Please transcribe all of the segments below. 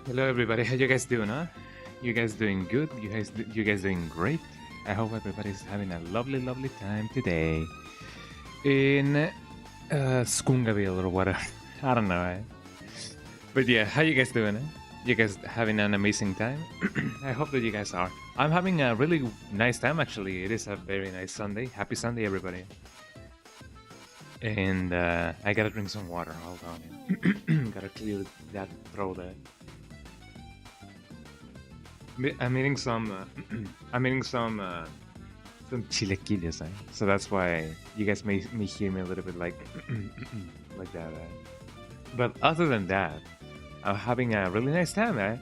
Hello everybody, how you guys doing, huh? You guys doing good? You guys doing great? I hope everybody's having a lovely time today in Skungaville or whatever. I don't know. But yeah, how you guys doing? You guys having an amazing time? I hope that you guys are. I'm having a really nice time actually. It is a very nice Sunday. Happy Sunday, everybody. And I gotta drink some water. Hold on. Gotta clear that throat there. I'm eating some. I'm eating some chilaquiles, so that's why you guys may hear me a little bit like like that. But other than that, I'm having a really nice time. Well,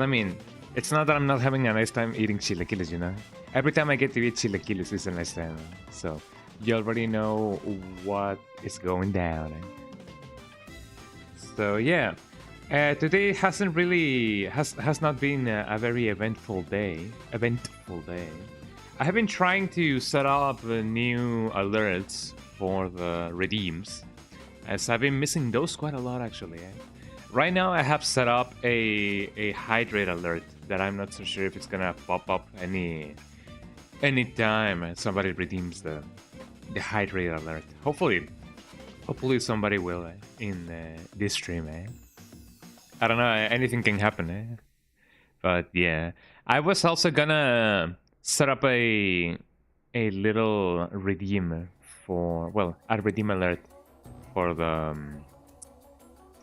I mean, it's not that I'm not having a nice time eating chilaquiles, you know. Every time I get to eat chilaquiles, it's a nice time. So you already know what is going down. So yeah. Today has not been a very eventful day. I have been trying to set up new alerts for the redeems, as I've been missing those quite a lot actually. Right now I have set up a hydrate alert that I'm not so sure if it's gonna pop up any time somebody redeems the hydrate alert. Hopefully somebody will in this stream. I don't know, anything can happen, But yeah, I was also gonna set up a little redeem a redeem alert for the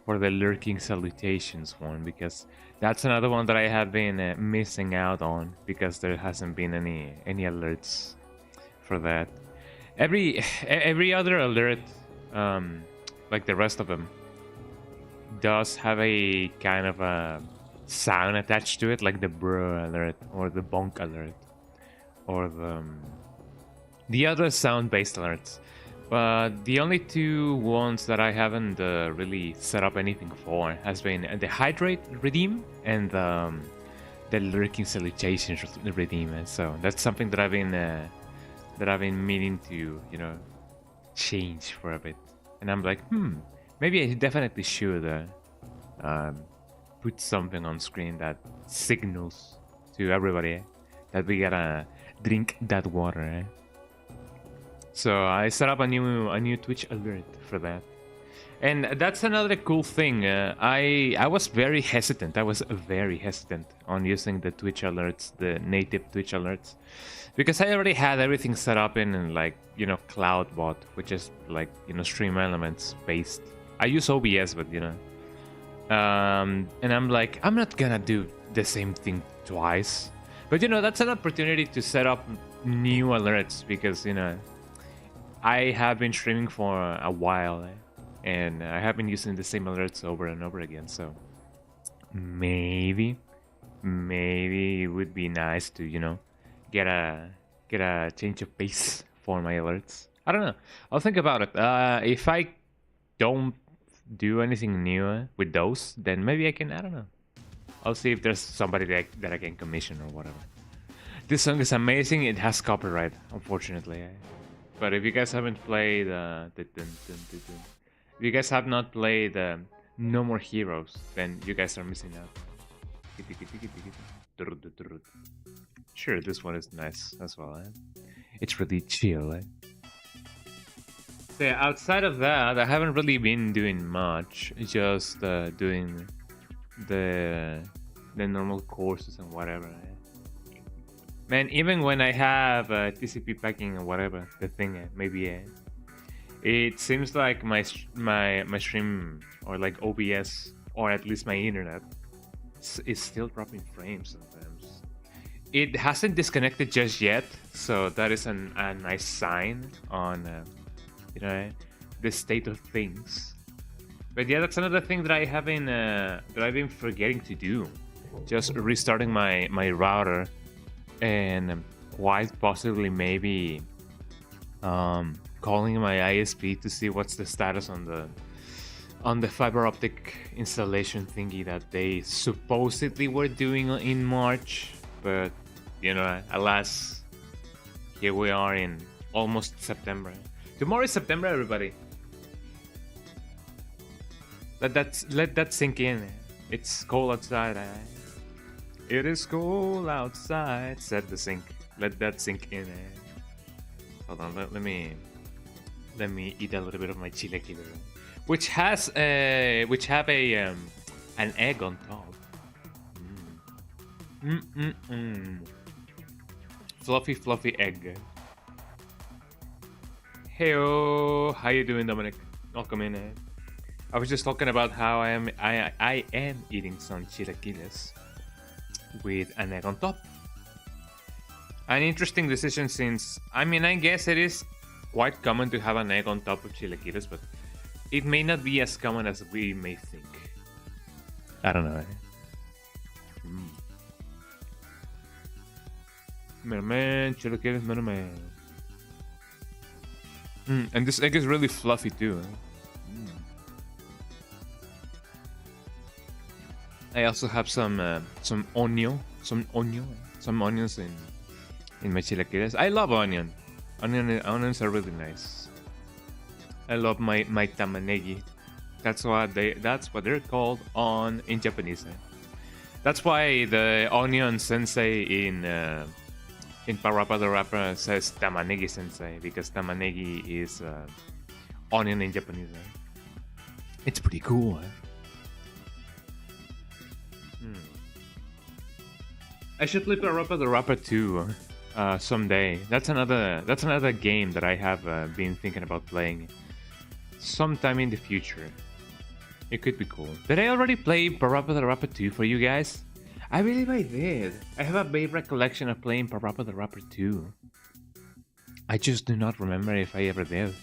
lurking salutations one, because that's another one that I have been missing out on because there hasn't been any alerts for that. Every other alert, like the rest of them, does have a kind of a sound attached to it, like the brr alert or the bonk alert or the other sound-based alerts. But the only two ones that I haven't really set up anything for has been the hydrate redeem and the lurking salutations redeem. So that's something that I've been meaning to, change for a bit. And I'm like, maybe I definitely should put something on screen that signals to everybody that we gotta drink that water. So I set up a new Twitch alert for that, and that's another cool thing. I was very hesitant. On using the Twitch alerts, the native Twitch alerts, because I already had everything set up in CloudBot, which is like Stream Elements based. I use OBS, but and I'm like, I'm not gonna do the same thing twice. But that's an opportunity to set up new alerts, because I have been streaming for a while, and I have been using the same alerts over and over again. So maybe it would be nice to get a change of pace for my alerts. I don't know. I'll think about it. If I don't do anything new with those, then maybe I can, I don't know. I'll see if there's somebody that I can commission or whatever. This song is amazing. It has copyright, unfortunately. But if you guys haven't played if you guys have not played No More Heroes, then you guys are missing out. Sure, this one is nice as well. It's really chill. So yeah, outside of that, I haven't really been doing much. Just doing the normal courses and whatever. Man, even when I have TCP packing or whatever, the thing, maybe it seems like my stream, or like OBS, or at least my internet, is still dropping frames sometimes. It hasn't disconnected just yet, so that is a nice sign on the state of things. But yeah, that's another thing that I've been forgetting to do. Just restarting my router, and quite possibly maybe calling my ISP to see what's the status on the fiber optic installation thingy that they supposedly were doing in March. But alas, here we are in almost September. Tomorrow is September, everybody. Let that sink in. It's cold outside. It is cold outside, said the sink. Let that sink in. Hold on, let me eat a little bit of my chilaquiles, which have an egg on top. Fluffy egg. Heyo, how you doing, Dominic? Welcome in. I was just talking about how I am eating some chilaquiles with an egg on top. An interesting decision, since I guess it is quite common to have an egg on top of chilaquiles, but it may not be as common as we may think. I don't know. Man, chilaquiles, man. And this egg is really fluffy too. I also have some onions in my chilaquiles. I love onions. Onions are really nice. I love my tamanegi. That's what they're called in Japanese. That's why the onion sensei in Parappa the Rapper says tamanegi sensei, because tamanegi is onion in Japanese. It's pretty cool. I should play Parappa the Rapper 2 someday. That's another game that I have been thinking about playing sometime in the future. It could be cool. Did I already play Parappa the Rapper 2 for you guys? I believe I did. I have a vague recollection of playing Parappa the Rapper 2. I just do not remember if I ever did.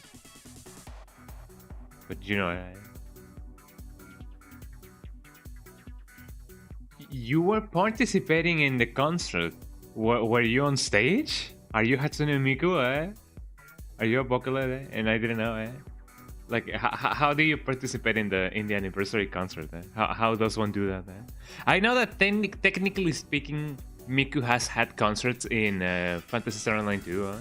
But you know, you were participating in the concert. Were you on stage? Are you Hatsune Miku? Are you a vocalist? And I didn't know. Like, how do you participate in the anniversary concert? How does one do that? I know that technically speaking, Miku has had concerts in Phantasy Star Online 2.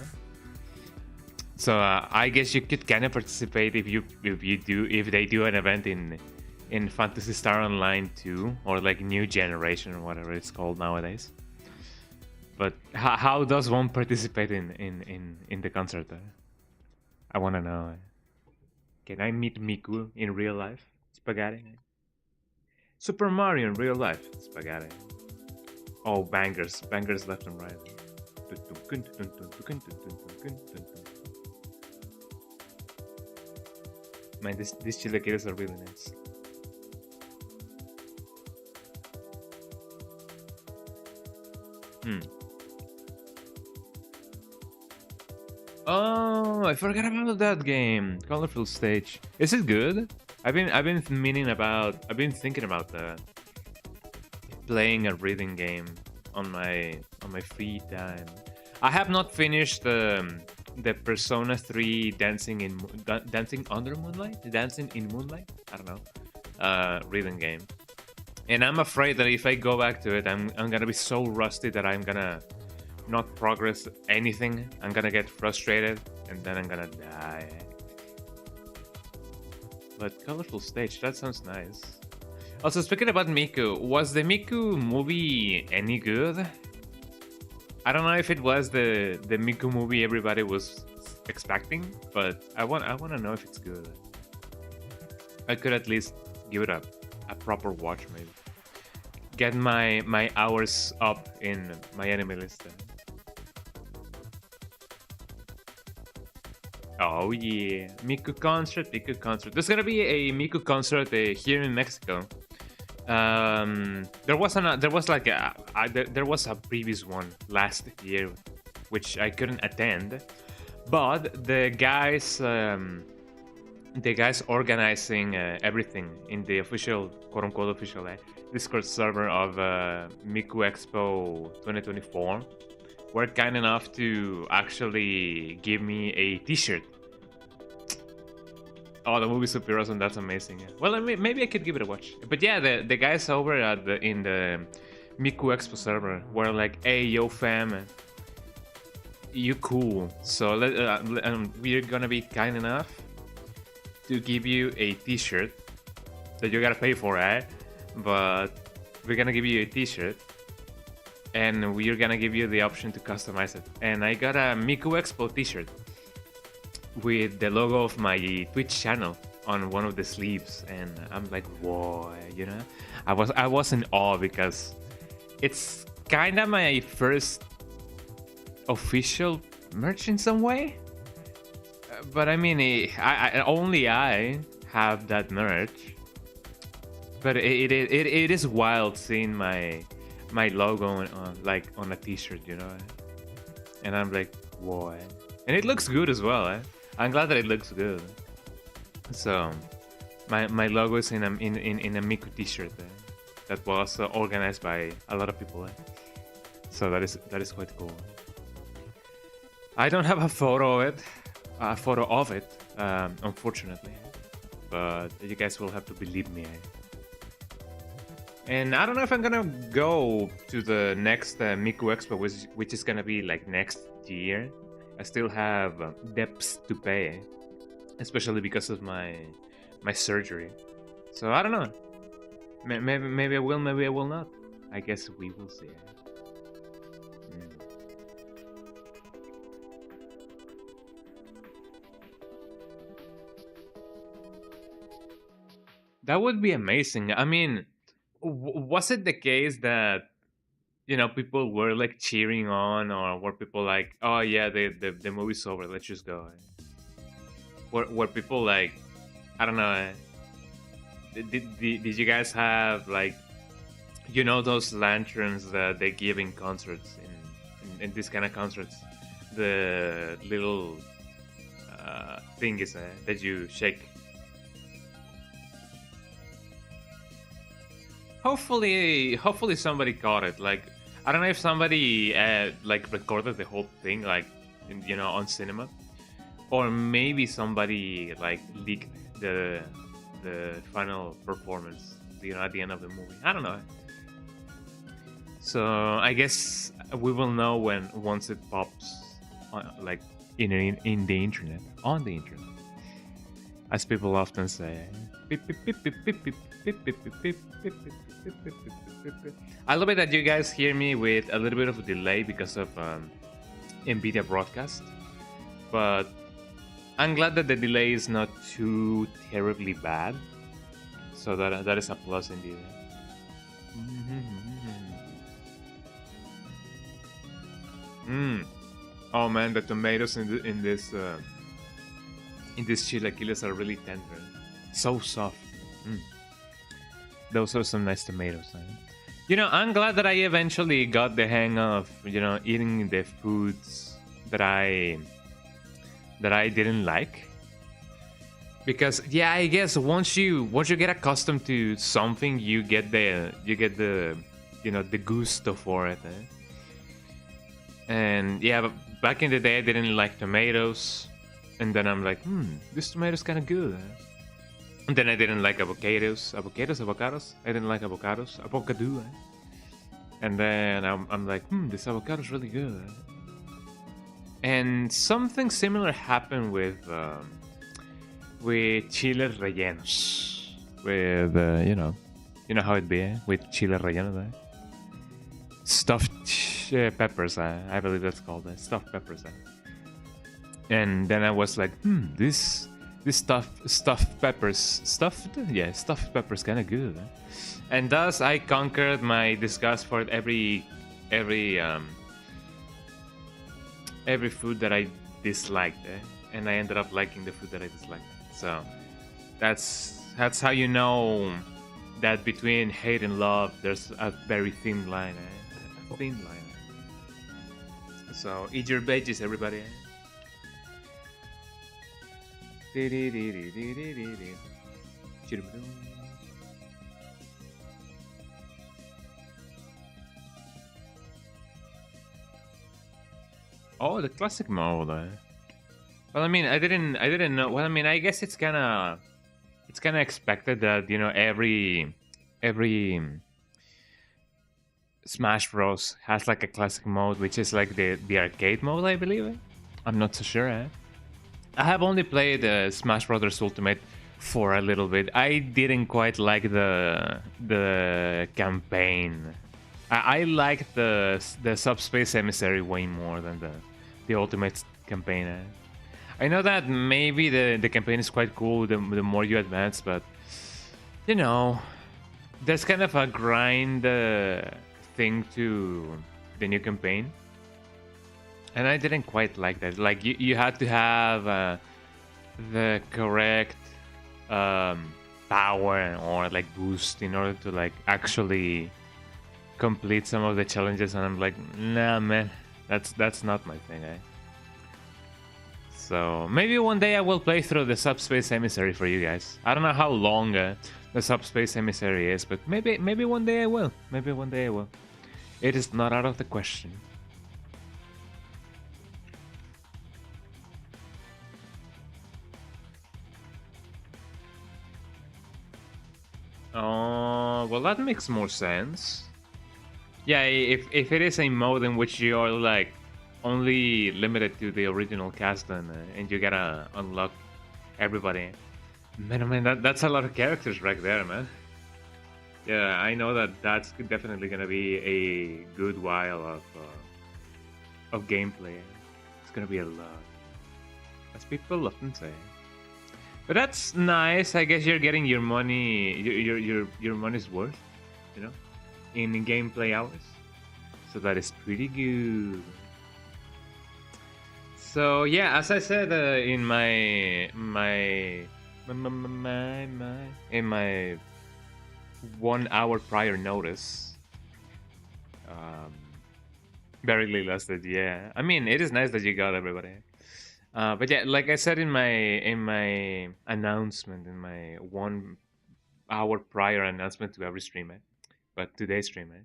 So I guess you could kind of participate if they do an event in Phantasy Star Online 2, or like New Generation or whatever it's called nowadays. But how does one participate in the concert? I want to know. Can I meet Miku in real life? Spaghetti. Super Mario in real life. Spaghetti. Oh, bangers left and right. Man, these chilaquiles are really nice. Oh, I forgot about that game. Colorful Stage. Is it good? I've been thinking about playing a reading game on my free time. I have not finished the Persona 3 Dancing in Moonlight. I don't know. Reading game. And I'm afraid that if I go back to it, I'm gonna be so rusty that I'm gonna not progress anything. I'm gonna get frustrated and then I'm gonna die. But Colorful Stage, that sounds nice. Also, speaking about Miku, was the Miku movie any good? I don't know if it was the Miku movie everybody was expecting, but I want to know if it's good. I could at least give it a proper watch, maybe. Get my hours up in my anime list. Oh yeah, Miku concert. There's gonna be a Miku concert here in Mexico. There was a previous one last year, which I couldn't attend, but the guys organizing everything in the official, quote unquote official Discord server of Miku Expo 2024 were kind enough to actually give me a t-shirt. Oh, the movie's super awesome. That's amazing. Well, maybe I could give it a watch. But yeah, the guys over in the Miku Expo server were like, "Hey, yo, fam, you cool. So we're gonna be kind enough to give you a t-shirt that you gotta pay for, but we're gonna give you a t-shirt, and we're gonna give you the option to customize it. And I got a Miku Expo t-shirt with the logo of my Twitch channel on one of the sleeves, and I'm like, whoa, you know, I was in awe because it's kind of my first official merch in some way. But I mean, only I have that merch. But it is wild seeing my logo on like on a t-shirt, you know. And I'm like, whoa, and it looks good as well. I'm glad that it looks good. So my logo is in a Miku t-shirt that was organized by a lot of people. So that is quite cool. I don't have a photo of it, unfortunately, but you guys will have to believe me. And I don't know if I'm gonna go to the next Miku Expo, which is gonna be like next year. I still have debts to pay, especially because of my surgery. So I don't know. Maybe I will, maybe I will not. I guess we will see. That would be amazing. I mean, was it the case that, you know, people were like cheering on, or were people like, oh yeah, the movie's over, let's just go? Were people like, I don't know, did you guys have like, you know, those lanterns that they give in concerts, in this kind of concerts, the little thingies that you shake? Hopefully somebody caught it. Like, I don't know if somebody like recorded the whole thing, like, you know, on cinema, or maybe somebody like leaked the final performance, you know, at the end of the movie. I don't know. So I guess we will know once it pops, like in the internet, on the internet, as people often say. I love it that you guys hear me with a little bit of a delay because of NVIDIA broadcast, but I'm glad that the delay is not too terribly bad. So that is a plus indeed. Oh man, the tomatoes in this chilaquiles are really tender, so soft. Those are some nice tomatoes. You know, I'm glad that I eventually got the hang of, you know, eating the foods that I didn't like. Because yeah, I guess once you get accustomed to something, you get the you know, the gusto for it. And yeah, but back in the day I didn't like tomatoes, and then I'm like, this tomato's kind of good. And then I didn't like avocados. I didn't like avocados. Avocado. And then I'm like, this avocado's really good. And something similar happened with chiles rellenos. With you know how it be, with chile rellenos. Stuffed peppers. I believe that's called stuffed peppers. And then I was like, this stuffed peppers kind of good. And thus I conquered my disgust for every food that I disliked, and I ended up liking the food that I disliked. So that's how you know that between hate and love there's a very thin line. A thin line. So eat your veggies, everybody. Oh, the classic mode. Well, I mean, I didn't know. Well, I mean, I guess it's kind of expected that, you know, every Smash Bros has like a classic mode, which is like the arcade mode, I believe. I'm not so sure. I have only played Smash Brothers Ultimate for a little bit. I didn't quite like the campaign. I like the subspace emissary way more than the ultimate campaign. I know that maybe the campaign is quite cool the more you advance, but you know, there's kind of a grind thing to the new campaign, and I didn't quite like that. Like you had to have the correct power or like boost in order to like actually complete some of the challenges, and I'm like, nah, man, that's not my thing. So maybe one day I will play through the subspace emissary for you guys. I don't know how long the subspace emissary is, but maybe one day I will. Maybe one day I will. It is not out of the question. Oh, well, that makes more sense. Yeah, if it is a mode in which you are like only limited to the original cast and you gotta unlock everybody. Man, that's a lot of characters right there, man. Yeah, I know that's definitely gonna be a good while of gameplay. It's gonna be a lot, as people often say. But that's nice. I guess you're getting your money, your money's worth, you know, in gameplay hours. So that is pretty good. So yeah, as I said in my 1 hour prior notice, um, barely lasted. Yeah, I mean it is nice that you got everybody. But yeah, like I said in my announcement, in my 1 hour prior announcement to every streamer, but today's streamer,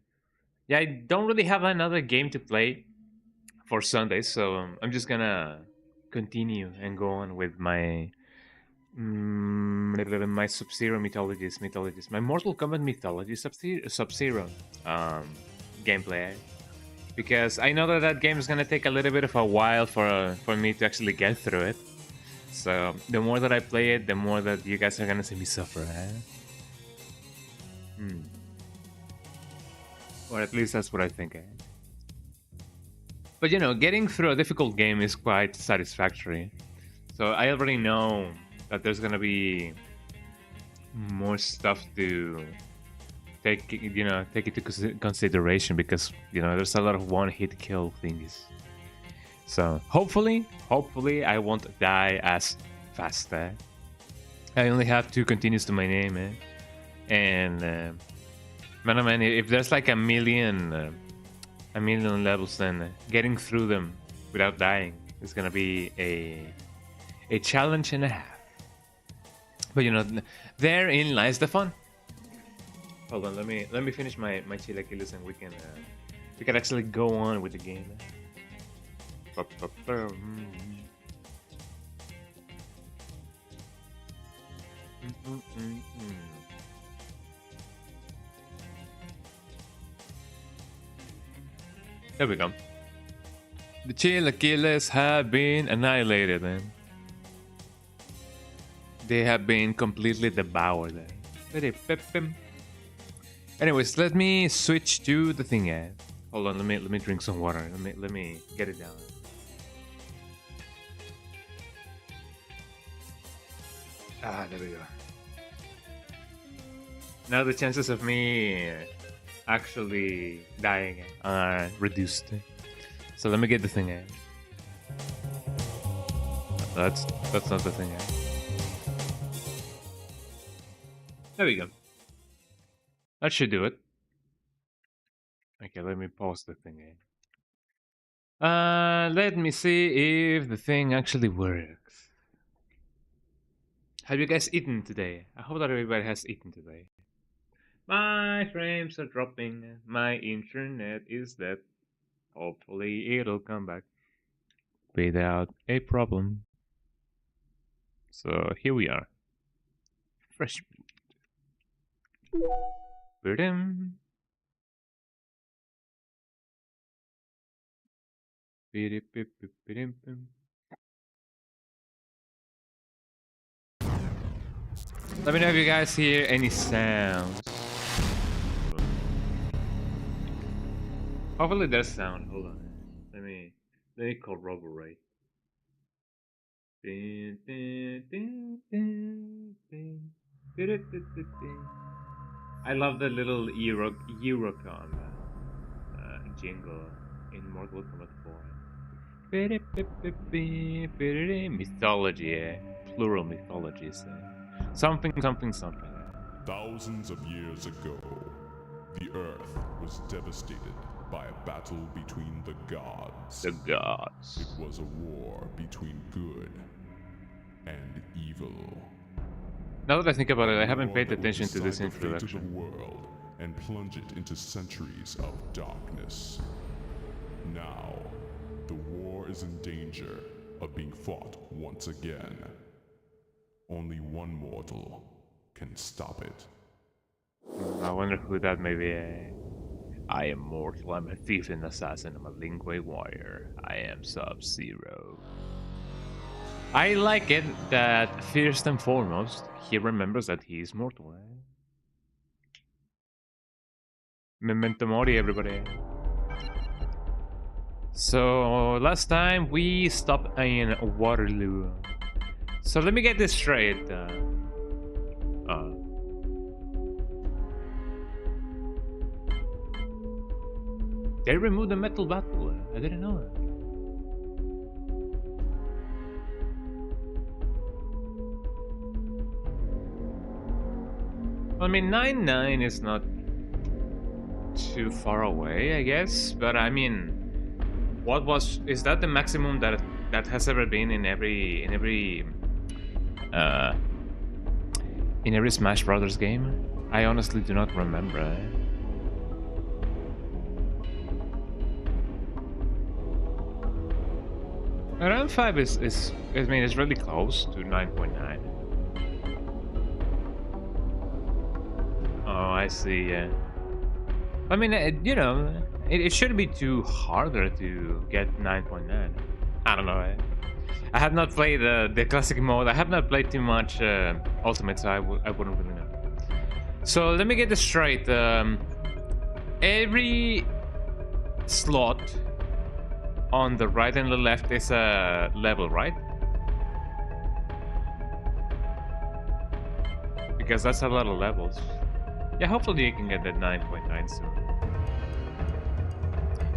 yeah, I don't really have another game to play for Sundays, so I'm just gonna continue and go on with my Sub-Zero mythologies, my Mortal Kombat mythology Sub-Zero um, gameplay, because I know that game is gonna take a little bit of a while for me to actually get through it. So the more that I play it, the more that you guys are gonna see me suffer, eh? Or at least that's what I think. Eh? But you know, getting through a difficult game is quite satisfactory. So I already know that there's gonna be more stuff to take into consideration, because there's a lot of one-hit kill things. So hopefully I won't die as fast. I only have 2 continues to my name, and man, oh man, if there's like a million levels, then getting through them without dying is gonna be a challenge and a half. But therein lies the fun. Hold on, let me finish my chilaquiles and we can actually go on with the game. There we go. The chilaquiles have been annihilated, man. They have been completely devoured. Anyways, let me switch to the thing. Hold on, let me drink some water. Let me get it down. There we go. Now the chances of me actually dying are reduced. So let me get the thing. That's not the thing. There we go. That should do it. Okay, let me pause the thing. Let me see if the thing actually works. Have you guys eaten today? I hope that everybody has eaten today. My frames are dropping. My internet is dead. Hopefully it'll come back without a problem. So here we are. Fresh meat. Let me know if you guys hear any sounds. Hopefully there's sound. Hold on. Let me corroborate. I love the little Eurocon jingle in Mortal Kombat 4. Mythology, plural mythologies. Something. Thousands of years ago, the Earth was devastated by a battle between the gods. The gods. It was a war between good and evil. Now that I think about it, I haven't paid attention to this introduction. The world and plunge it into centuries of darkness. Now, the war is in danger of being fought once again. Only one mortal can stop it. I wonder who that may be. I am mortal, I'm a thief and assassin, I'm a Lingwei warrior. I am Sub-Zero. I like it that first and foremost, he remembers that he is mortal. Memento mori, everybody. So, last time we stopped in Waterloo. So let me get this straight. They removed the metal battle. I didn't know that. I mean, 9-9 is not too far away, I guess. But I mean, is that the maximum that has ever been in every Smash Brothers game? I honestly do not remember. Around 5 is I mean, it's really close to 9.9. Oh, I see. Yeah. I mean, you know, it shouldn't be too harder to get 9.9. I don't know. I have not played the classic mode. I have not played too much Ultimate, so I wouldn't really know. So let me get this straight. Every slot on the right and the left is a level, right? Because that's a lot of levels. Yeah, hopefully you can get that 9.9 soon.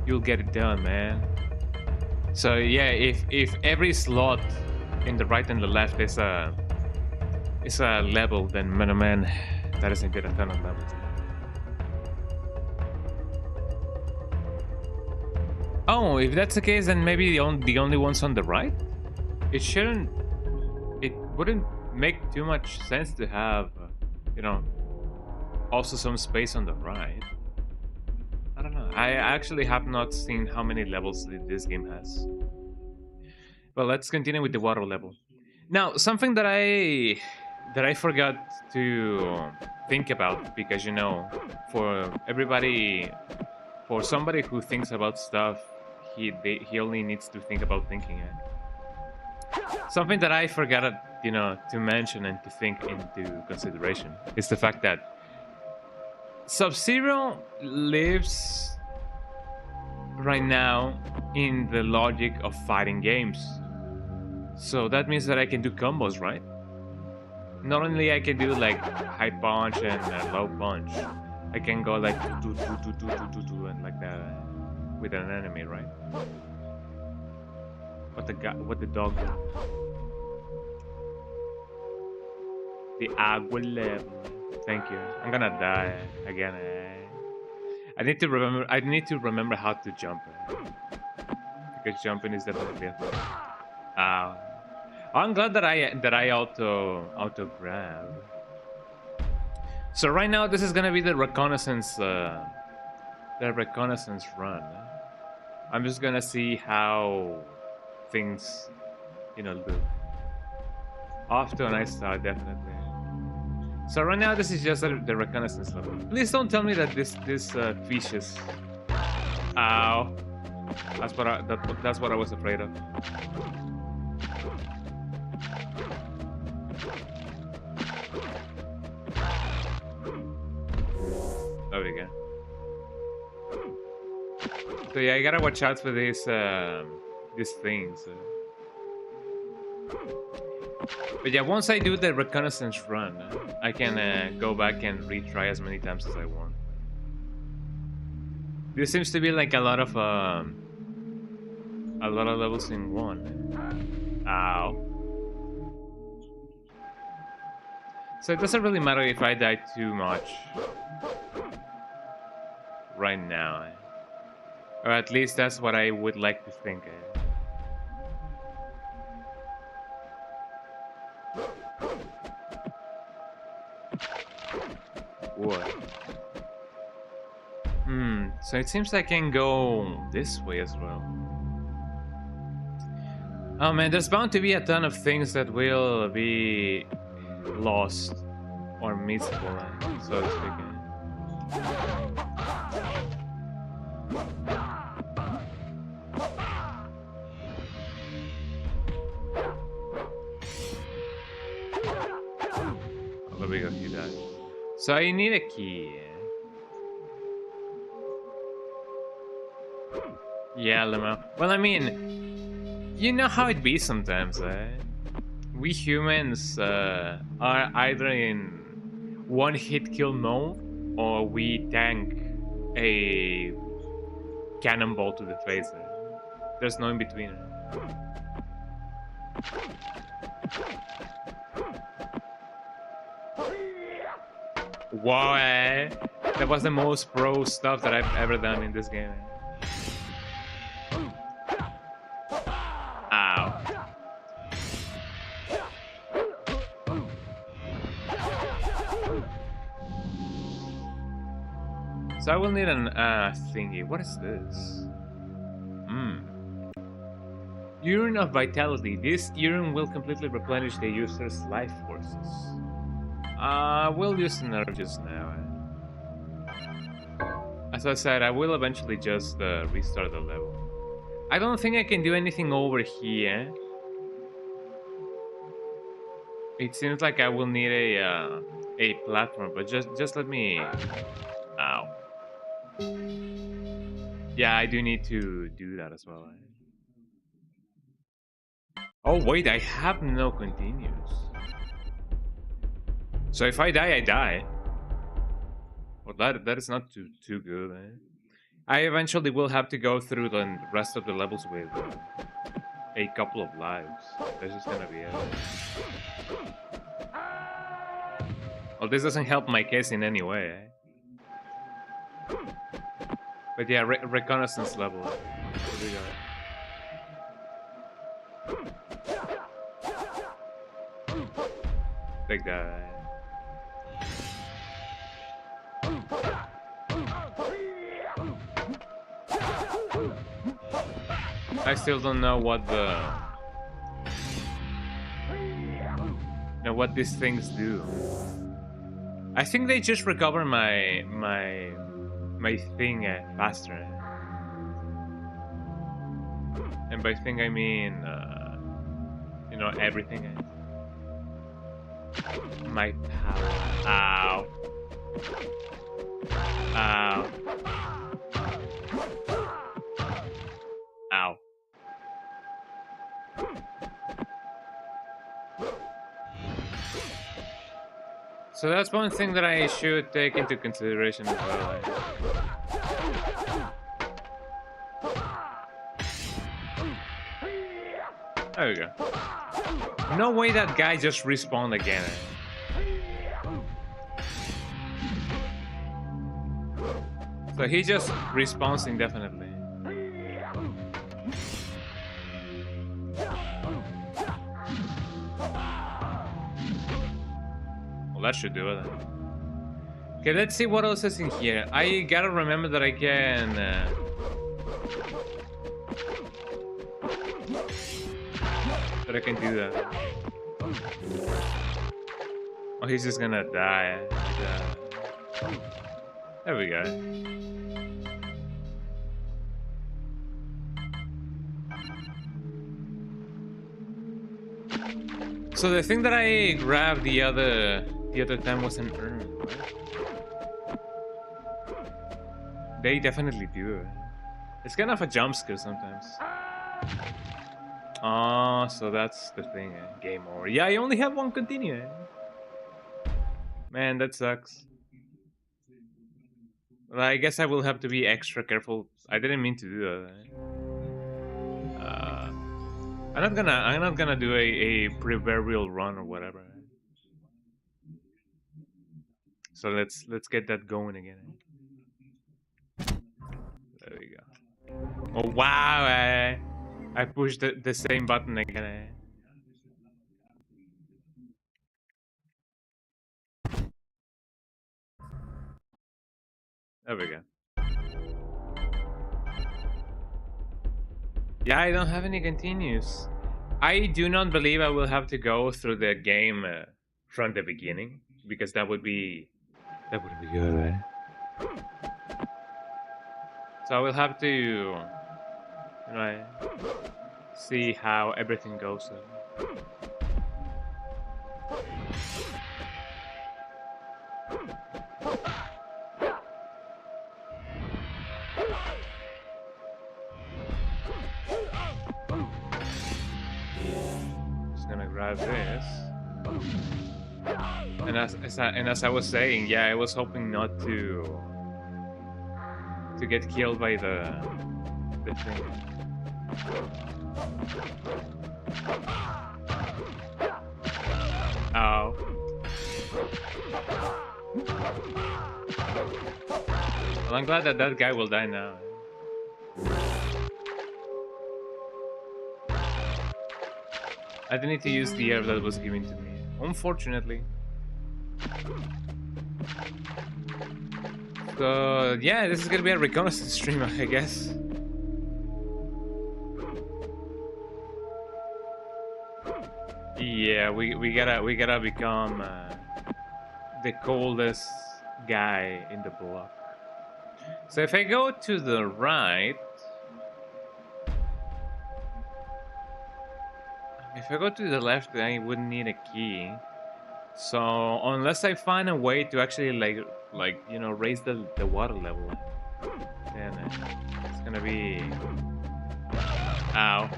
You'll get it done, man. So yeah, if every slot in the right and the left is a level, then man, that isn't good a ton of levels. Oh, if that's the case, then maybe the only ones on the right? It wouldn't make too much sense to have, you know, also some space on the right. I don't know. I actually have not seen how many levels this game has. But let's continue with the water level. Now, something that I forgot to think about, because, you know, for somebody who thinks about stuff, he only needs to think about thinking it. Something that I forgot, you know, to mention and to think into consideration is the fact that Sub-Zero lives right now in the logic of fighting games. So that means that I can do combos, right? Not only I can do like high punch and low punch, I can go like do and like that with an enemy, right? What the dog do? The agua level. Thank you. I'm gonna die again. I need to remember how to jump. Because jumping is definitely a thing. I'm glad that I auto grab. So right now this is gonna be the reconnaissance run. I'm just gonna see how things, you know, look. Off to a nice start, definitely. So right now this is just the reconnaissance level. Please don't tell me that this fish is. Ow! That's what I was afraid of. There we go. So yeah, I gotta watch out for these things. But yeah, once I do the reconnaissance run, I can go back and retry as many times as I want. There seems to be like a lot of levels in one. Ow. So it doesn't really matter if I die too much right now. Or at least that's what I would like to think. What? So it seems I can go this way as well. Oh man, there's bound to be a ton of things that will be lost or missable, so to speak. Oh, there we go, he died. So I need a key. Yeah, Lemo. Well, I mean, you know how it be sometimes, eh? We humans are either in one-hit kill mode, or we tank a cannonball to the face. There's no in between. Wow, eh? That was the most pro stuff that I've ever done in this game. Ow. So I will need an thingy. What is this? Urine of Vitality. This urine will completely replenish the user's life forces. We'll use the nerve just now. As I said, I will eventually just restart the level. I don't think I can do anything over here. It seems like I will need a platform, but just let me. Ow. Yeah, I do need to do that as well. Oh wait, I have no continues. So if I die, I die. Well, that is not too good. I eventually will have to go through the rest of the levels with a couple of lives. That's just gonna be it. Well, this doesn't help my case in any way. But yeah, reconnaissance level. Here we go. Take that. I still don't know what what these things do. I think they just recover my thing faster. And by thing I mean you know, everything. My power. Ow. Ow. Ow. So that's one thing that I should take into consideration as well. There we go. No way that guy just respawned again. So he just respawns indefinitely. Well, that should do it. Okay, let's see what else is in here. I gotta remember that I can... that I can do that. Oh, he's just gonna die. There we go. So the thing that I grabbed the other time was an urn, right? They definitely do. It's kind of a jump scare sometimes. Oh, so that's the thing. Game over. Yeah, I only have one continue. Man, that sucks. Well, I guess I will have to be extra careful. I didn't mean to do that. I'm not gonna do a proverbial run or whatever. So let's get that going again. There we go. Oh wow! I pushed the same button again. There we go. Yeah, I don't have any continues. I do not believe I will have to go through the game from the beginning because that would be good, right? So I will have to, see how everything goes. Just gonna grab this. And as I was saying, yeah, I was hoping not to get killed by the thing. Oh. Well, I'm glad that guy will die now. I didn't need to use the herb that was given to me, unfortunately. So yeah, this is gonna be a reconnaissance stream, I guess. Yeah, we gotta become the coldest guy in the block. So if I go to the right, if I go to the left, I wouldn't need a key. So unless I find a way to actually raise the water level, then it's gonna be. Ow!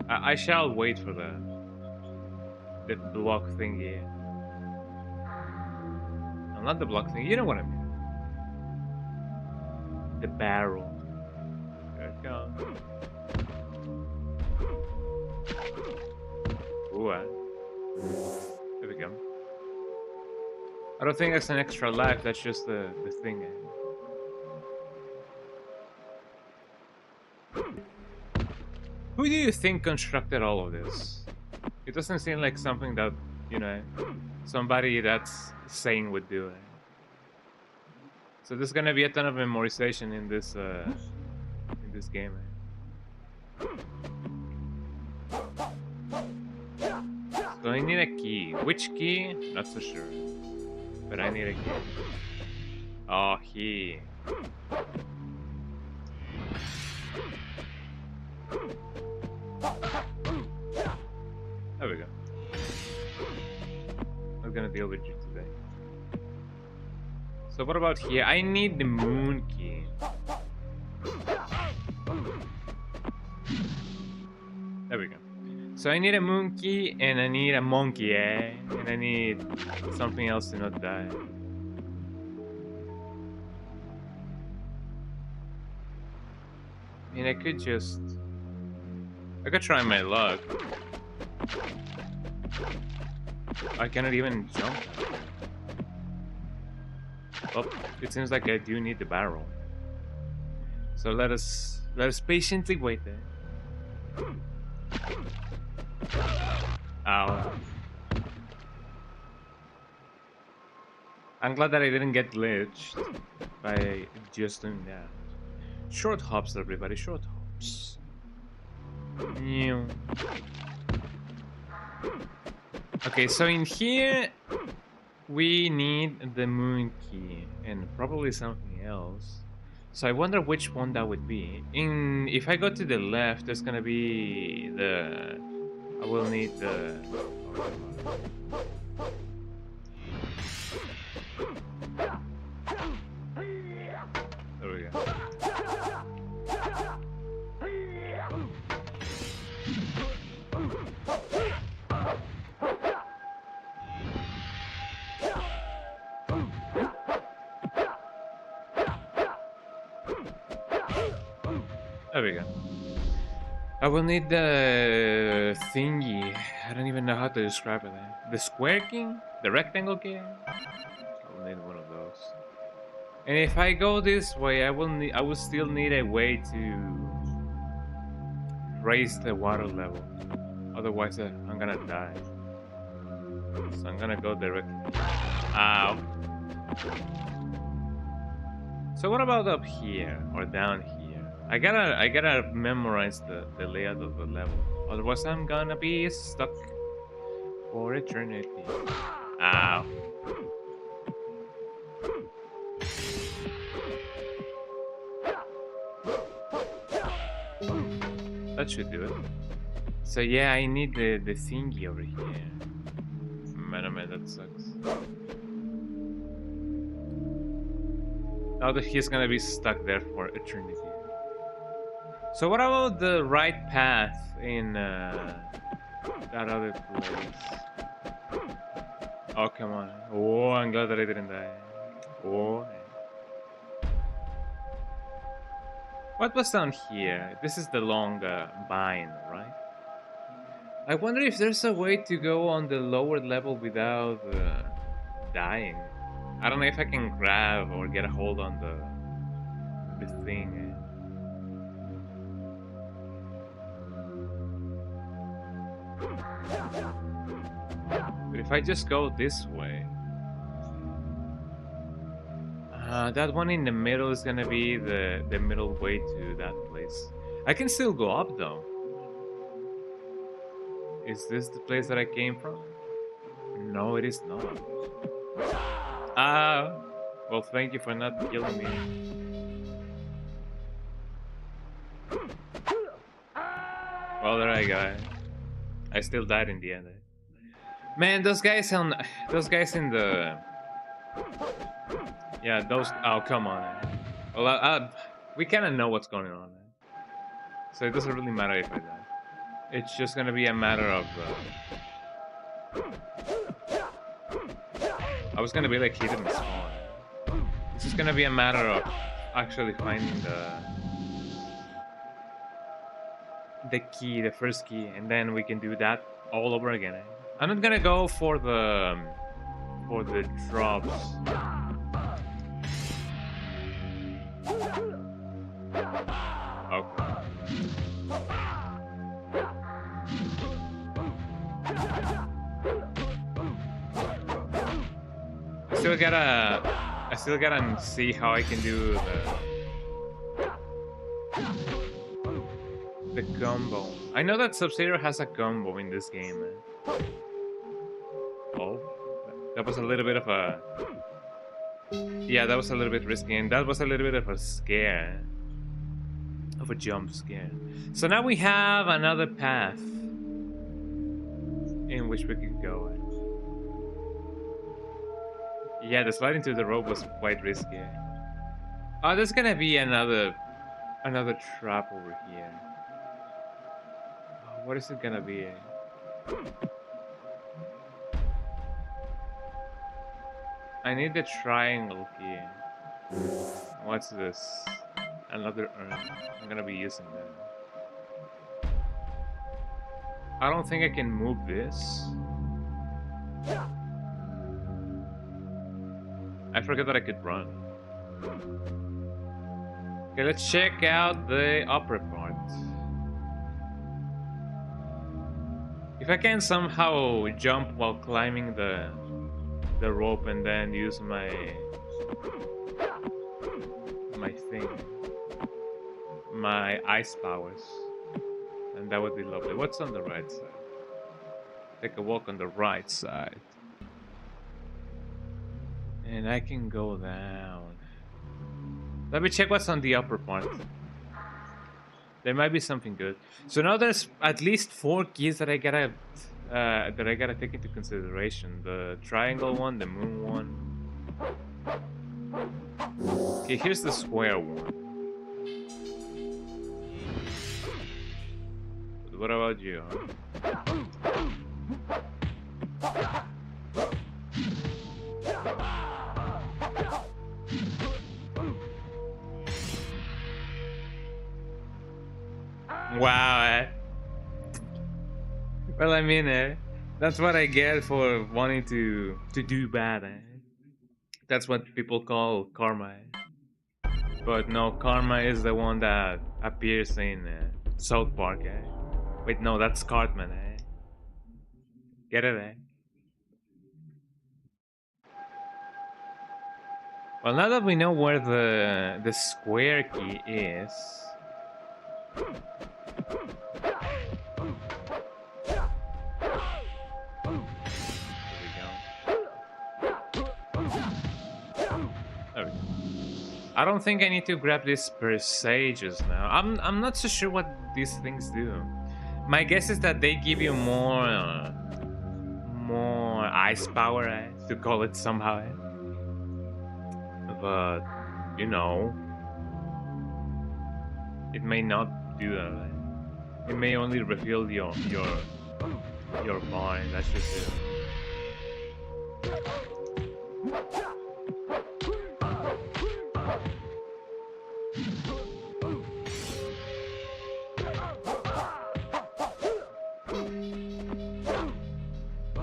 I shall wait for the block thingy. No, not the block thing. You know what I mean? The barrel. There it goes. Ooh, there we go. I don't think that's an extra life. That's just the thing. Who do you think constructed all of this? It doesn't seem like something that, somebody that's sane would do. So there's gonna be a ton of memorization in this game. So I need a key. Which key? Not so sure. But I need a key. Oh, key. There we go. Not gonna deal with you today. So what about here? I need the moon key. There we go. So I need a moon key and I need a monkey, and I need something else to not die. I mean, I could try my luck. I cannot even jump. Oh, it seems like I do need the barrel. So let us patiently wait there. Ow. I'm glad that I didn't get glitched by just doing that. Short hops, everybody, short hops. Okay, so in here we need the moon key and probably something else. So I wonder which one that would be. If I go to the left, there's gonna be the. I will need the. There we There we go. I will need the thingy. I don't even know how to describe it. The square key? The rectangle key? I will need one of those. And if I go this way, I will still need a way to raise the water level. Otherwise, I'm gonna die. So I'm gonna go directly. Ow. So what about up here or down here? I gotta memorize the layout of the level. Otherwise, I'm gonna be stuck for eternity. Ow. That should do it. So yeah, I need the thingy over here. Man, oh man, that sucks. Now that he's gonna be stuck there for eternity. So what about the right path in that other place? Oh, come on. Oh, I'm glad that I didn't die. Oh. What was down here? This is the long vine, right? I wonder if there's a way to go on the lower level without dying. I don't know if I can grab or get a hold on the thing. But if I just go this way, that one in the middle is gonna be the middle way to that place. I can still go up though. Is this the place that I came from? No, it is not. Ah, well, thank you for not killing me. Well, there I go. I still died in the end. Man, those guys in the... Yeah, those... Oh, come on. Well, we kind of know what's going on. So it doesn't really matter if I die. It's just gonna be a matter of... I was gonna be like hidden and small. It's just gonna be a matter of actually finding the key, the first key, and then we can do that all over again. I'm not gonna go for the drops. Okay. I still gotta see how I can do the combo. I know that Sub-Zero has a combo in this game. Oh, that was a little bit of a... Yeah, that was a little bit risky, and that was a little bit of a scare. Of a jump scare. So now we have another path in which we can go. Yeah, the sliding through the rope was quite risky. Oh, there's gonna be another trap over here. Oh, what is it gonna be? I need the triangle here. What's this? Another urn. I'm gonna be using that. I don't think I can move this. I forgot that I could run. Okay, let's check out the upper part. If I can somehow jump while climbing the rope and then use my thing, my ice powers, and that would be lovely. What's on the right side? Take a walk on the right side. And I can go down. Let me check what's on the upper part. There might be something good. So now there's at least 4 keys that I gotta take into consideration. The triangle one, the moon one. Okay, here's the square one. But what about you? Wow. Well, I mean, that's what I get for wanting to do bad. That's what people call karma. But no, karma is the one that appears in South Park. Wait, no, that's Cartman. Get it? Well, now that we know where the square key is. There we go. I don't think I need to grab these persages now. I'm not so sure what these things do. My guess is that they give you more ice power, to call it somehow. But you know, it may not do that. It may only refill your bar. That's just it.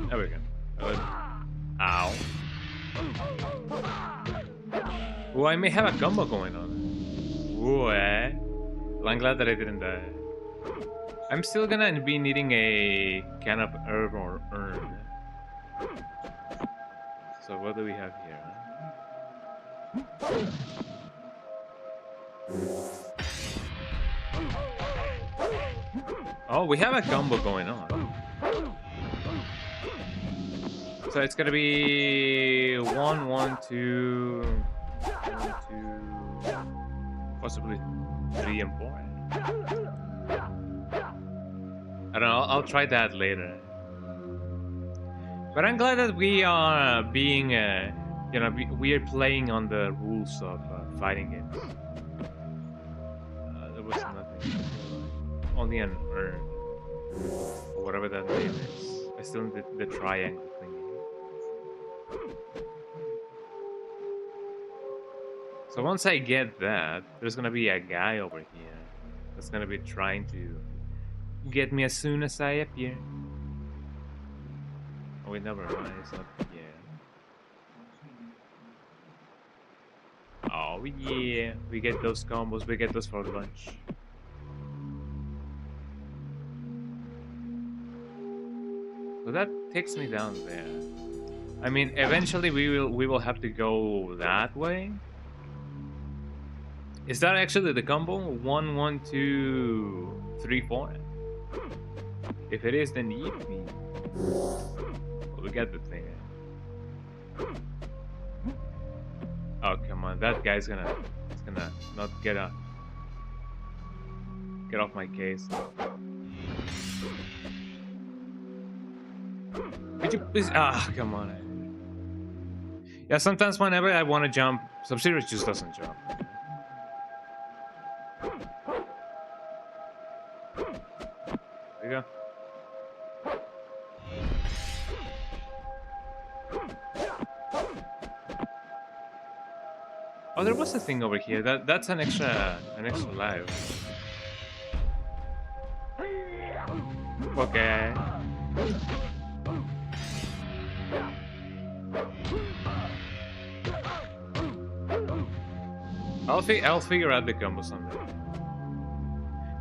There we go. Ow. Oh, I may have a combo going on. Ooh, Well, I'm glad that I didn't die. I'm still gonna be needing a can of herb or urn. So what do we have here? Oh, we have a combo going on. So it's gonna be 1, 1, 2, 1, 2, possibly 3 and 4. I don't know. I'll try that later. But I'm glad that we are being, you know, we are playing on the rules of fighting games. There was nothing. Only an urn, or whatever that name is. I still need the triangle thing. So once I get that, there's gonna be a guy over here that's gonna be trying to get me as soon as I appear. Oh wait, never mind, it's not here. Oh yeah, we get those combos, we get those for lunch. So that takes me down there. I mean, eventually we will have to go that way. Is that actually the combo? 1, 1, 2, 3, 4. If it is, then yippee. Well, we got the thing. Oh come on, that guy's gonna not get off my case. Could you please? Ah, come on. Yeah, sometimes whenever I want to jump, Sub-Zero just doesn't jump. There you go. Oh, there was a thing over here. That's an extra life. Okay. I'll figure out the combo someday.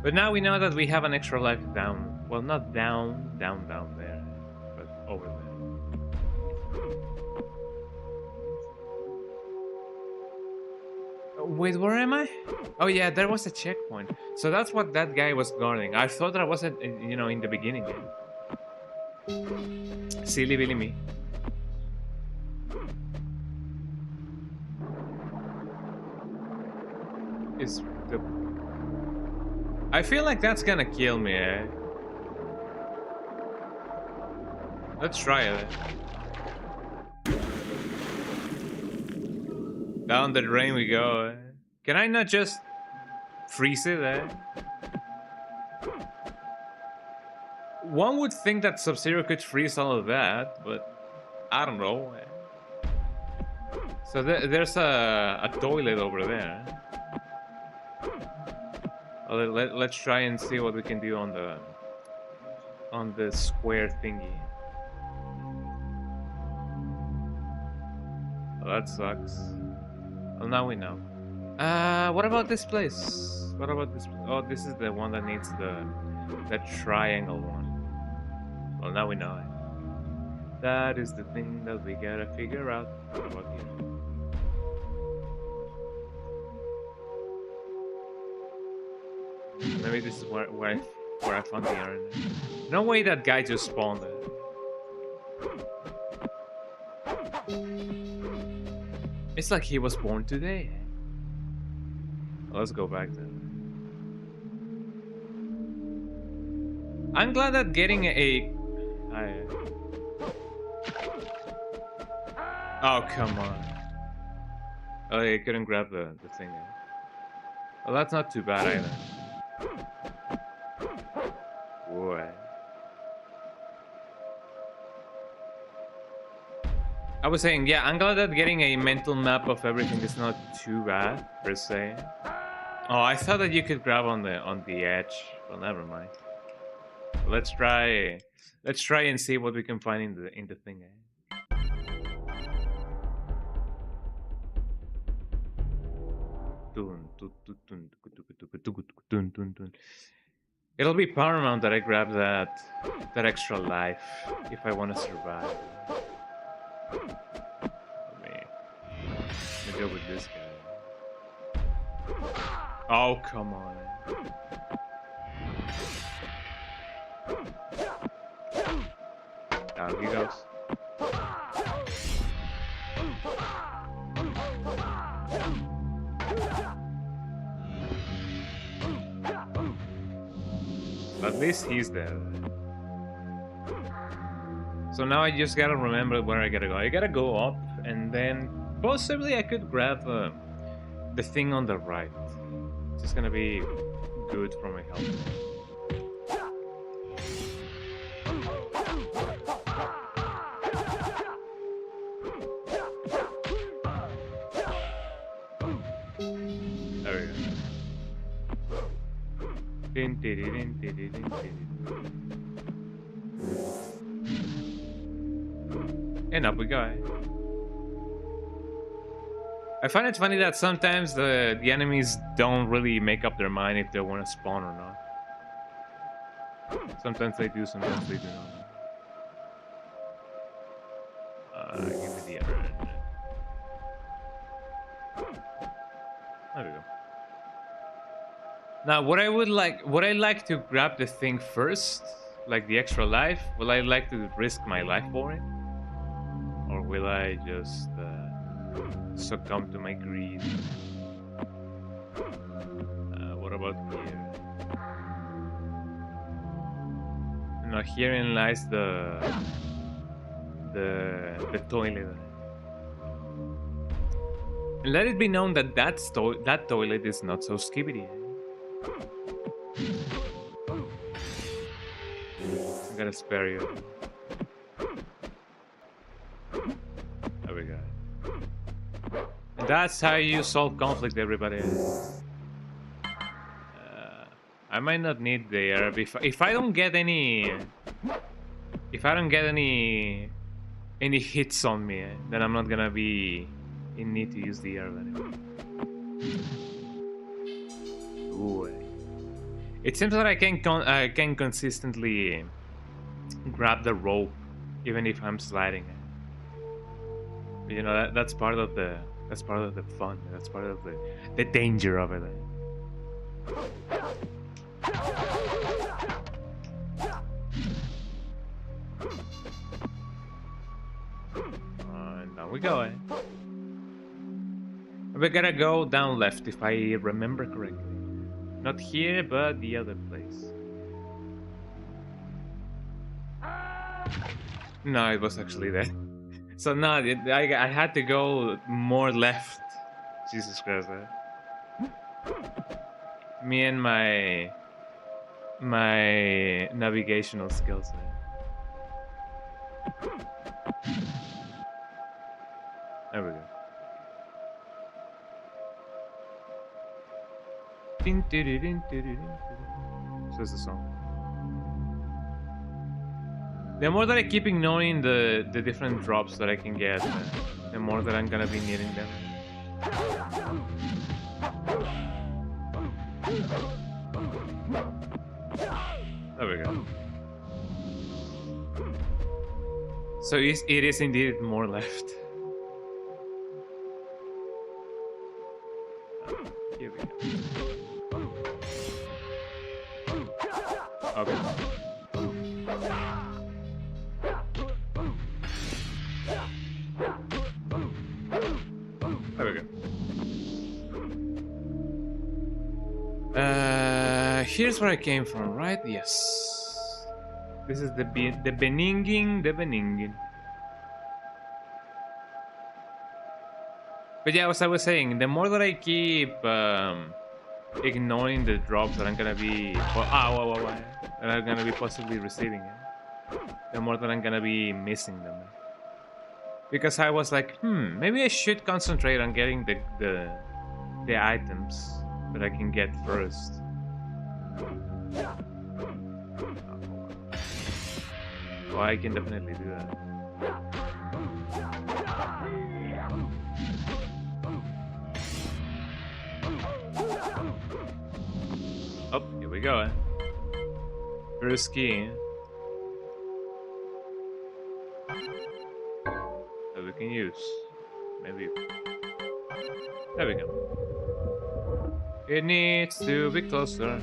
But now we know that we have an extra life down. Well, not down there, but over there. Wait, where am I? Oh yeah, there was a checkpoint. So that's what that guy was guarding. I thought that wasn't, you know, in the beginning. Silly Billy me. Is the... I feel like that's gonna kill me, eh? Let's try it. Down the drain we go. Eh? Can I not just freeze it, eh? One would think that Sub-Zero could freeze all of that, but I don't know. Eh? So there's a toilet over there. Let's try and see what we can do on the square thingy. Oh, that sucks. Well, now we know. What about this place? What about this? Oh, this is the one that needs that triangle one. Well, now we know it. That is the thing that we gotta figure out. What about here? Maybe this is where I found the iron. No way that guy just spawned it. It's like he was born today. Let's go back then. I'm glad that getting oh, come on. Oh, I couldn't grab the thing. Well, that's not too bad either. Boy. I was saying, yeah, I'm glad that getting a mental map of everything is not too bad, per se. Oh, I thought that you could grab on the edge. Well, never mind. Let's try and see what we can find in the thing. It'll be paramount that I grab that extra life if I want to survive. Let me go with this guy. Oh, come on. Down he goes. At least he's there. So now I just gotta remember where I gotta go. I gotta go up, and then possibly I could grab the thing on the right. It's just gonna be good for my health. There we go. And up we go. I find it funny that sometimes the enemies don't really make up their mind if they want to spawn or not. Sometimes they do, sometimes they do not. Give me the other end. There we go. Now, what I like to grab the thing first, like the extra life. Will I like to risk my life for it, or will I just succumb to my greed? What about here? Now, herein lies the toilet. Let it be known that that toilet is not so skibbity. I'm gonna spare you. There we go. And that's how you solve conflict, everybody. I might not need the herb if I don't get any. If I don't get any hits on me, then I'm not gonna be in need to use the herb anymore. Ooh. It seems that I can consistently grab the rope even if I'm sliding. But, you know, that's part of the fun. That's part of the danger of it. And down we go. We gotta go down left if I remember correctly. Not here, but the other place. No, it was actually there. So no, I had to go more left. Jesus Christ. Me and my navigational skills. There we go. Says the song. The more that I keep ignoring the different drops that I can get, the more that I'm gonna be needing them. There we go. So it is indeed more left. Here we go. Okay. There we go. Here's where I came from, right? Yes. This is the Beninging. But yeah, as I was saying, the more that I keep ignoring the drops that I'm gonna be that I'm gonna be possibly receiving, the more that I'm gonna be missing them. Because I was like, maybe I should concentrate on getting the items that I can get first. Oh, I can definitely do that. Oh, here we go. First key. That we can use. Maybe. There we go. It needs to be closer.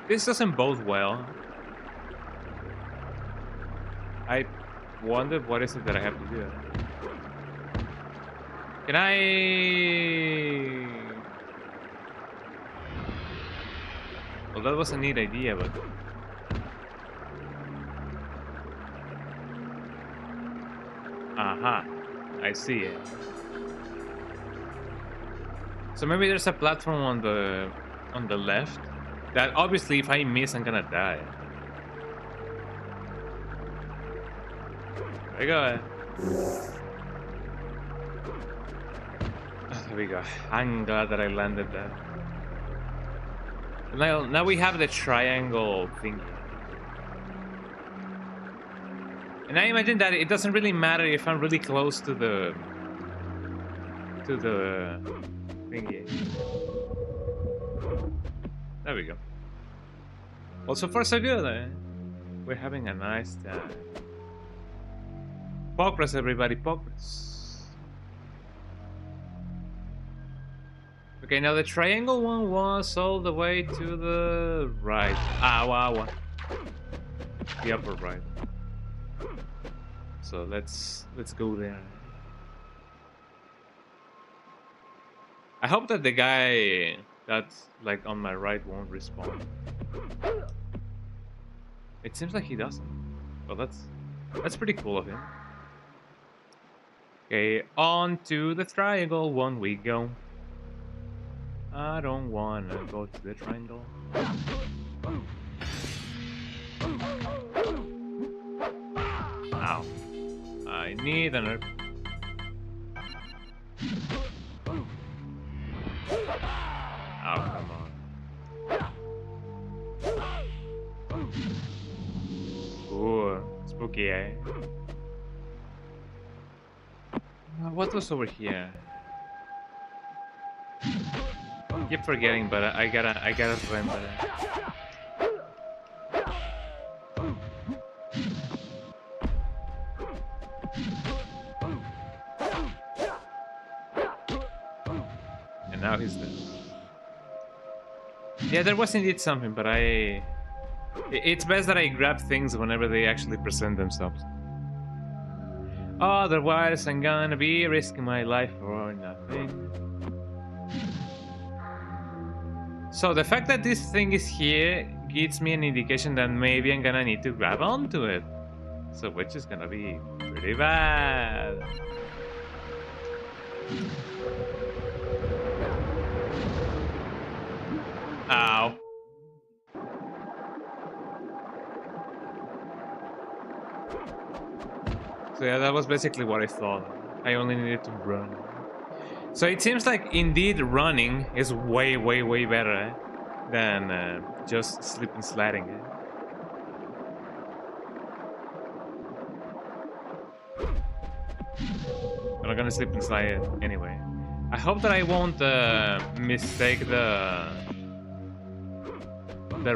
This doesn't bode well. I wonder what is it that I have to do. Can I... Well, that was a neat idea, but... Aha. I see it. So maybe there's a platform on the left that obviously if I miss I'm gonna die. There we go. There we go. I'm glad that I landed that. Now we have the triangle thingy. And I imagine that it doesn't really matter if I'm really close to the thingy. There we go. Well, so far so good. We're having a nice time. Progress, everybody, progress. Okay, now the triangle one was all the way to the right. Wow. The upper right. So let's go there. I hope that the guy that's like on my right won't respawn. It seems like he doesn't. Well, that's pretty cool of him. Okay, on to the triangle one we go. I don't wanna go to the triangle. Ow. I need an herb. Oh, come on. Ooh, spooky, eh? What was over here? I keep forgetting, but I gotta remember that. And now he's dead. Yeah, there was indeed something, but it's best that I grab things whenever they actually present themselves. Otherwise, I'm gonna be risking my life for nothing. So the fact that this thing is here gives me an indication that maybe I'm gonna need to grab onto it. So which is gonna be pretty bad. Ow. So yeah, that was basically what I thought. I only needed to run. So it seems like indeed running is way, way, way better than just slip and sliding. But I'm gonna slip and slide it anyway. I hope that I won't mistake the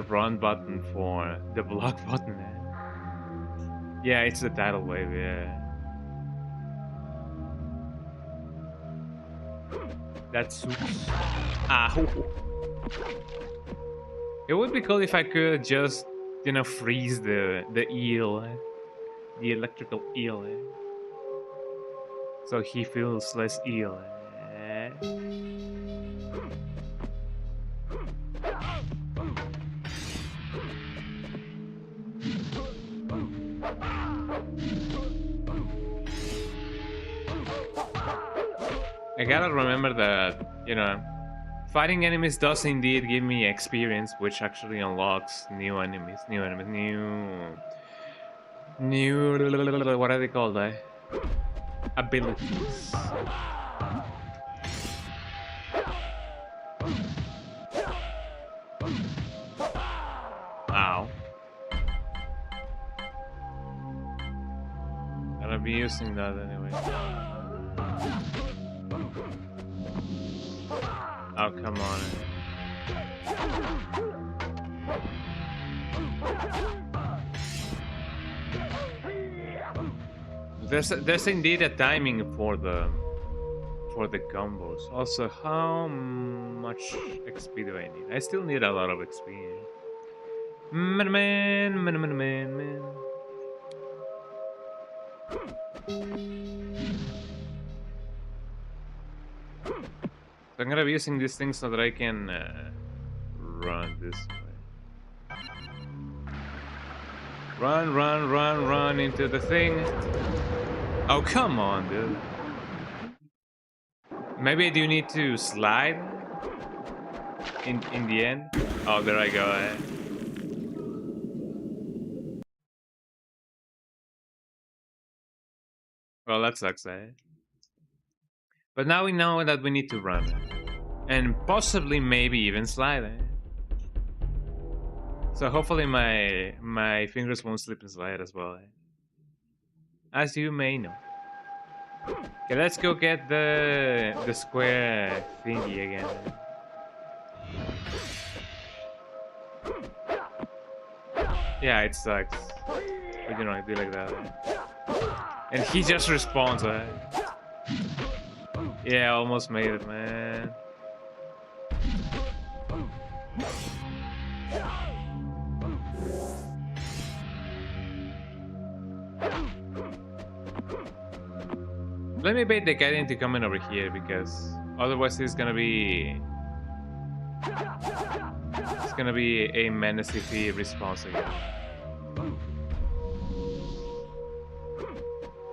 run button for the block button. Yeah, it's the tidal wave, yeah. That sucks. Ow. It would be cool if I could just, you know, freeze the eel. The electrical eel. So he feels less ill. I gotta remember that, you know, fighting enemies does indeed give me experience, which actually unlocks new enemies, new, what are they called? Abilities. Ow. I'll be using that anyway. Oh, come on. There's indeed a timing for the combos. Also, how much XP do I need? I still need a lot of XP. Man. So I'm gonna be using this thing so that I can run this way. Run into the thing. Oh, come on, dude. Maybe I do need to slide in the end. Oh, there I go. Well, that sucks, But now we know that we need to run. And possibly, maybe even slide. So hopefully my fingers won't slip and slide as well. As you may know. Okay, let's go get the square thingy again. Yeah, it sucks. But you know, I do like that. And he just responds. Yeah, almost made it, man. Let me bait the cat into coming over here, because otherwise it's gonna be a menace if he responds again.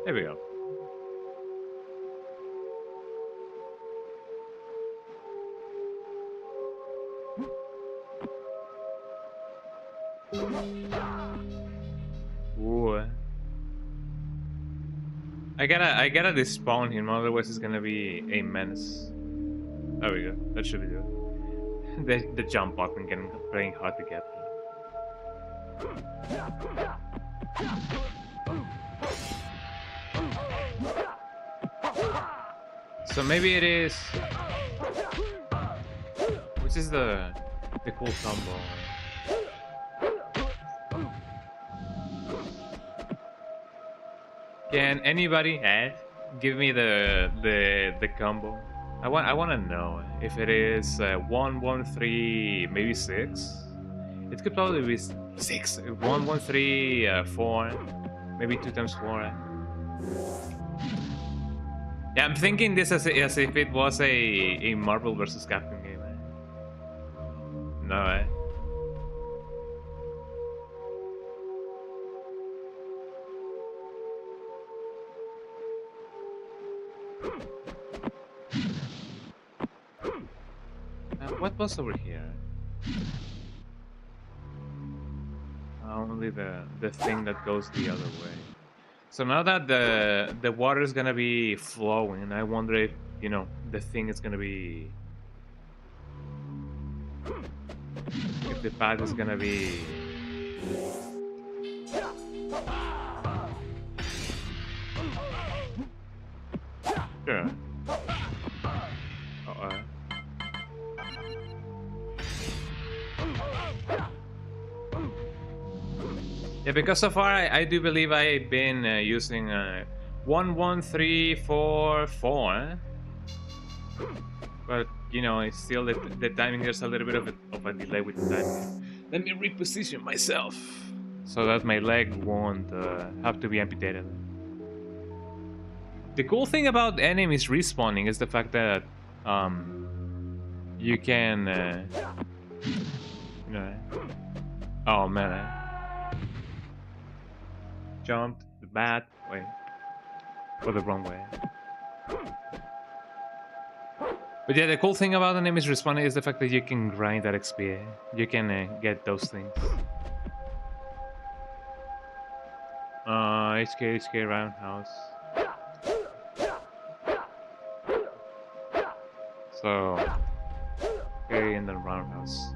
There we go. Ooh. I gotta despawn him, otherwise it's gonna be a menace. There we go. That should be good. the jump button getting playing hard to get. So maybe it is. Which is the cool combo? Can anybody give me the combo? I want to know if it is 1 1 3 maybe 6. It could probably be 6. 1 1 3 4, maybe 2 times 4. Yeah, I'm thinking this as if it was a Marvel vs. Capcom game. No, what was over here? Only the thing that goes the other way. So now that the water is gonna be flowing, I wonder if, you know, the thing is gonna be, if the path is gonna be. Sure. Yeah, because so far I do believe I've been using 1-1-3-4-4, but you know, it's still the timing. There's a little bit of a delay with the timing. Let me reposition myself so that my leg won't have to be amputated. The cool thing about enemies respawning is the fact that you can you know, oh man, I jumped the bat way or the wrong way. But yeah, the cool thing about enemies respawning is the fact that you can grind that XP. You can get those things. HK roundhouse. So, okay, and then roundhouse.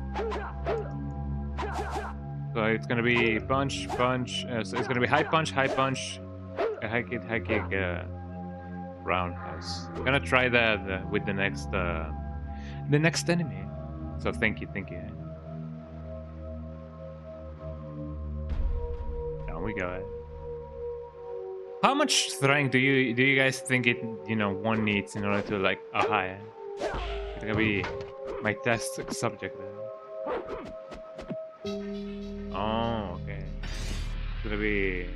So it's gonna be punch, punch. So it's gonna be high punch, high kick, roundhouse. I'm gonna try that with the next enemy. So thank you. Down we go. How much strength do you guys think one needs in order to like a high? It's gonna be my test subject there. Oh, okay. It's gonna be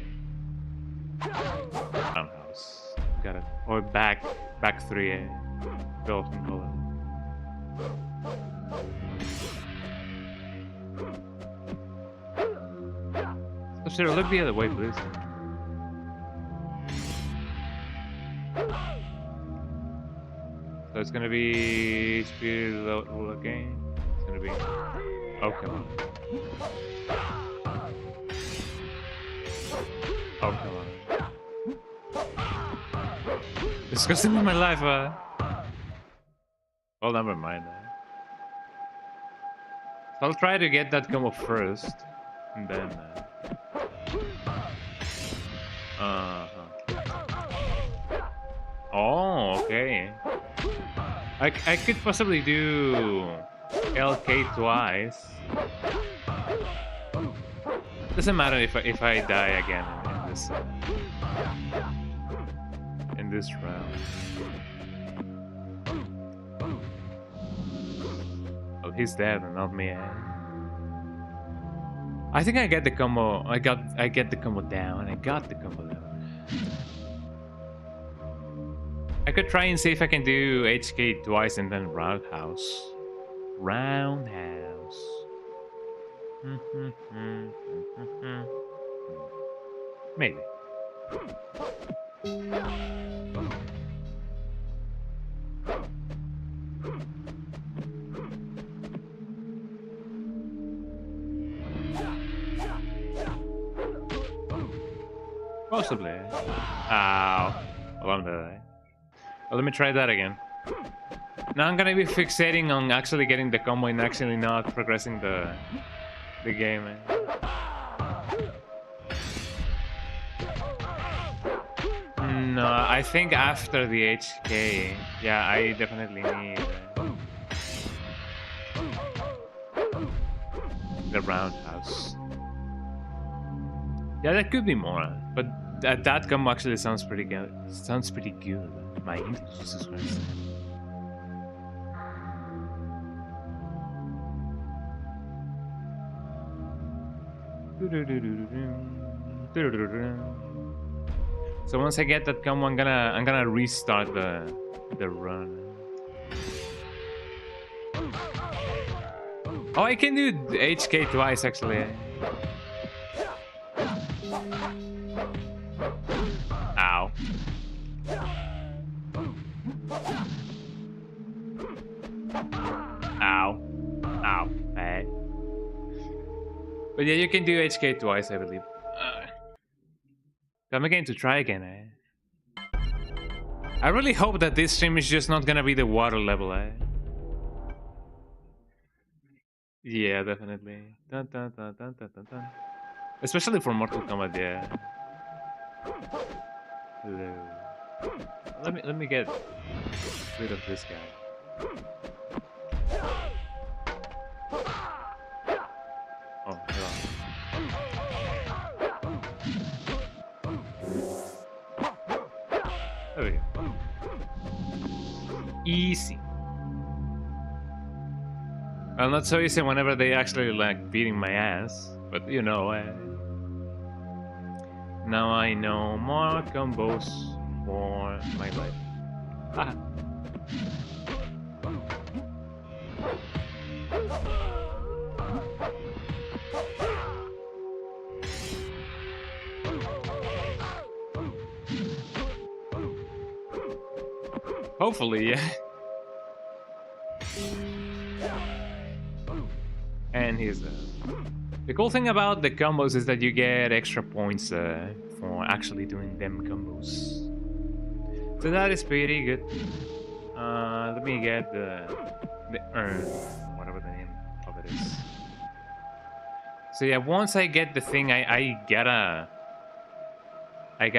roundhouse. Got it. Or back 3, built in color. So should I look the other way, please? So it's gonna be speed level again. It's gonna be oh come on. Oh come on. It's costing me my life. Well, never mind. So I'll try to get that combo first, and then. Oh, okay. I could possibly do LK twice. Doesn't matter if I die again in this round. Oh, he's dead and not me. I think I get the combo. I get the combo down. I got the combo down. I could try and see if I can do HK twice and then roundhouse. Maybe. Possibly. Ow. Along the way. Well, let me try that again. Now I'm gonna be fixating on actually getting the combo and actually not progressing the game. No, I think after the HK, yeah, I definitely need the roundhouse. Yeah, that could be more, but that combo actually sounds pretty good. Sounds pretty good. My English, Jesus Christ. So once I get that combo, I'm gonna restart the run. Oh, I can do HK twice actually. Ow. Ow. Ow. Hey. But yeah, you can do HK twice, I believe. So I'm going to try again, eh? I really hope that this stream is just not gonna be the water level, eh? Yeah, definitely. Dun, dun, dun, dun, dun, dun, dun. Especially for Mortal Kombat, yeah. Hello. Let me get rid of this guy. Oh, hello. There we go. Easy. Well, not so easy whenever they actually like beating my ass, but you know, now I know more combos for my life. Ah. Hopefully, yeah. And he's the cool thing about the combos is that you get extra points for actually doing them combos. So that is pretty good. Let me get the urn, whatever the name of it is. So yeah, once I get the thing, I gotta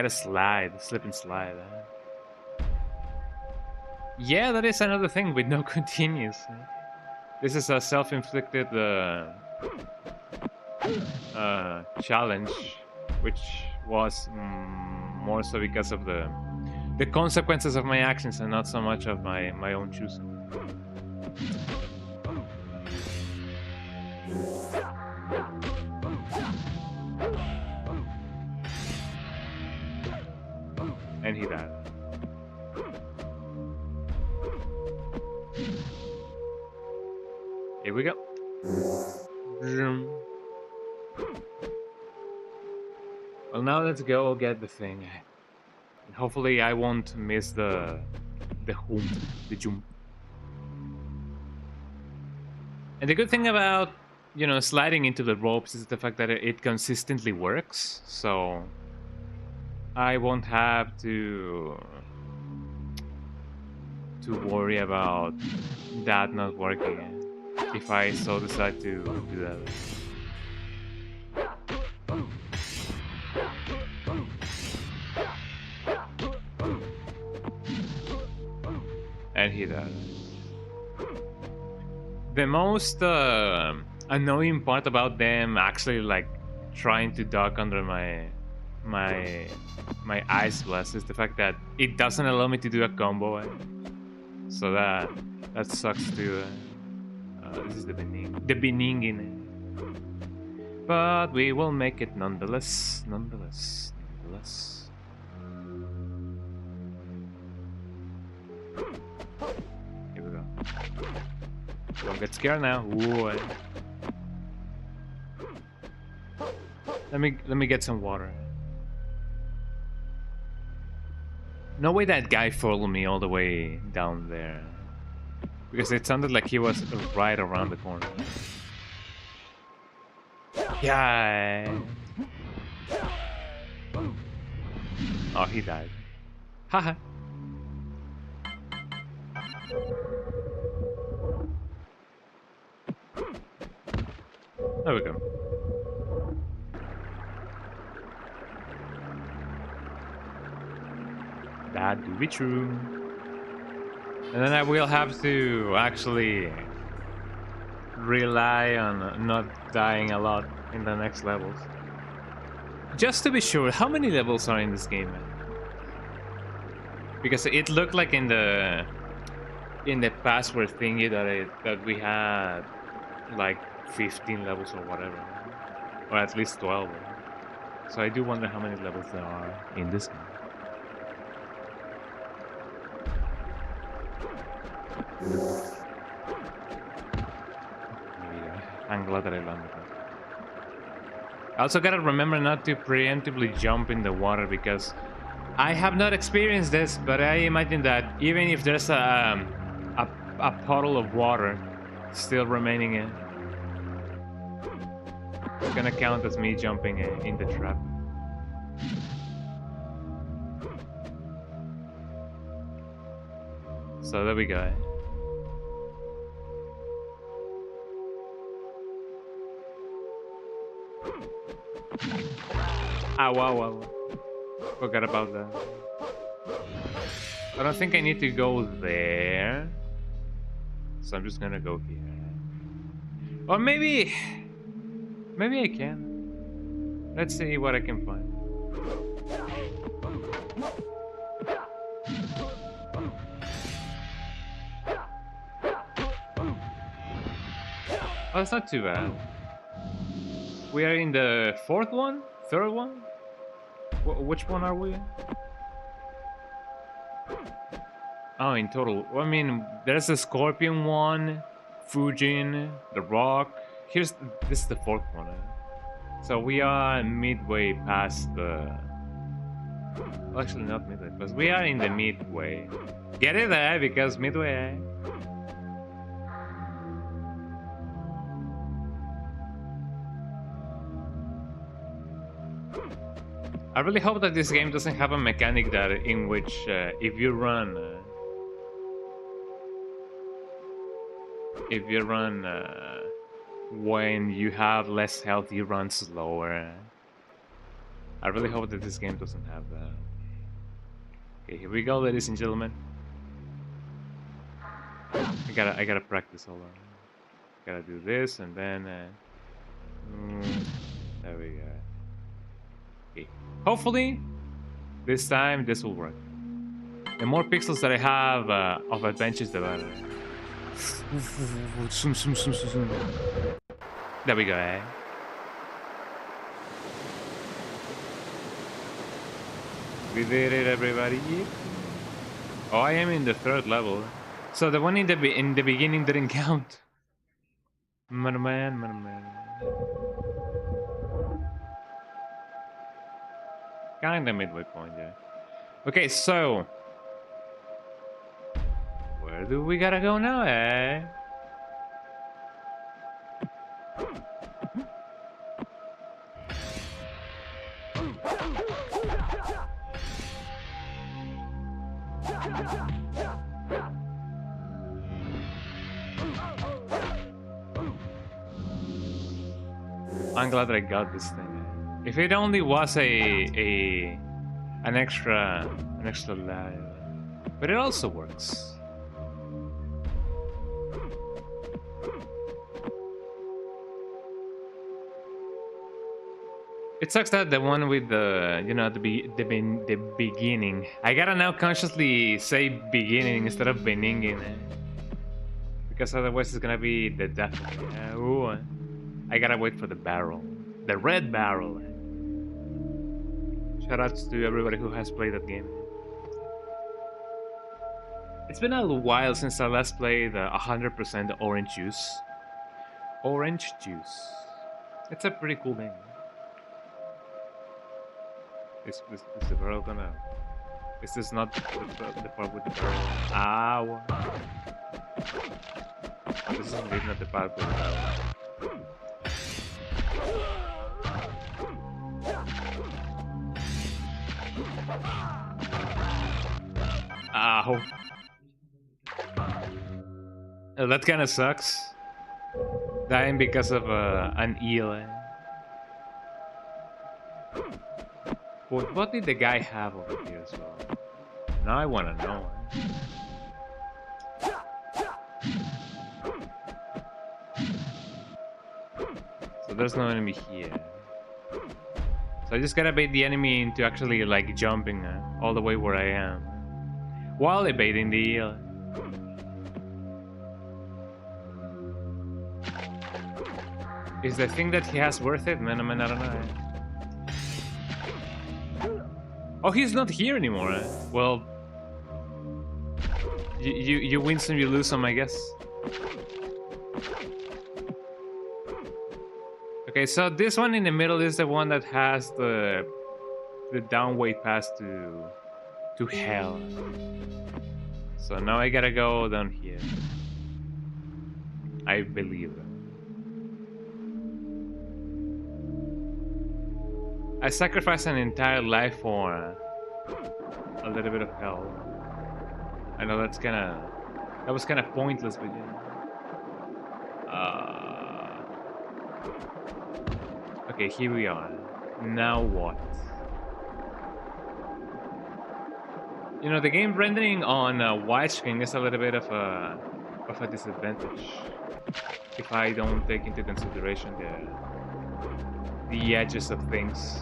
slip and slide. Yeah, that is another thing with no continues. This is a self-inflicted challenge, which was more so because of the consequences of my actions and not so much of my own choosing. And he died. Here we go. Well, now let's go get the thing. And hopefully I won't miss the jump. And the good thing about, you know, sliding into the ropes is the fact that it consistently works. So I won't have to worry about that not working if I so decide to do that. And he does. The most annoying part about them actually like trying to duck under my ice blast is the fact that it doesn't allow me to do a combo. So that sucks too. This is the beginning. But we will make it nonetheless. Here we go. Don't get scared now. Ooh, Let me get some water. No way that guy followed me all the way down there. Because it sounded like he was right around the corner. Yeah. Oh, he died. Haha. There we go. That do be true. And then I will have to actually rely on not dying a lot in the next levels. Just to be sure, how many levels are in this game? Because it looked like in the password thingy that we had like 15 levels or whatever, or at least 12. So I do wonder how many levels there are in this game. I'm glad that I landed that. I also gotta remember not to preemptively jump in the water because I have not experienced this, but I imagine that even if there's a puddle of water still remaining in, it's gonna count as me jumping in the trap. So there we go. Ah, wow. Forgot about that. I don't think I need to go there. So I'm just gonna go here. Or maybe I can. Let's see what I can find. Oh, that's not too bad. We are in the fourth one? Third one? Which one are we? Oh, in total. Well, I mean, there's the Scorpion one, Fujin, the Rock. This is the fourth one. So we are midway past the... Well, actually not midway, but we are in the midway. Get it there, because midway. I really hope that this game doesn't have a mechanic that in which if you run when you have less health, you run slower. I really hope that this game doesn't have that. Okay, here we go, ladies and gentlemen. I gotta practice. Hold on. Gotta do this and then. There we go. Okay. Hopefully, this time this will work. The more pixels that I have of adventures, the better. There we go. We did it, everybody. Oh, I am in the third level. So the one in the beginning didn't count. Man. Kinda midway point, yeah. Okay, so where do we gotta go now, eh? I'm glad that I got this thing. If it only was an extra life, but it also works. It sucks that the one with the the beginning. I gotta now consciously say beginning instead of beginning, because otherwise it's gonna be the death. Ooh, I gotta wait for the barrel, the red barrel. Shoutouts to everybody who has played that game. It's been a little while since I last played 100% orange juice. Orange juice. It's a pretty cool game. Is the barrel gonna... Is this not the part with the barrel? Ow! This is indeed not the part with the barrel. Ow! Oh, that kinda sucks. Dying because of an eel. But what did the guy have over here as well? Now I wanna know. So there's no enemy here. So I just gotta bait the enemy into actually like jumping all the way where I am, while evading the eel. Is the thing that he has worth it? Man, I don't know. Oh, he's not here anymore. Well, you win some, you lose some, I guess. Okay, so this one in the middle is the one that has the downway pass to hell. So now I gotta go down here. I believe. I sacrificed an entire life for a little bit of hell. I know that's kinda That was kind of pointless, but yeah. Okay, here we are. Now what? You know, the game rendering on widescreen is a little bit of a disadvantage if I don't take into consideration the edges of things.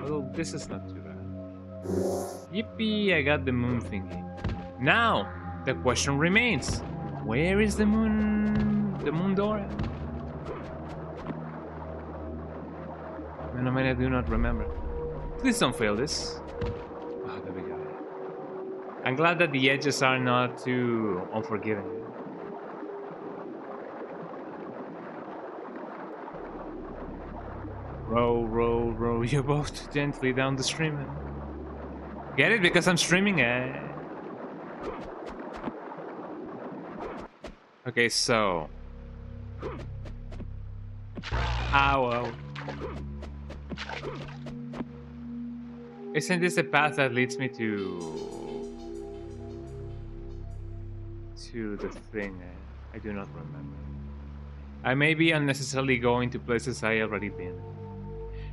Although this is not too bad. Yippee! I got the moon thingy. Now the question remains: where is the moon? The moon door? I mean, I do not remember. Please don't fail this. Oh, there we go. I'm glad that the edges are not too unforgiving. Row, row, row your boat gently down the stream. Get it? Because I'm streaming it. Okay, so... Ow. Isn't this a path that leads me to the thing? I do not remember. I may be unnecessarily going to places I already been.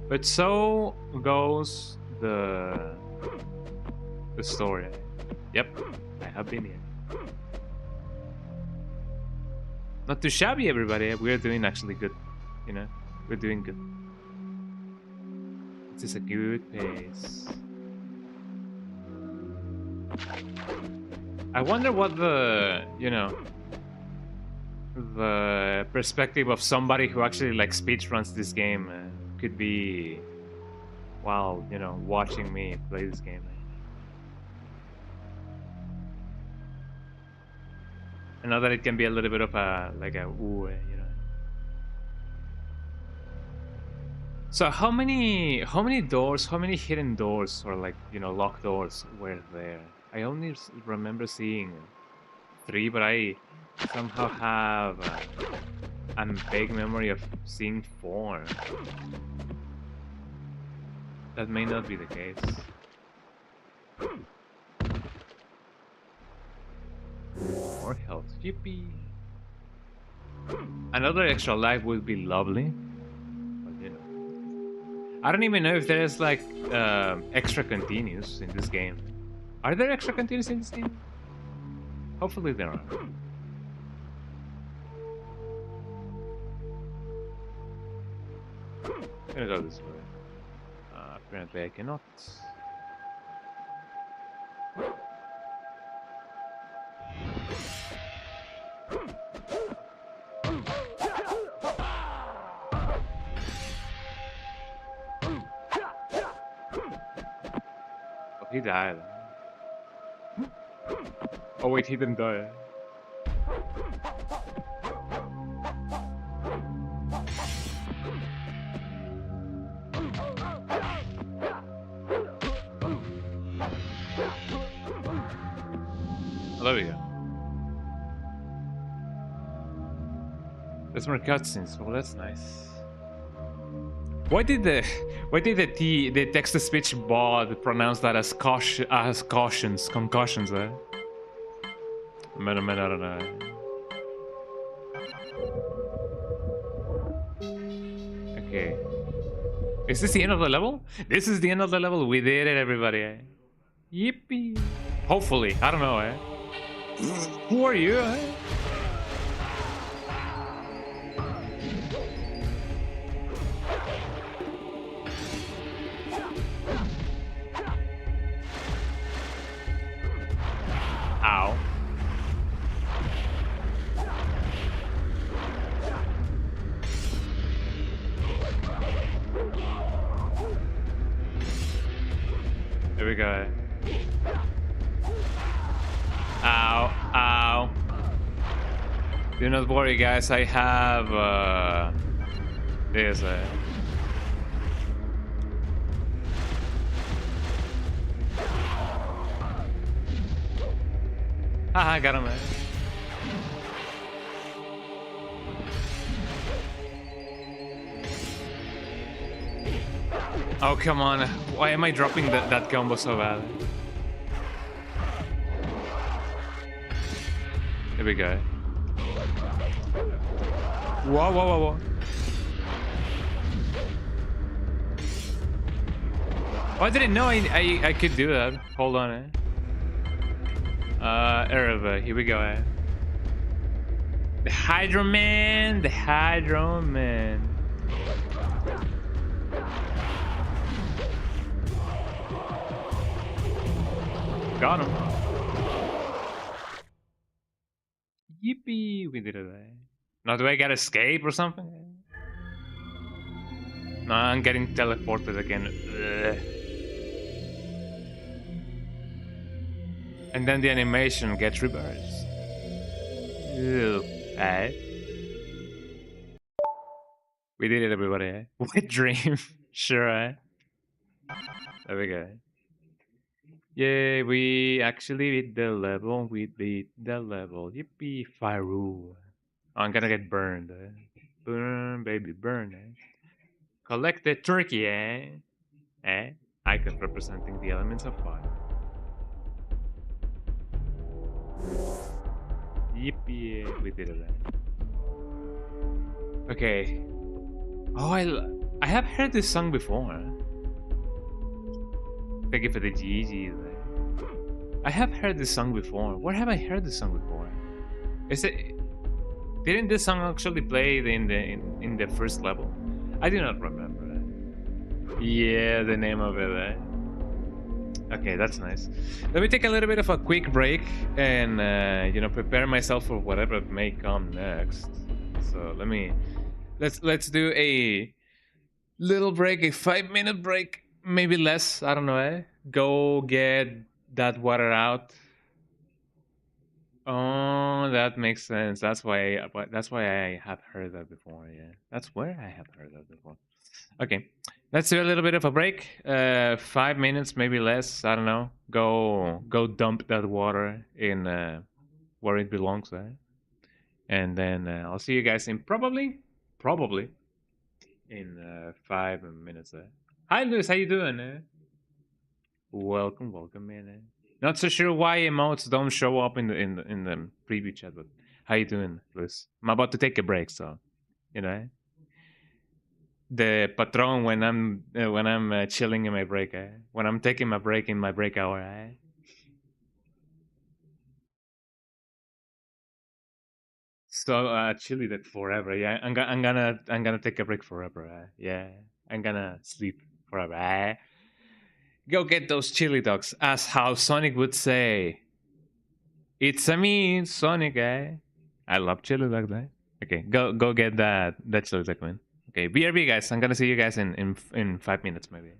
But so goes the story. Yep, I have been here. Not too shabby, everybody. We're doing actually good. You know, we're doing good. This is a good pace. I wonder what the perspective of somebody who actually like speedruns this game could be while watching me play this game. I know that it can be a little bit of a ooh, So how many doors, how many hidden doors or locked doors were there? I only remember seeing 3, but I somehow have a vague memory of seeing 4. That may not be the case. More health, yippee! Another extra life would be lovely. I don't even know if there's extra continues in this game. Are there extra continues in this game? Hopefully there are. I'm gonna go this way. Apparently I cannot. He died. Oh wait, he didn't die. Oh, there we go. There's more cutscenes. Well, that's nice. Why did the text-to-speech bot pronounce that as concussions? Man, I don't know. Okay. Is this the end of the level? This is the end of the level. We did it, everybody. Yippee! Hopefully, I don't know. Who are you? Ow. There we go. Ow, ow. Do not worry, guys. I have this. Haha, got him. Oh, come on. Why am I dropping that combo so bad? There we go. Whoa, whoa, whoa, whoa. Oh, I didn't know I could do that. Hold on, Erva, here we go, The Hydro Man, the Hydro Man. Got him. Yippee, we did it. Now, do I gotta escape or something? No, I'm getting teleported again. Ugh. And then the animation gets reversed. Ew. We did it, everybody. Wet dream. Sure, There we go. Yay, we actually beat the level. We beat the level. Yippee, Faru. I'm gonna get burned. Burn, baby, burn. Collect the turkey, Icon representing the elements of fire. Yippee, we did it. Okay. Oh, I have heard this song before. Thank you for the GG. I have heard this song before. Where have I heard this song before? Is it? Didn't this song actually play in the first level? I do not remember that. Yeah, the name of it. Okay, that's nice. Let me take a little bit of a quick break and prepare myself for whatever may come next. So let's do a little break, a 5-minute break, maybe less. I don't know. Go get that water out. Oh, that makes sense. That's why I have heard that before. Yeah, that's where I have heard that before. Okay, let's do a little bit of a break. 5 minutes, maybe less. I don't know. Go dump that water in where it belongs, and then I'll see you guys in probably in 5 minutes. Hi, Luis. How you doing? Welcome, man. Not so sure why emotes don't show up in the preview chat, but how you doing, Luis? I'm about to take a break, so you know the patron when I'm chilling in my break, when I'm taking my break in my break hour. So chilly that forever. Yeah, I'm gonna take a break forever. Yeah, I'm gonna sleep forever. Go get those chili dogs, as how Sonic would say. It's a me, Sonic, I love chili dog, Okay, go get that chili dog, man. Okay, BRB, guys. I'm gonna see you guys in 5 minutes, maybe.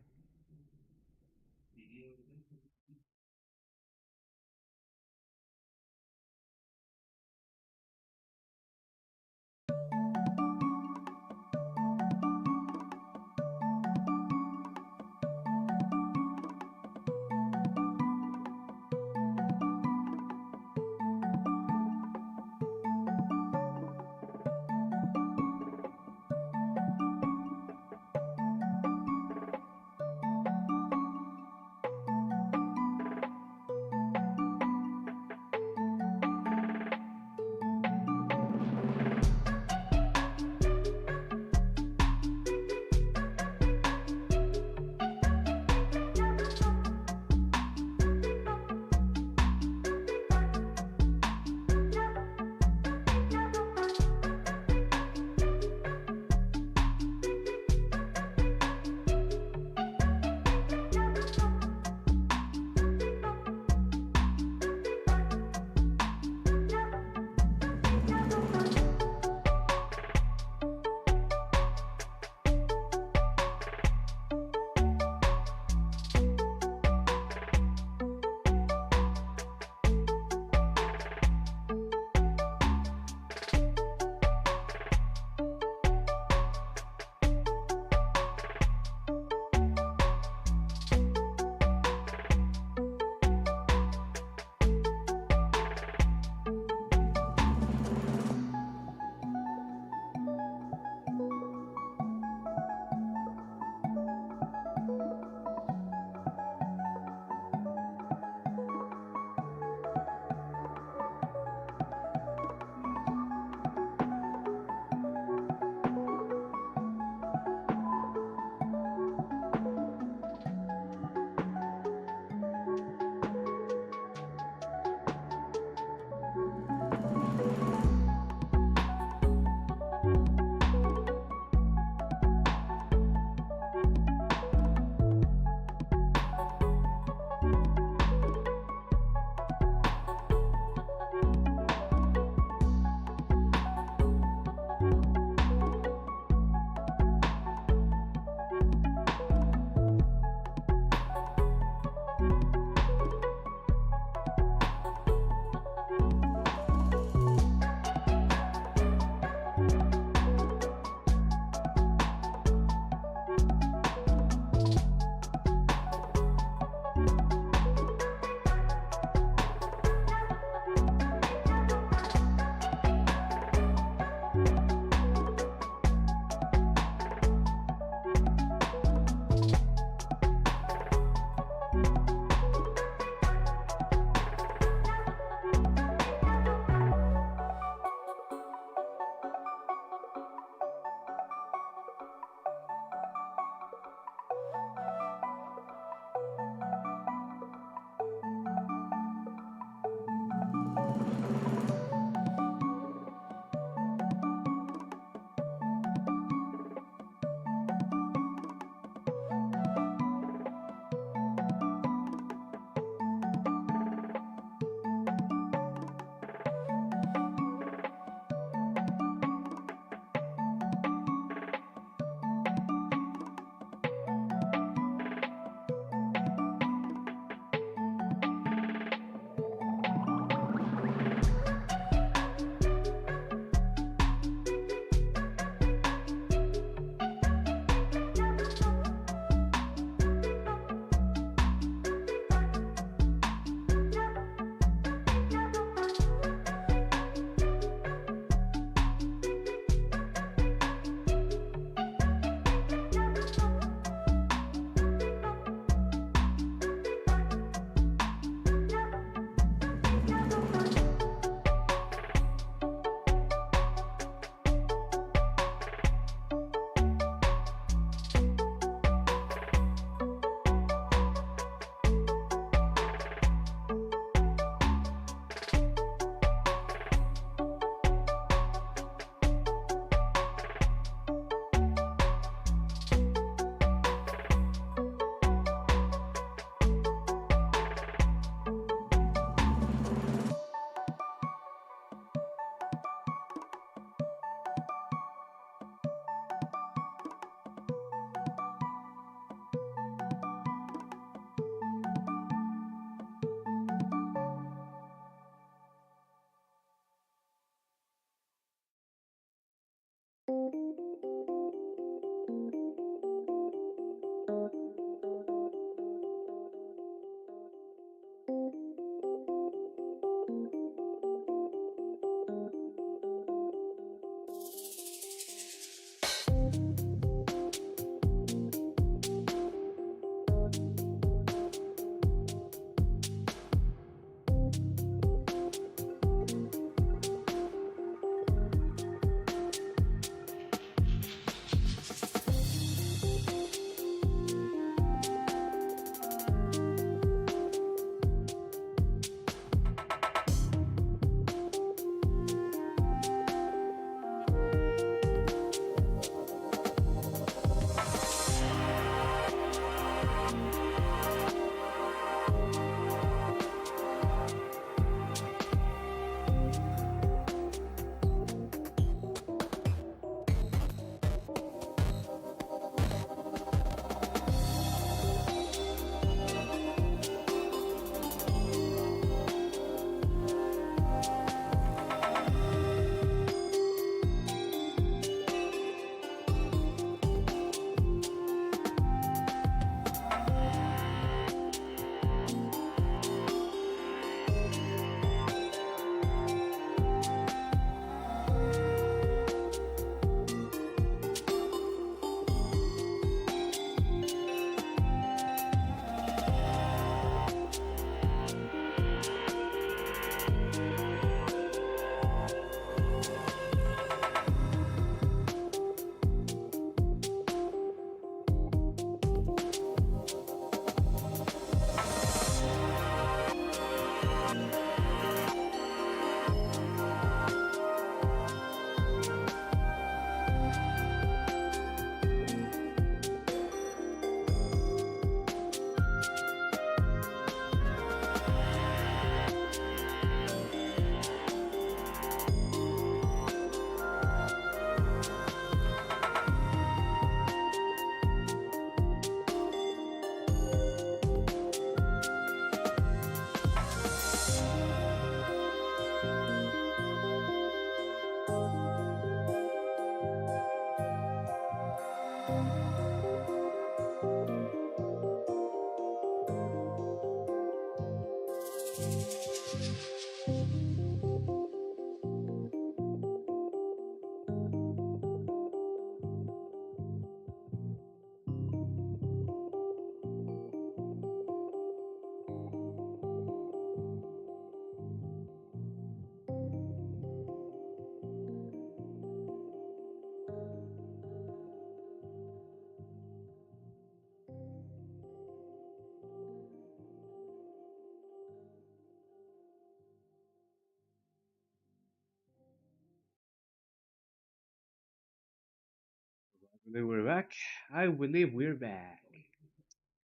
believe we're back. I believe we're back.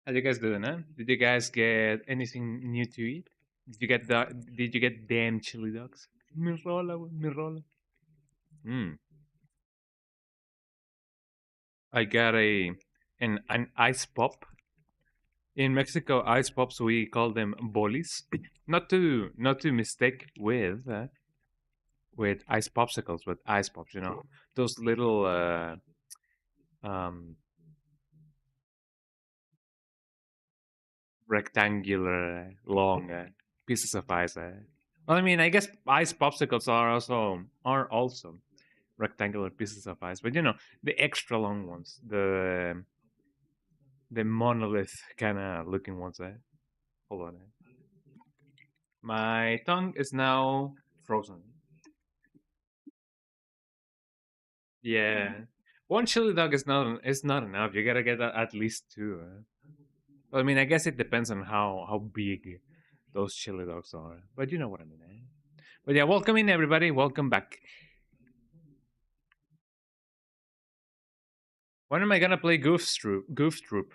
How you guys doing, huh? Did you guys get anything new to eat? Did you get damn chili dogs? Mi rola, güey, mi rola. I got an ice pop. In Mexico, ice pops we call them bolis. Not to mistake with ice popsicles, but ice pops. You know, those little um rectangular long pieces of ice. Well, I mean, I guess ice popsicles are also rectangular pieces of ice, but you know the extra long ones, the monolith kind of looking ones. Hold on, my tongue is now frozen. Yeah, one chili dog is not enough. You gotta get at least two. Well, I mean, I guess it depends on how big those chili dogs are, but you know what I mean. But yeah, welcome in everybody. Welcome back. When am I gonna play Goof Troop?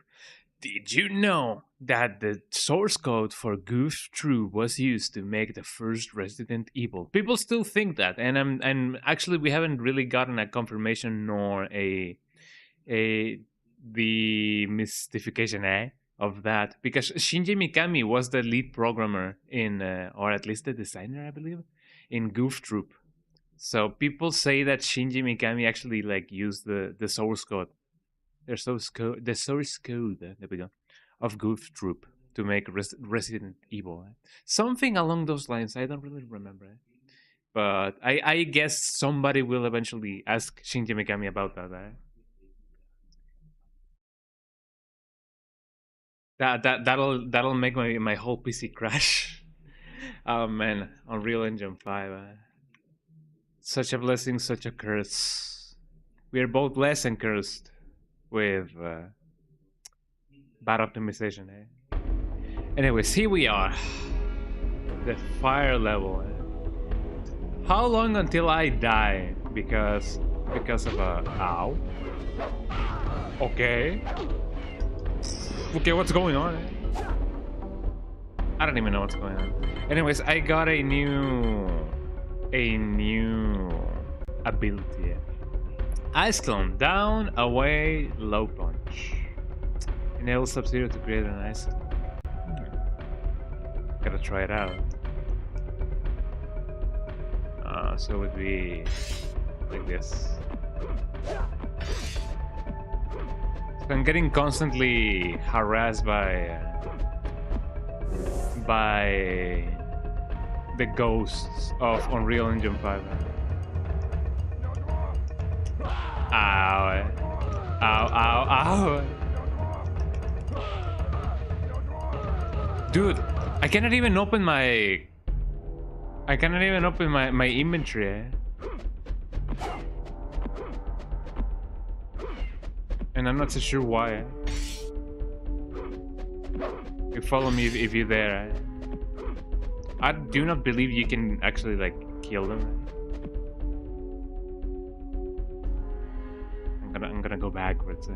Did you know that the source code for Goof Troop was used to make the first Resident Evil? People still think that, and actually we haven't really gotten a confirmation nor a the mystification of that, because Shinji Mikami was the lead programmer in, or at least the designer, I believe, in Goof Troop. So people say that Shinji Mikami actually like used the source code, the source code, there we go, of Goof Troop to make Resident Evil. Something along those lines. I don't really remember. But I guess somebody will eventually ask Shinji Mikami about that. That'll make my whole PC crash. Oh man, Unreal Engine 5. Such a blessing, such a curse. We are both blessed and cursed with bad optimization. Anyways, here we are. The fire level. How long until I die? Because of a ow. Okay. Okay, what's going on? I don't even know what's going on. Anyways, I got a new ability. Ice Clone, down, away, low punch. Enable Sub-Zero to create an ice clone. Gotta try it out. So it would be like this. So I'm getting constantly harassed by the ghosts of Unreal Engine 5. Ow. Ow, ow, ow. Dude, I cannot even open my inventory. And I'm not so sure why. You follow me if you're there. I do not believe you can actually like kill them. I'm gonna go backwards.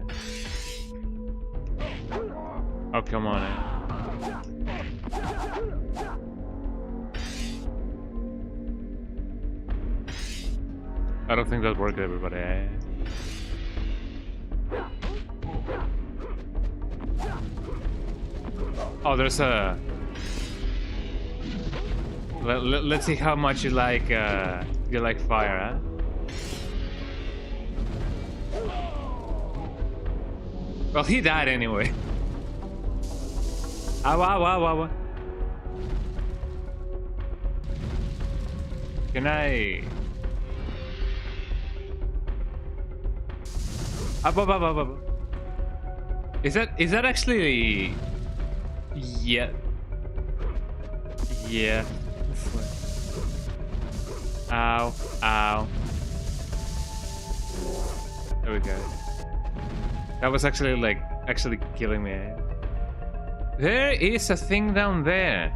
Oh, come on. I don't think that worked, everybody. Oh, there's a... Let's see how much you like fire, huh? Well, he died anyway. Ow, ow, ow, ow. Can I... Up, up, up, up, up. Is that actually... Yeah. Yeah. Ow, ow. There we go. That was actually killing me. There is a thing down there.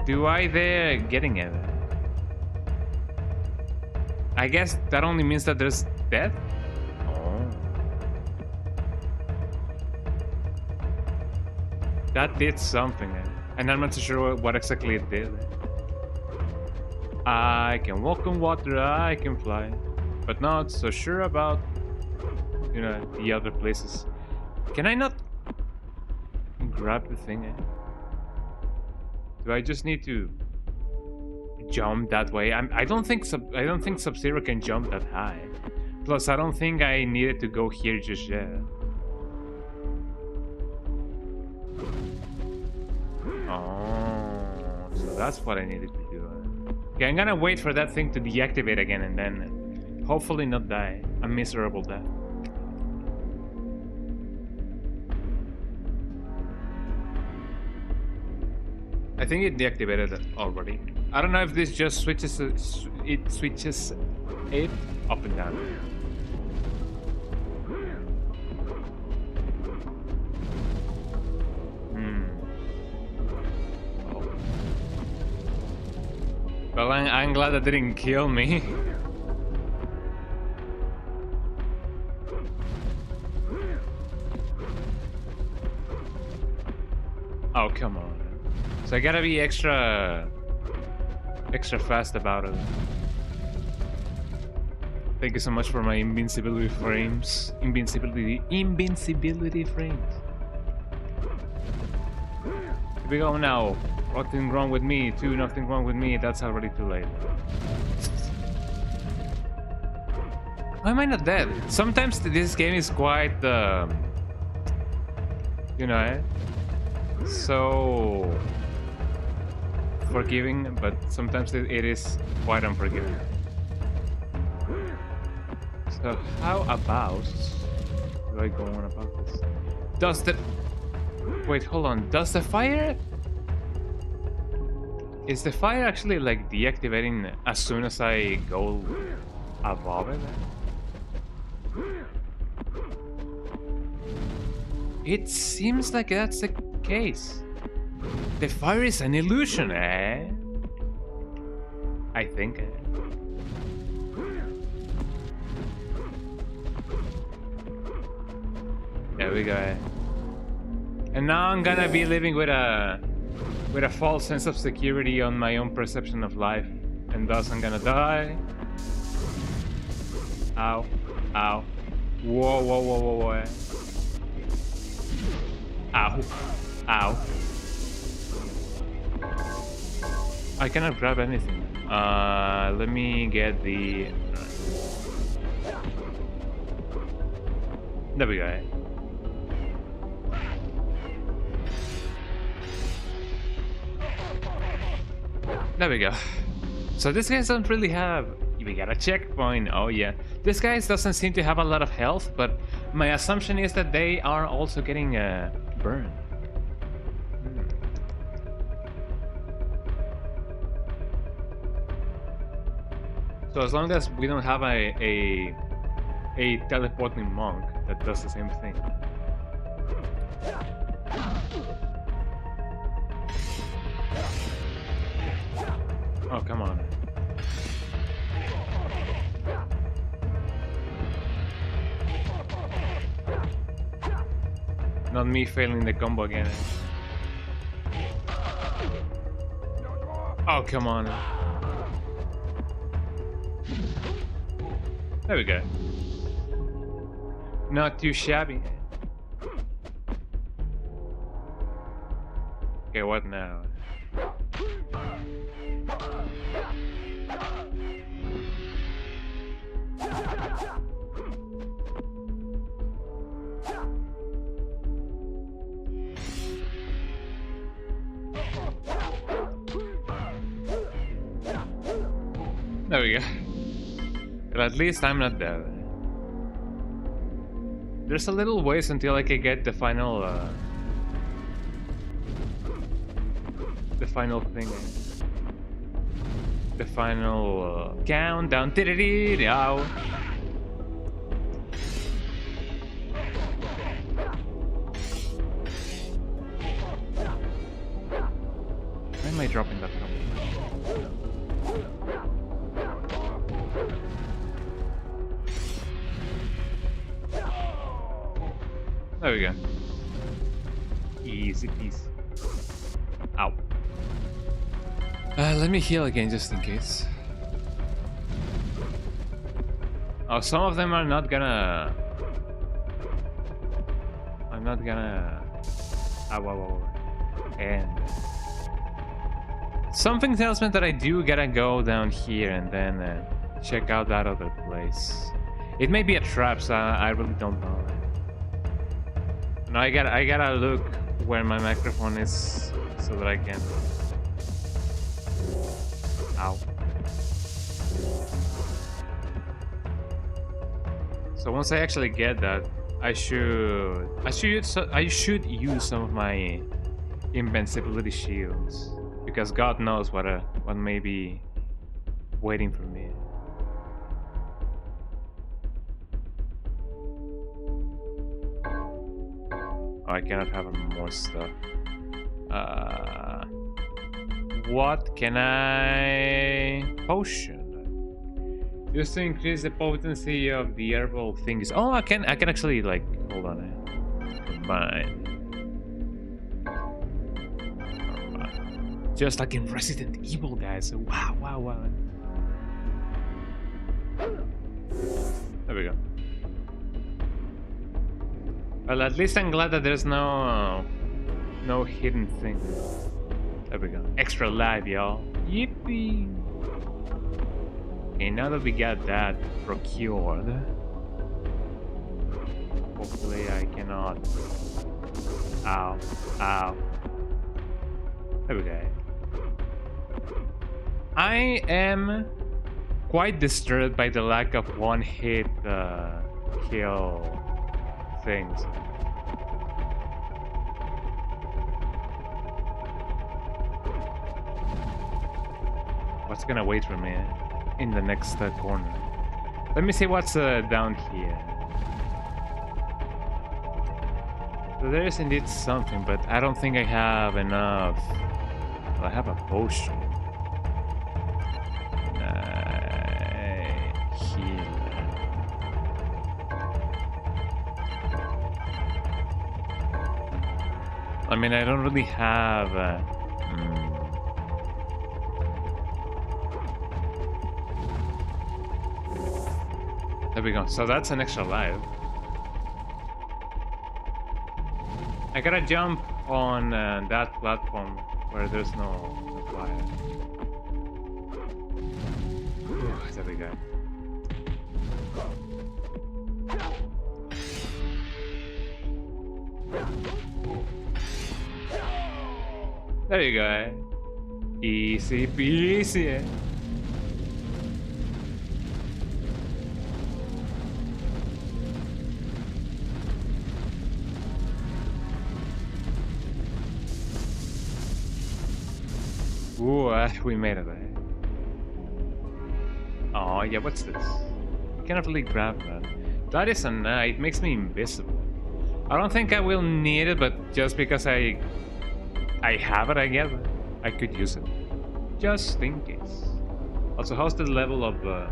Do I dare getting it? I guess that only means that there's death? Oh. That did something, and I'm not so sure what exactly it did. I can walk on water, I can fly, but not so sure about, you know, the other places. Can I not grab the thing? Do I just need to jump that way? I don't think Sub-Zero can jump that high. Plus, I don't think I needed to go here just yet. Oh, so that's what I needed to do. Okay, I'm gonna wait for that thing to deactivate again and then hopefully not die a miserable death. I think it deactivated it already. I don't know if this just switches it switches it up and down. Oh. Well, I'm glad that didn't kill me. Oh, come on. So I gotta be extra fast about it. Thank you so much for my invincibility frames. Invincibility frames. Here we go now. Nothing wrong with me. Nothing wrong with me. That's already too late. Why am I not dead? Sometimes this game is quite, you know, so forgiving, but sometimes it is quite unforgiving. So how about do I go on about this? Does the wait, hold on, does the fire, is the fire actually like deactivating as soon as I go above it? It seems like that's the case. The fire is an illusion, eh? I think. There we go. And now I'm gonna be living with a false sense of security on my own perception of life, and thus I'm gonna die. Ow, ow, whoa, whoa, whoa, whoa, whoa. Ow, ow. I cannot grab anything. Let me get the. There we go. There we go. So this guy doesn't really have. We got a checkpoint. Oh yeah. This guy doesn't seem to have a lot of health, but my assumption is that they are also getting burned. So as long as we don't have a teleporting monk that does the same thing. Oh, come on. Not me failing the combo again. Oh, come on. There we go. Not too shabby. Okay, what now? There we go. But at least I'm not dead. There's a little ways until I can get the final thing. The final countdown. Ow. Why am I dropping that from? There we go. Easy. Easy peasy. Ow. Let me heal again just in case. Oh, some of them are not gonna... I'm not gonna... And... Something tells me that I do gotta go down here and then check out that other place. It may be a trap, so I really don't know. No, I gotta look where my microphone is so that I can... Ow. So once I actually get that, I should use some of my invincibility shields, because God knows what may be waiting for me. Oh, I cannot have more stuff. What can I... Potion. Just to increase the potency of the herbal things. Oh, I can actually, like, hold on. Combine. Just like in Resident Evil, guys. Wow. There we go. Well, at least I'm glad that there's no hidden thing. There we go. Extra life, y'all. Yippee! Okay, now that we got that procured, hopefully I cannot... Ow. There we go. I am quite disturbed by the lack of one-hit kill things. What's gonna wait for me in the next corner? Let me see what's down here. So there is indeed something, but I don't think I have enough. Well, I have a potion. Heal. I mean, I don't really have... There we go. So that's an extra life. I gotta jump on that platform where there's no fire. There we go. There you go. Easy peasy. Ooh, we made it. Oh yeah, what's this? I cannot really grab that. That is it makes me invisible. I don't think I will need it, but just because I have it, I guess I could use it. Just in case. Also, how's the level of the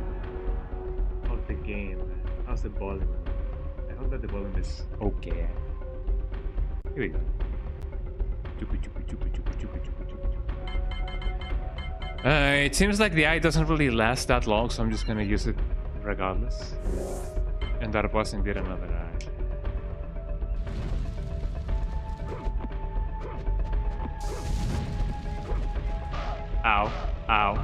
game? How's the volume? I hope that the volume is okay. Here we go. It seems like the eye doesn't really last that long, so I'm just gonna use it regardless. And that boss indeed another eye. Ow. Ow.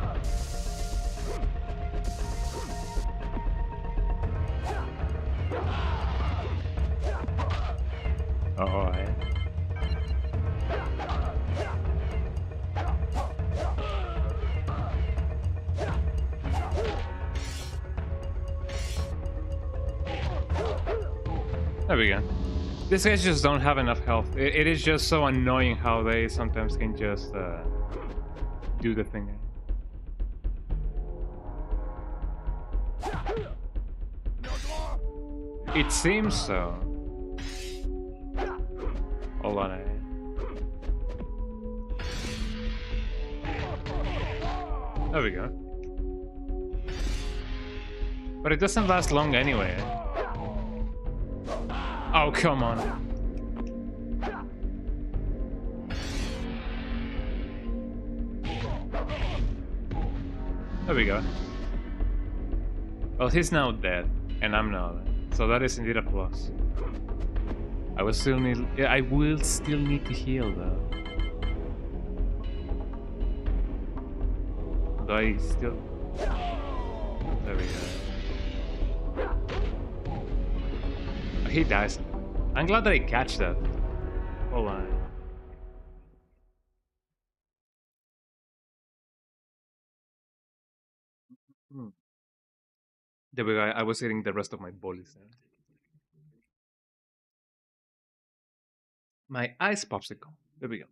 Oh, yeah. There we go. These guys just don't have enough health. It is just so annoying how they sometimes can just do the thing. It seems so. Hold on. There we go. But it doesn't last long anyway. Oh, come on. There we go. Well, he's now dead, and I'm not. So that is indeed a plus. I will still need to heal though. Do I still? There we go. Oh, he dies. I'm glad that I catch that. Hold on. There we go. I was eating the rest of my bullies there. My ice popsicle. There we go.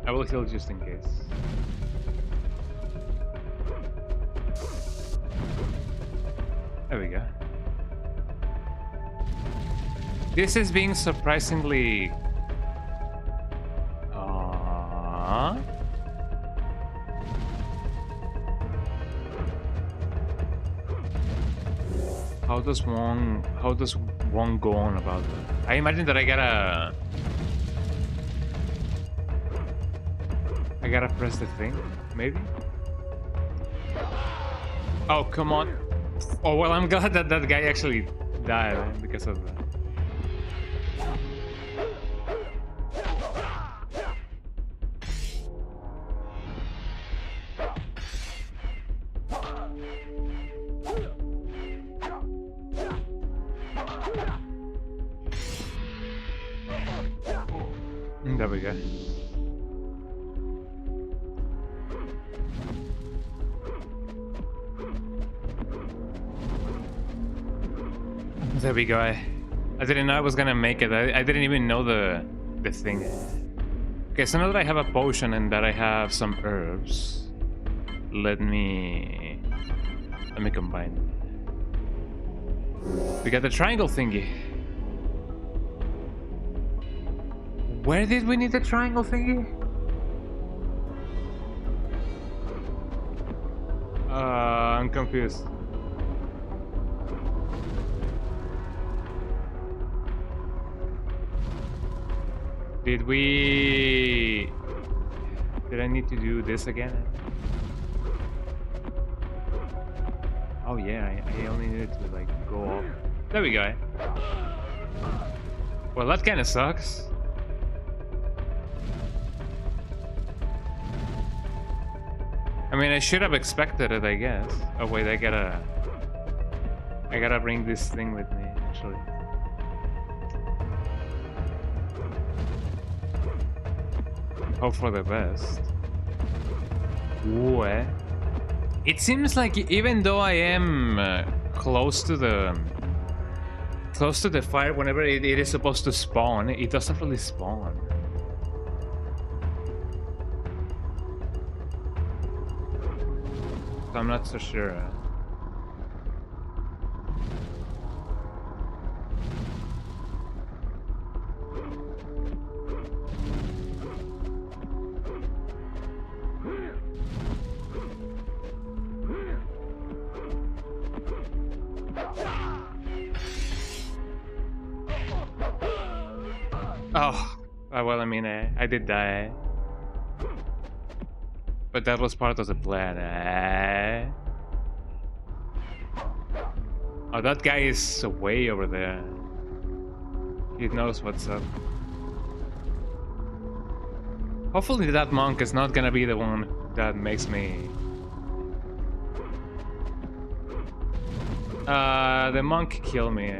I will heal just in case. There we go. This is being surprisingly... How does one go on about that? I imagine that I gotta press the thing, maybe? Oh, come on. Oh, well, I'm glad that that guy actually died because of that. There we go. There we go. I didn't know I was gonna make it. I didn't even know the thing. Okay, so now that I have a potion and that I have some herbs, let me combine. We got the triangle thingy. Where did we need the triangle thingy? I'm confused. Did I need to do this again? Oh yeah, I only needed to like go off. There we go. Well, that kind of sucks. I mean, I should have expected it, I guess. Oh wait, I gotta bring this thing with me, actually. Hope for the best. Ooh, eh? It seems like even though I am close to the fire, whenever it is supposed to spawn, it doesn't really spawn. So I'm not so sure. Oh, well, I mean, I did die. But that was part of the plan. Oh, that guy is way over there. He knows what's up. Hopefully that monk is not gonna be the one that makes me... the monk killed me.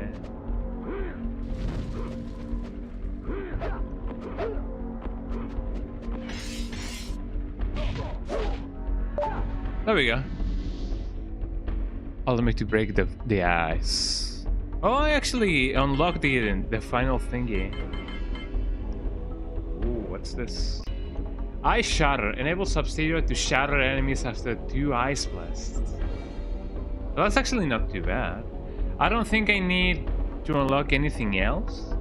There we go. Allow me to break the ice. Oh, I actually unlocked the final thingy. Ooh, what's this? Ice Shatter. Enable Sub-Zero to shatter enemies after 2 ice blasts. Well, that's actually not too bad. I don't think I need to unlock anything else.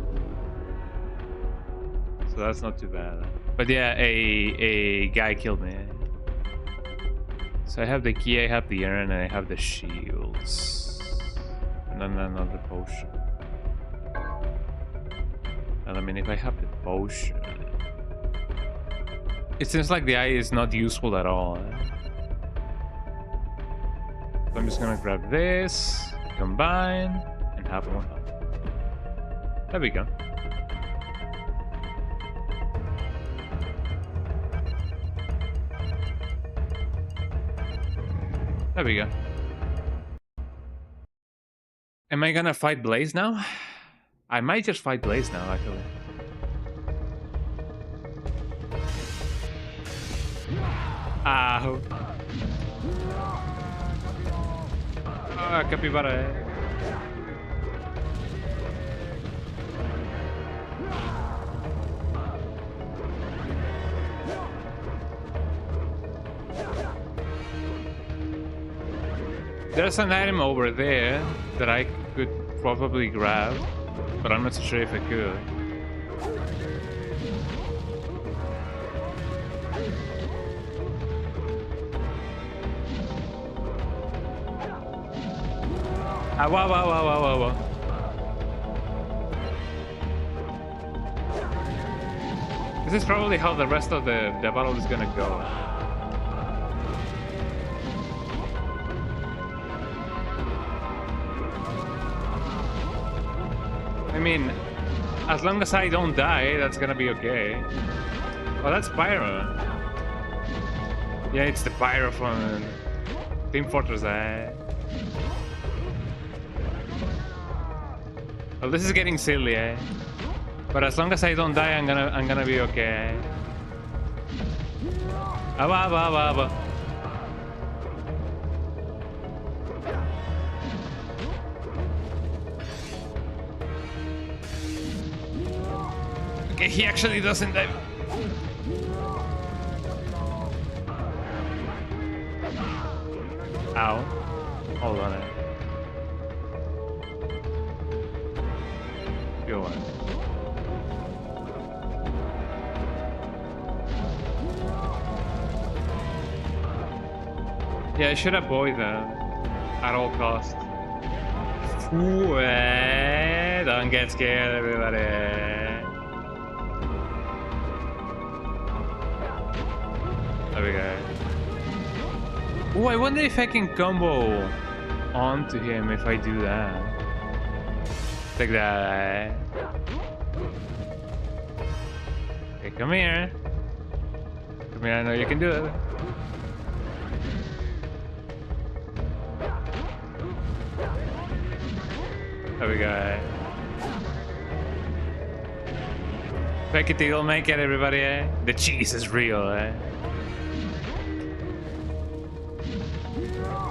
So that's not too bad. But yeah, a guy killed me. So I have the key, I have the urn, and I have the shields. and then another potion. And I mean, if I have the potion, it seems like the eye is not useful at all. So I'm just gonna grab this, combine, and have one up. There we go. There we go. Am I gonna fight Blaze now? I might just fight Blaze now, actually. Ow. Ah, capybara. There's an item over there that I could probably grab, but I'm not so sure if I could. Ah, wow. This is probably how the rest of the battle is gonna go. I mean, as long as I don't die, that's gonna be okay. Oh, that's Pyro. Yeah, it's the Pyro from Team Fortress. Well, this is getting silly, but as long as I don't die, I'm gonna be okay. Aba. Okay, he actually doesn't die. Ow. Hold on. Go on. Yeah, I should avoid that at all costs. Ooh, don't get scared, everybody. There we go. Ooh, I wonder if I can combo onto him if I do that. Take that. Okay, come here. Come here, I know you can do it. There we go. Fake it till you'll make it, everybody. The cheese is real.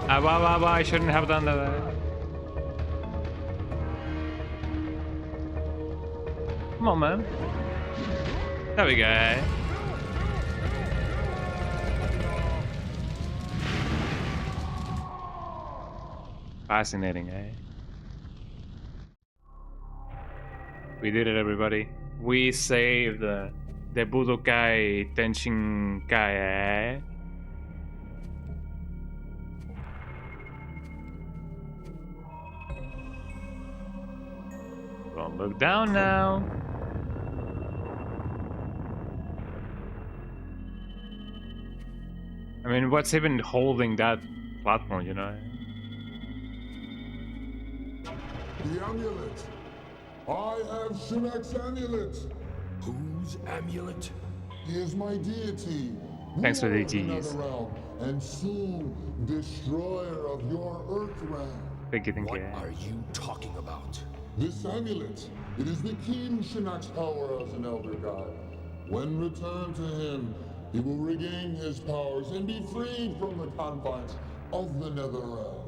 I shouldn't have done that. Come on, man. There we go. Fascinating, We did it, everybody. We saved the Budokai Tenshinkai, Don't look down now. I mean, what's even holding that platform, you know? The amulet! I have Shinnek's amulet! Whose amulet? He is my deity. Thanks for the ruler of Gs. Netherrealm, and soon destroyer of your Earthrealm. What are you talking about? This amulet, it is the key to Shinnek's power as an Elder God. When returned to him, he will regain his powers and be freed from the confines of the Netherrealm.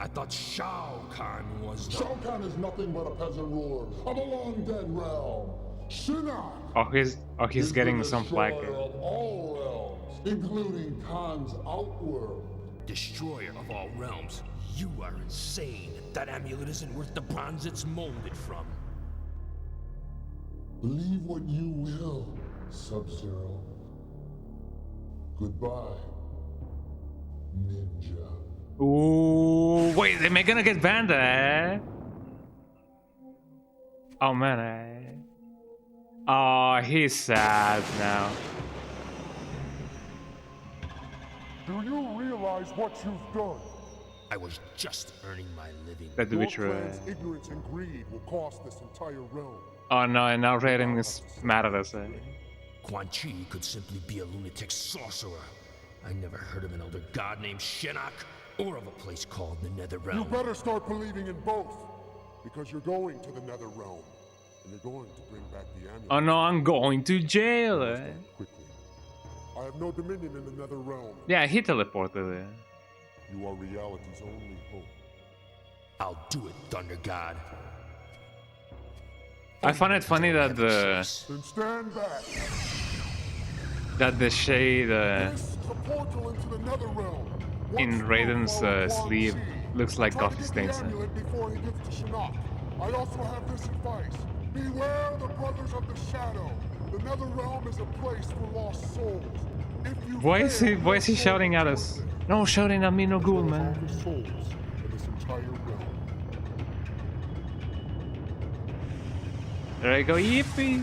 I thought Shao Kahn was the... Shao Kahn is nothing but a peasant ruler of a long-dead realm. Shinnok! Oh, he's getting some flack. Destroyer of all realms, including Khan's outworld. Destroyer of all realms. You are insane. That amulet isn't worth the bronze it's molded from. Believe what you will, Sub-Zero. Goodbye, Ninja. Ooh, wait, am I gonna get banned? Oh man, oh, he's sad now. Do you realize what you've done? I was just earning my living. That do Your be true. clan's ignorance and greed will cost this entire realm. Oh no, and now Raiden is mad at us. Quan Chi could simply be a lunatic sorcerer. I never heard of an elder god named Shinnok, or of a place called the Nether You Realm. better start believing in both, because you're going to the Nether Realm, and you're going to bring back the amulet. Oh no, I'm going to jail. Quickly. I have no dominion in the Nether Realm. Yeah, he teleported there. You are reality's only hope. I'll do it, Thunder God. I find it funny that Then stand back. the shade This is a portal into the Nether Realm. in Once Raiden's more, sleeve Quan Chi. looks like Try to coffee get stains. the amulet before he gets to Shinnok. I also have this advice. Beware the Brothers of the Shadow. The Nether Realm is a place for lost souls. If you Why is fail, he your soul shouting at will us? go there. No shouting at me, no ghoul, All man. the souls in this entire realm. There I go, yippee!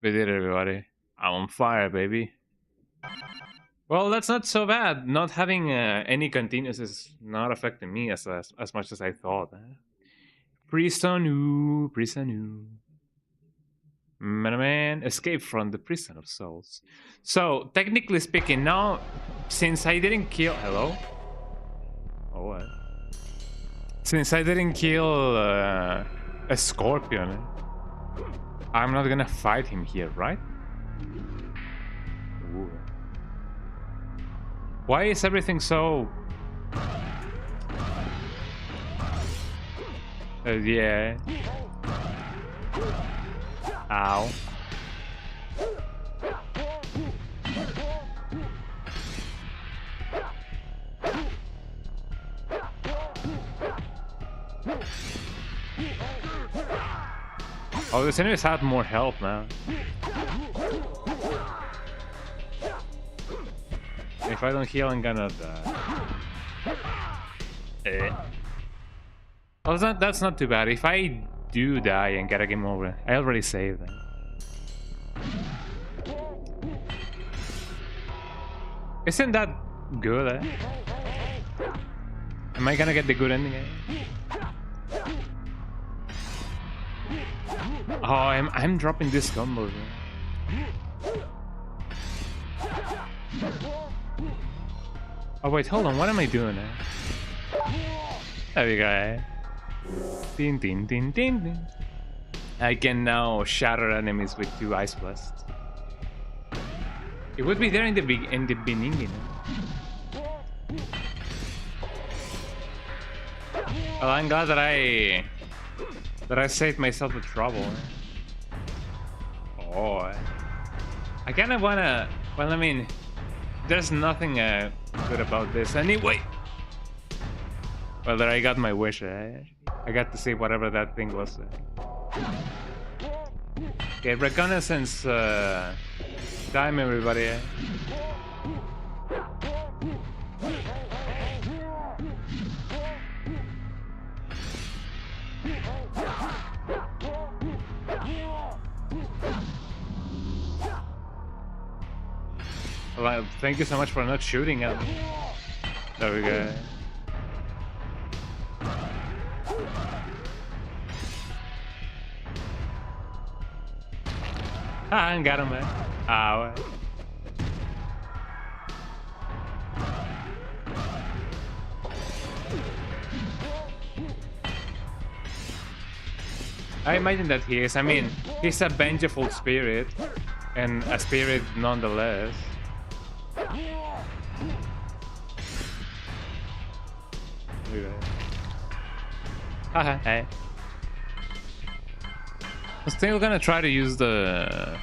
We did it, everybody. I'm on fire, baby. Well, that's not so bad. Not having any continuous is not affecting me as much as I thought. Prisonu. Man, escape from the prison of souls. So, technically speaking, now, since I didn't kill... Hello? Oh, what? Since I didn't kill a scorpion, I'm not gonna fight him here, right? Ooh. Why is everything so... yeah. Ow. Oh, this enemies had more health now. If I don't heal, I'm gonna die. Oh, that's not too bad. If I do die and get a game over, I already saved them. Isn't that good, eh? Am I gonna get the good ending, eh? Oh, I'm dropping this combo. Oh wait, hold on. What am I doing? There we go. Eh? Ding, ding, ding, ding, ding. I can now shatter enemies with 2 ice blasts. It would be there in the beginning. You know? Well, I'm glad that I saved myself the trouble. Oh, I kind of wanna. Well, I mean, there's nothing good about this anyway. Well, there I got my wish. I got to see whatever that thing was. Okay, reconnaissance time, everybody. Well, thank you so much for not shooting at me. There we go. Ah, I got him, man. Ah, well. I imagine that he is. I mean, he's a vengeful spirit, and a spirit nonetheless. Haha, hey. I'm still gonna try to use the...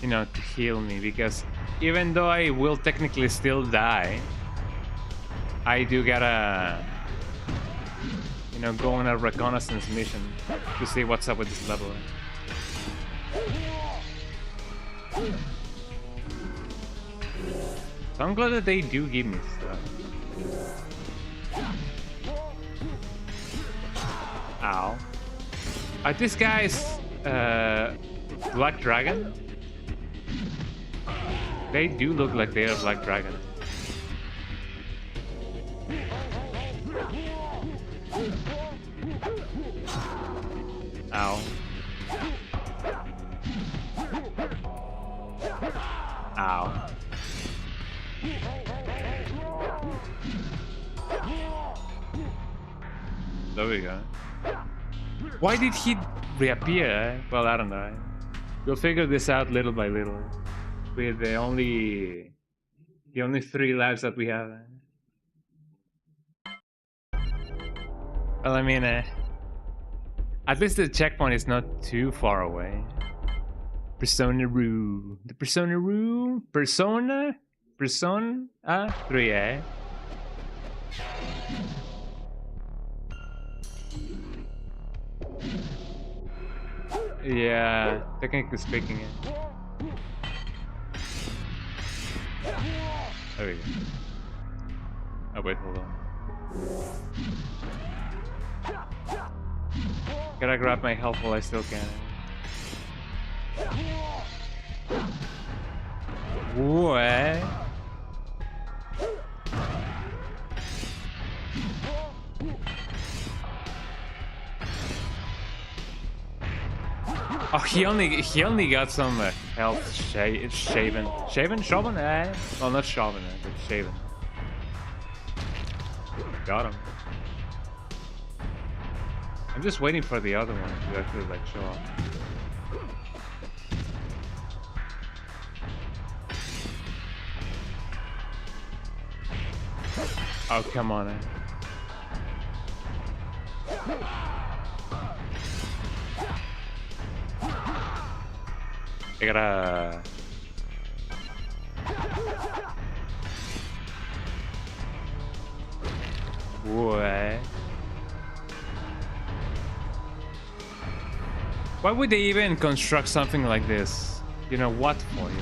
you know, to heal me, because even though I will technically still die, I do gotta... you know, go on a reconnaissance mission to see what's up with this level. So I'm glad that they do give me stuff. Ow. Are these guys Black Dragon? They do look like they are Black Dragon. Ow. Ow. There we go. Why did he reappear? Well, I don't know. We'll figure this out little by little. With the only 3 lives that we have. Well, I mean, at least the checkpoint is not too far away. Persona Roo. The Persona Roo? Persona 3, eh? Yeah, technically speaking. There we go. Oh wait, hold on. Gotta grab my health while I still can. What? Oh, he only got some health shaven. Shaven? Eh? Well, not shaven, but shaven. Got him. I'm just waiting for the other one to actually like show up. Oh, come on. I gotta... What? Why would they even construct something like this? You know what for you?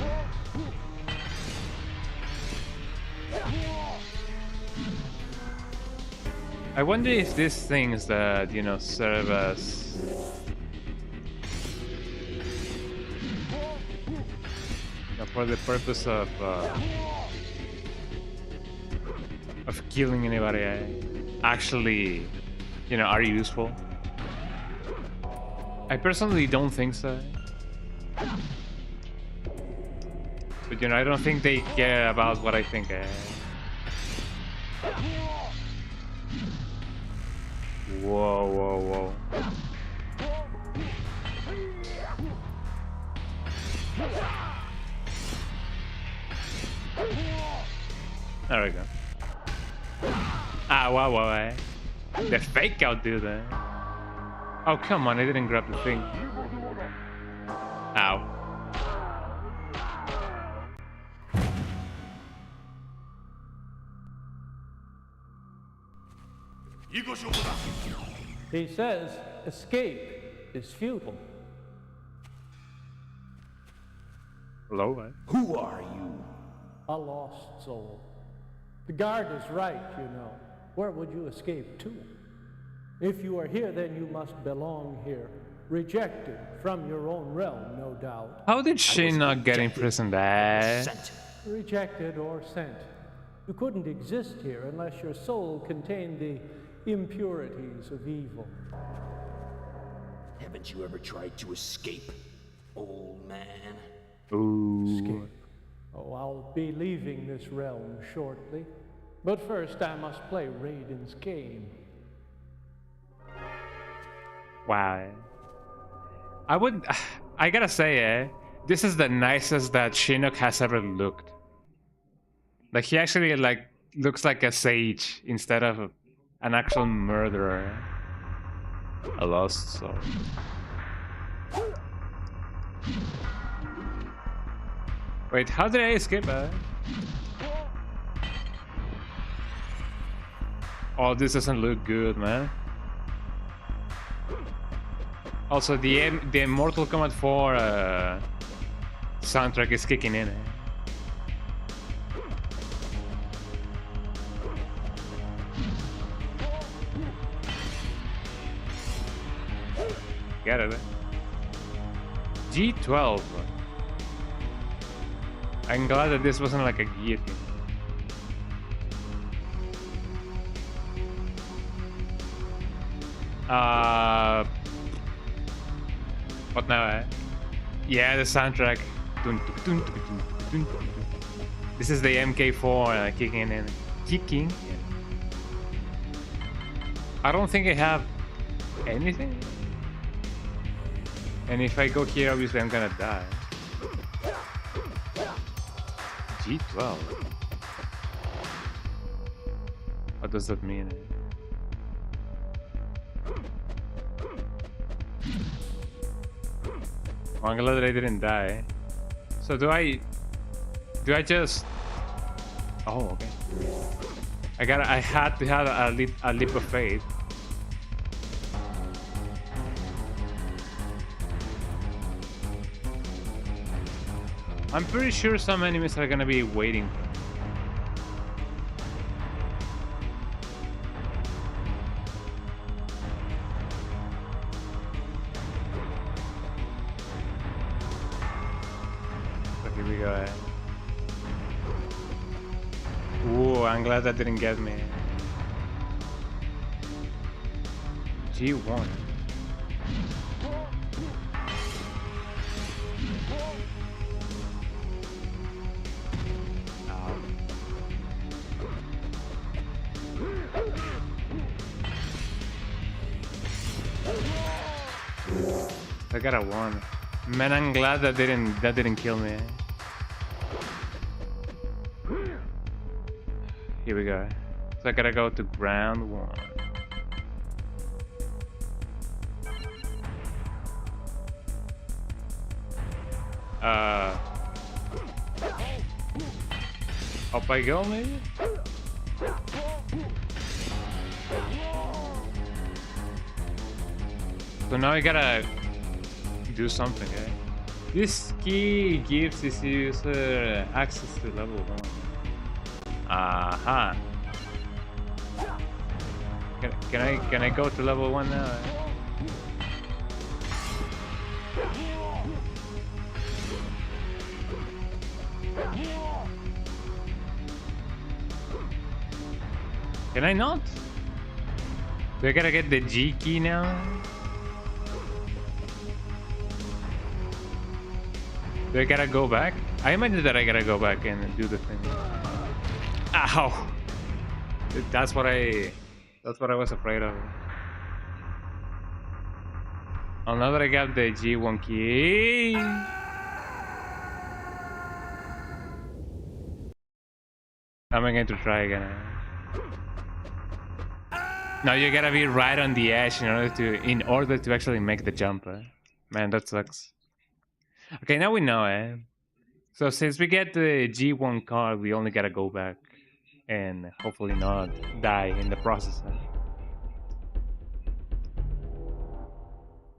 I wonder if these things that, you know, serve as... for the purpose of killing anybody, actually, you know, are useful. I personally don't think so. But you know, I don't think they care about what I think. Whoa. There we go. Ah, wow. The fake out dude. Oh, come on, I didn't grab the thing. Ow. He says escape is futile. Hello, man. Who are you? A lost soul. The guard is right, you know. Where would you escape to? If you are here, then you must belong here. Rejected from your own realm, no doubt. How did she not get imprisoned there? Rejected or sent. You couldn't exist here unless your soul contained the impurities of evil. Haven't you ever tried to escape, old man? Ooh. Escape. Oh, I'll be leaving this realm shortly. But first I must play Raiden's game. Wow. I gotta say, this is the nicest that Shinnok has ever looked. Like, he actually, like, looks like a sage instead of an actual murderer. A lost soul. Wait, how did I escape? Oh, this doesn't look good, man. Also, the Mortal Kombat 4 soundtrack is kicking in. get it. G12. I'm glad that this wasn't like a guillotine. What now, eh? Yeah, the soundtrack. This is the MK4 kicking in. Kicking? I don't think I have anything. And if I go here, obviously I'm gonna die. G12. What does that mean? I'm glad that I didn't die. So do I just? Oh, okay. I had to have a leap of faith. I'm pretty sure some enemies are gonna be waiting for me. So here we go. Ooh, I'm glad that didn't get me. G1. I got a 1. Man, I'm glad that didn't kill me. Here we go. So I gotta go to ground 1. Up I go, maybe? So now I gotta do something, eh? This key gives this user access to level 1. Aha. Can I go to level 1 now? Can I not? Do I gotta get the G key now? Do I gotta go back? I imagine that I gotta go back and do the thing. Ow! That's what I was afraid of. Oh, now that I got the G1 key. I'm going to try again. Now you gotta be right on the edge in order to actually make the jump. Man, that sucks. Okay, now we know, eh? So since we get the G1 card, we only gotta go back and hopefully not die in the process. Eh?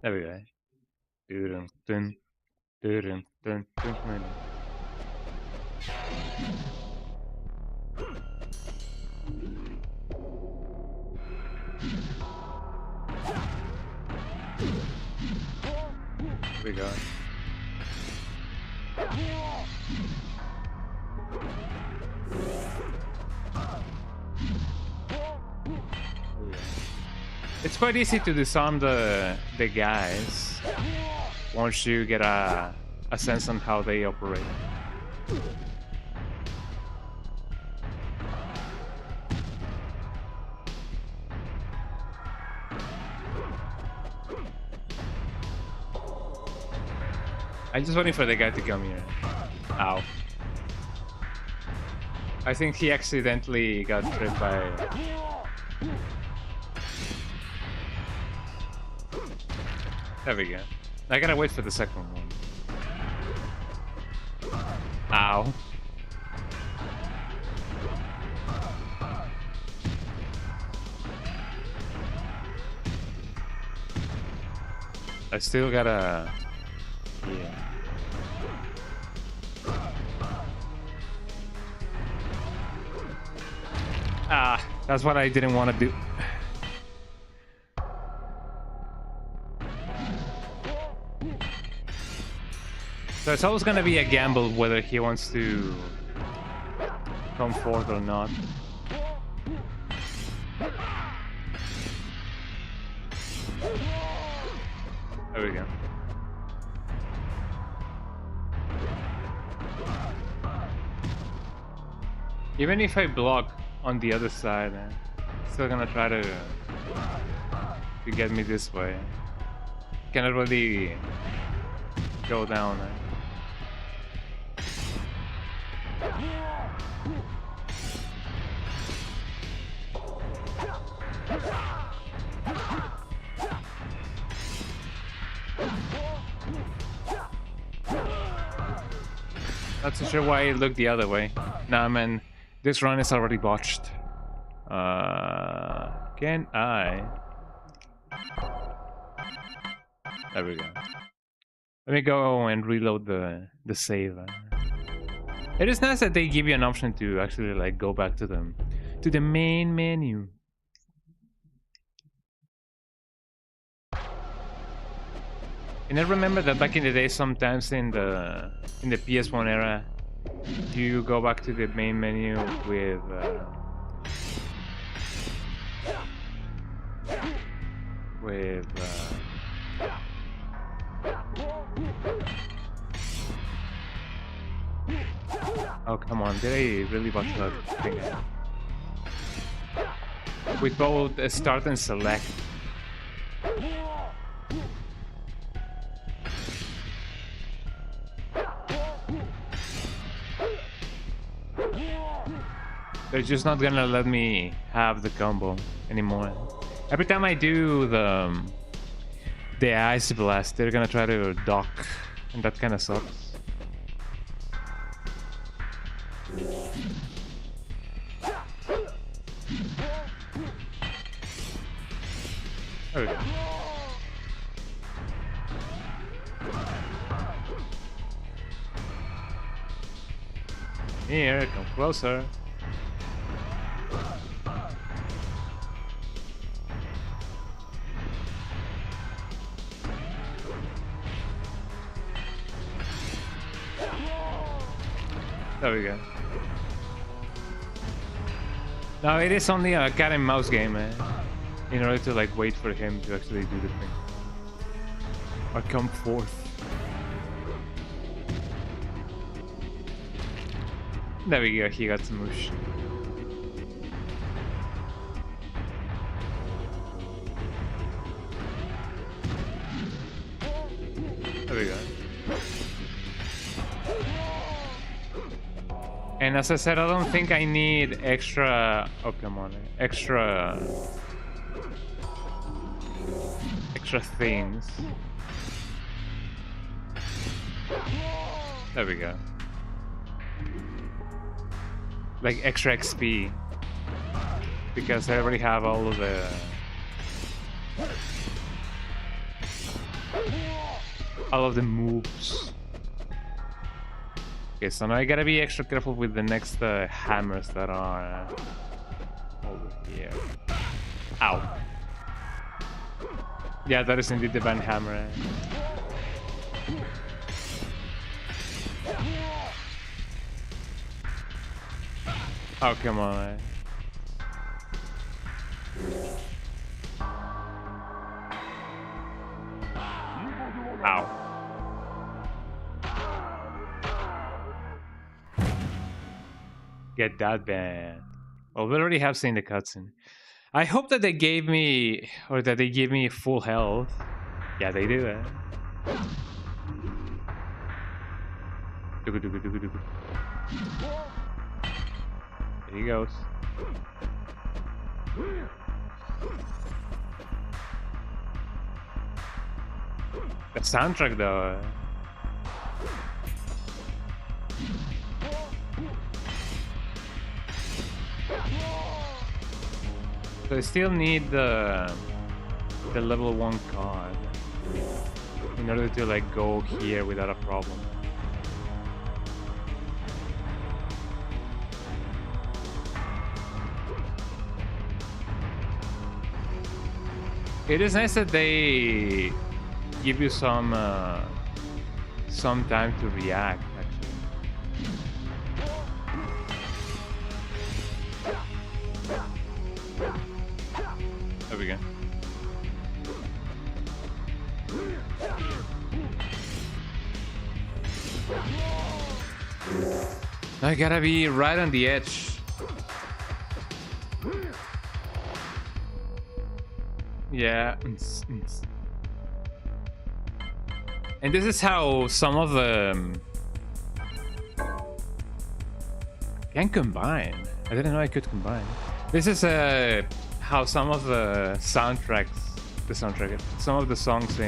There we go. Dun, dun, dun, dun, dun, dun. Here we go. It's quite easy to disarm the guys once you get a sense on how they operate. I'm just waiting for the guy to come here. Ow. I think he accidentally got tripped by... There we go. I gotta wait for the second one. Ow. I still gotta... Yeah. Ah, that's what I didn't want to do. So it's always gonna be a gamble whether he wants to come forth or not. There we go. Even if I block on the other side, still gonna try to get me this way. Cannot really go down. Not so sure why it looked the other way. Nah, man, this run is already botched. Can I? There we go. Let me go and reload the save. It is nice that they give you an option to actually like go back to the main menu. And I remember that back in the day, sometimes in the PS1 era, you go back to the main menu with oh come on, did I really watch that thing? With both start and select. They're just not gonna let me have the combo anymore. Every time I do the ice blast, they're gonna try to dock, and that kind of sucks. There we go. Here, come closer. There we go. Now it is only a cat and mouse game, in order to like wait for him to actually do the thing. Or come forth. There we go, he got some moosh. There we go. And as I said, I don't think I need extra... Oh, come on. Extra things. There we go. Like extra XP. Because I already have all of the... all of the moves. Okay, so now I gotta be extra careful with the next hammers that are over here. Ow. Yeah, that is indeed the band hammer. Oh, come on. Ow. Get that band. Well, we already have seen the cutscene. I hope that they gave me, or that they give me full health. Yeah, they do. There he goes. The soundtrack, though. So I still need the level 1 card in order to like go here without a problem. It is nice that they give you some some time to react, actually. There we go. I gotta be right on the edge. Yeah. And this is how some of the can combine. I didn't know I could combine. This is how some of the soundtracks, some of the songs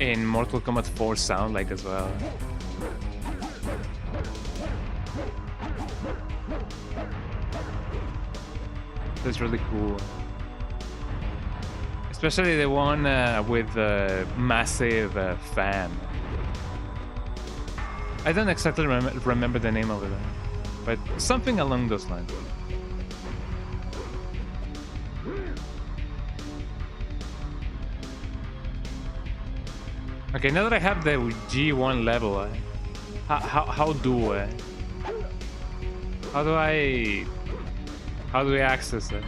in Mortal Kombat 4 sound like as well. That's really cool. Especially the one with the massive fan. I don't exactly remember the name of it, but something along those lines. Okay, now that I have the G1 level, how do I access it?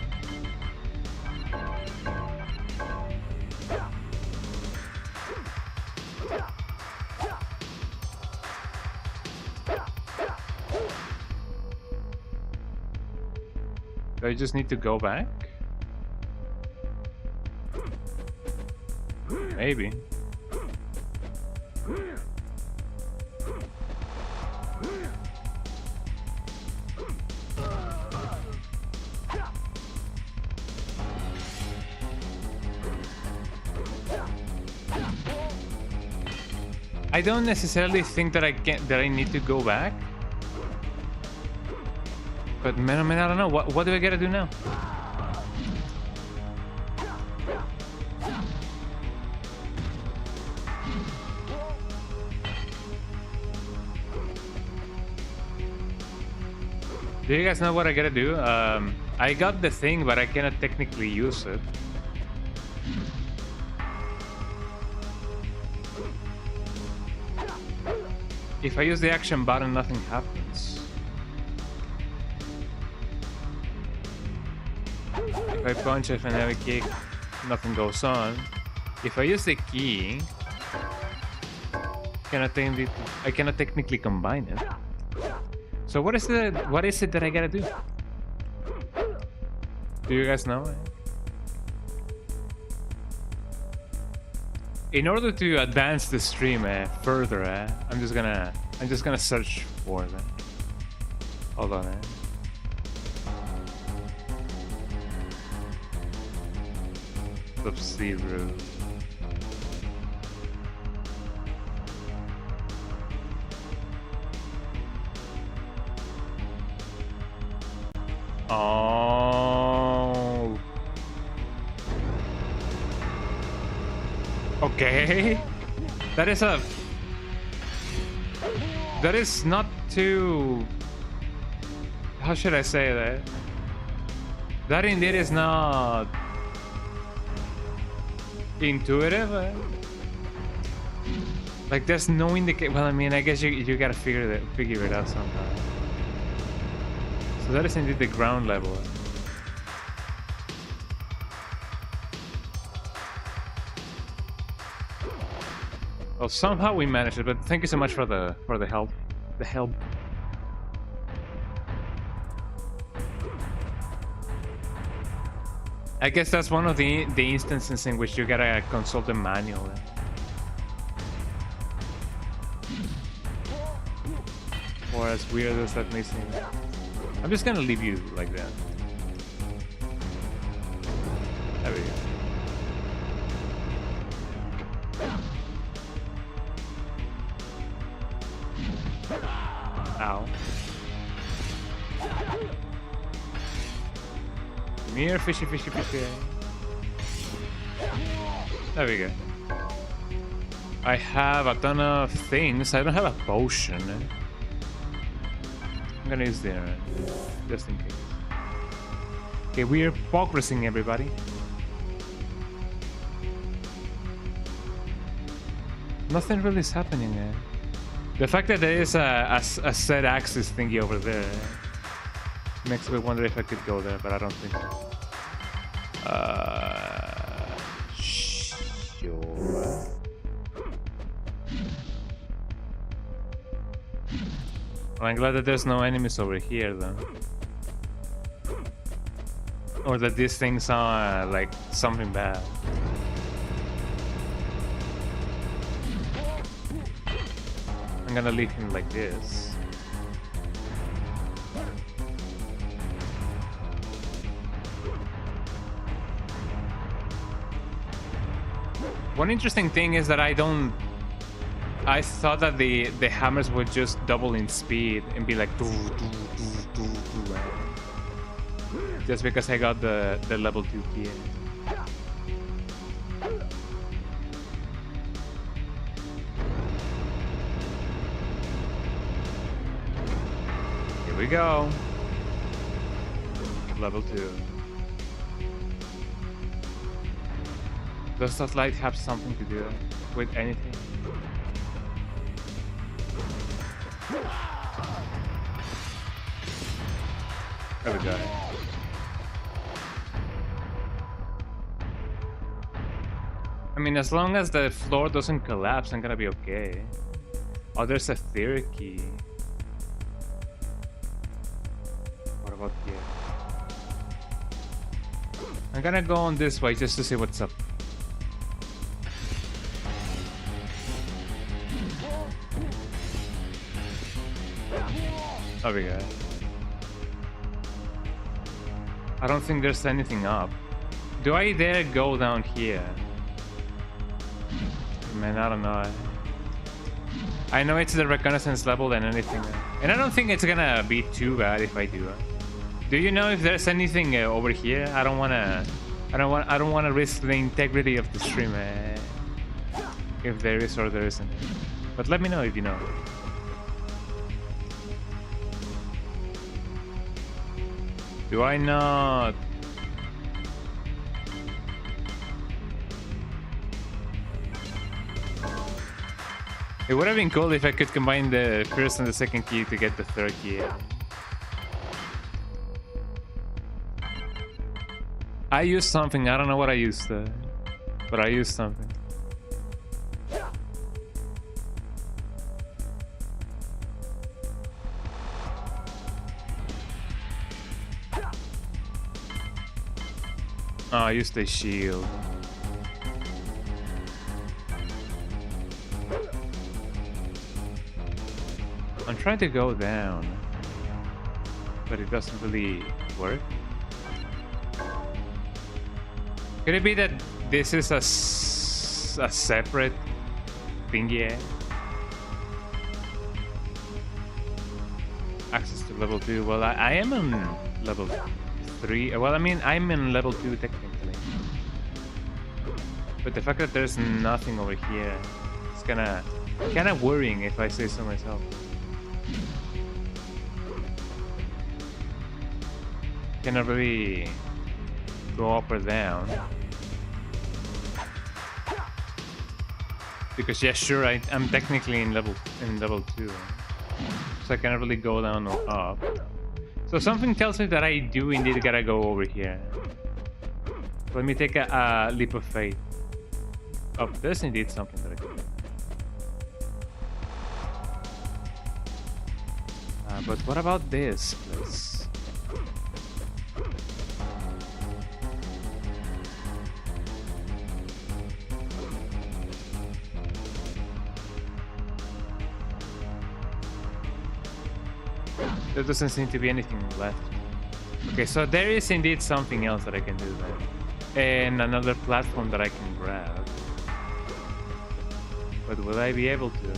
Do I just need to go back? Maybe. I don't necessarily think that I need to go back. But man, I don't know. What do I gotta do now? Do you guys know what I gotta do? I got the thing, but I cannot technically use it. If I use the action button, nothing happens. If I punch, if I have a kick, nothing goes on. If I use the key, I cannot technically combine it. So what is it that I gotta do? Do you guys know? In order to advance the stream further, I'm just gonna search for that. Hold on. Sub-Zero. Oh. Okay. That is not too... How should I say that? That indeed is not intuitive. Like there's no indication. Well, I mean, I guess you gotta figure it out sometime. So that is indeed the ground level. Well, somehow we managed it, but thank you so much for the help. The help. I guess that's one of the instances in which you gotta consult the manual. Or as weird as that may seem. I'm just gonna leave you like that. There we go. Ow. Come here, fishy, fishy, fishy. There we go. I have a ton of things. I don't have a potion. I'm gonna use the just in case. Okay, we're progressing, everybody. Nothing really is happening there. The fact that there is a set axis thingy over there makes me wonder if I could go there, but I don't think so. Sure. I'm glad that there's no enemies over here, though. Or that these things are like something bad. I'm gonna leave him like this. One interesting thing is that I thought that the hammers would just double in speed and be like just because I got the level 2 key. Here we go. Level 2. Does that light have something to do with anything? There we go. I mean, as long as the floor doesn't collapse, I'm gonna be okay. Oh, there's a third key. What about here? I'm gonna go on this way just to see what's up. There we go. I don't think there's anything up. Do I dare go down here? Man, I don't know. I know it's the reconnaissance level than anything, and I don't think it's gonna be too bad if I do. Do you know if there's anything over here? I don't wanna risk the integrity of the stream. If there is or there isn't. But let me know if you know. Do I not? It would have been cool if I could combine the first and the second key to get the third key. I used something, I don't know what I used, but I used something. Oh, I used the shield. I'm trying to go down, but it doesn't really work. Could it be that this is a separate thingy? Access to level 2. Well, I am on level 3. Well, I mean, I'm in level 2 technically. But the fact that there's nothing over here, it's kind of worrying if I say so myself. Cannot really go up or down. Because yeah, sure, I'm technically in level 2. So I cannot really go down or up. So something tells me that I do indeed gotta go over here. Let me take a leap of faith. Oh, there's indeed something that I can do. But what about this place? There doesn't seem to be anything left. Okay, so there is indeed something else that I can do there. And another platform that I can grab. But will I be able to?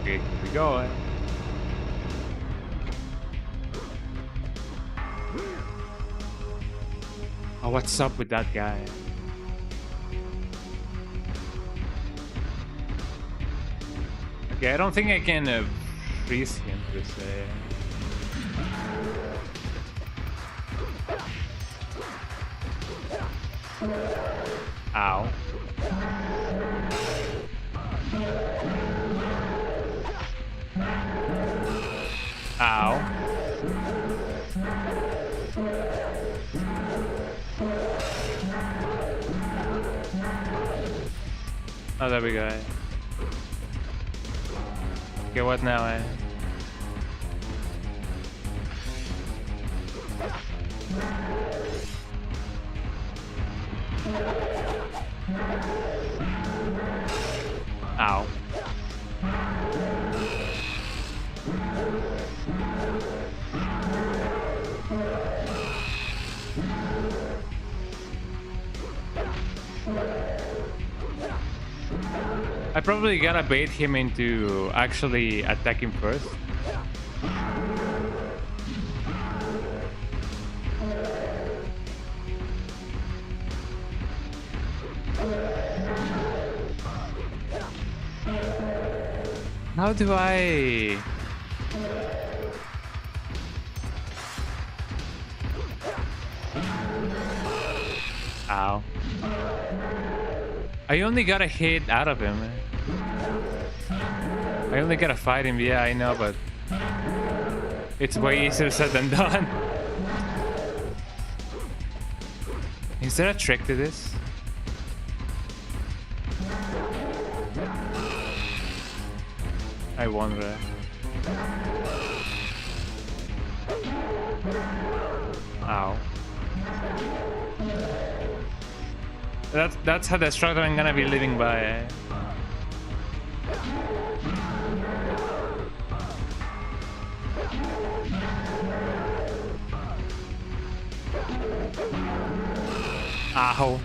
Okay, here we go. Oh, what's up with that guy? Okay, I don't think I can freeze him per se. Ow. Ow. Oh, there we go. Okay, what now, eh? Ow. I probably gotta bait him into actually attacking first. How do I... Ow. I only got a hit out of him. I only gotta fight him, yeah, I know, but it's way easier said than done. Is there a trick to this? I wonder. Ow. That's how the struggle I'm gonna be living by. Eh? Ow.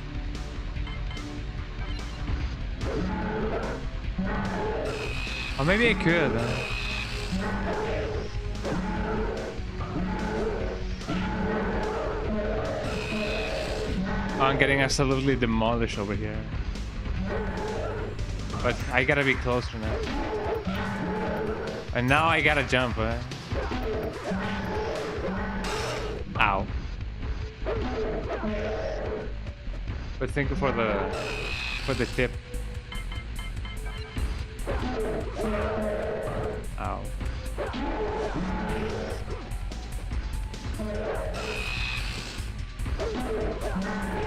Or maybe I could. Oh, I'm getting absolutely demolished over here. But I gotta be closer now. And now I gotta jump. Ow. But thank you for the tip. Ow.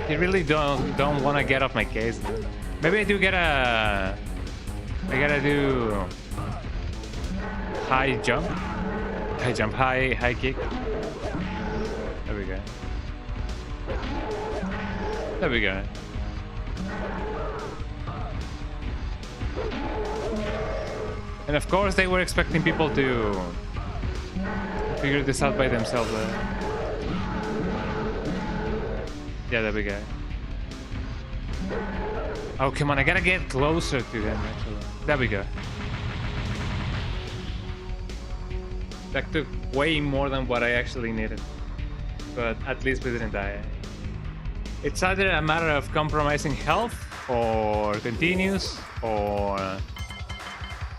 You really don't want to get off my case. Maybe I do get a... I gotta do... High jump? High jump, high kick. There we go. There we go. And of course they were expecting people to figure this out by themselves. Yeah, there we go. Oh, come on, I gotta get closer to them, actually. There we go. That took way more than what I actually needed. But at least we didn't die. It's either a matter of compromising health, or continues, or...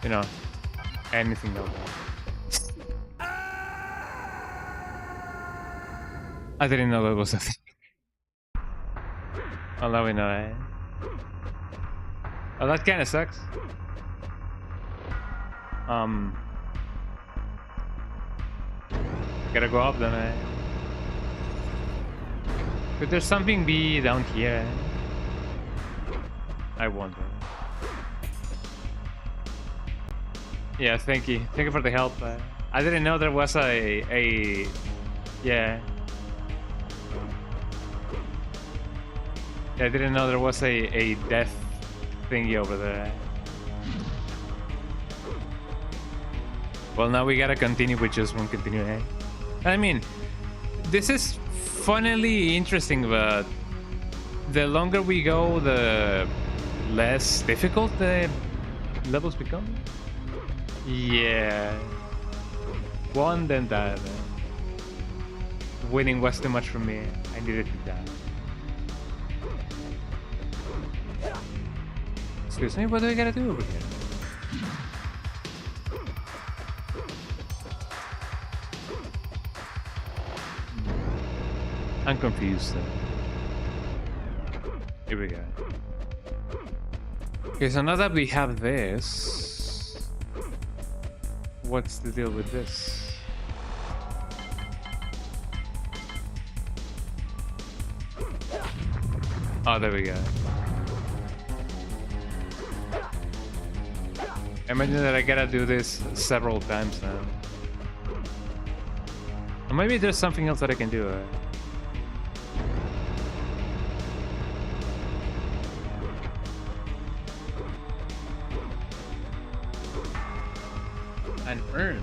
you know, anything else. I didn't know that was a thing. Oh, now we know, eh? Oh, that kinda sucks. Gotta go up then, eh? Could there something be down here? I wonder. Yeah, thank you. Thank you for the help. I didn't know there was a yeah. I didn't know there was a death thingy over there. Well, now we gotta continue with just one continue, eh? I mean, this is funnily interesting, but the longer we go, the less difficult the levels become. Yeah. One, then that. Winning was too much for me. I needed to die. Excuse me, what do I gotta do over here? I'm confused. Here we go. Okay, so now that we have this, what's the deal with this? Oh, there we go. Imagine that I gotta do this several times now. Or maybe there's something else that I can do. An urn.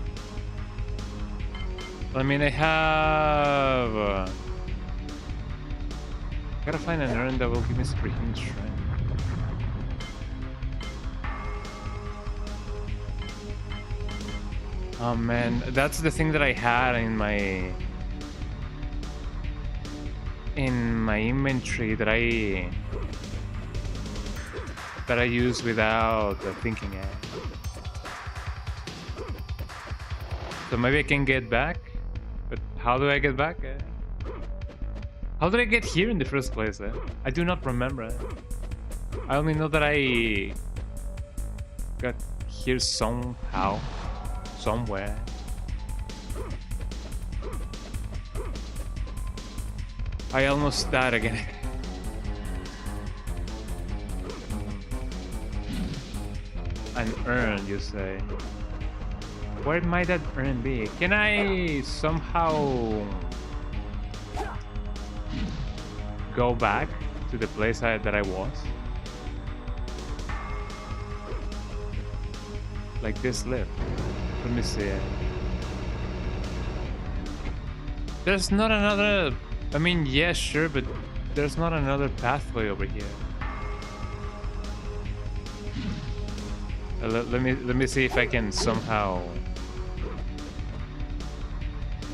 I mean, I have... gotta find an urn that will give me superhuman strength. Oh man, that's the thing that I had in my inventory that I use without thinking it. So maybe I can get back, but how do I get back? How did I get here in the first place? I do not remember. I only know that I got here somehow, somewhere. I almost died again. An urn, you say? Where might that urn be? Can I somehow go back to the place that I was? Like this lift. Let me see. There's not another... I mean, yeah, sure, but there's not another pathway over here. Let me see if I can somehow...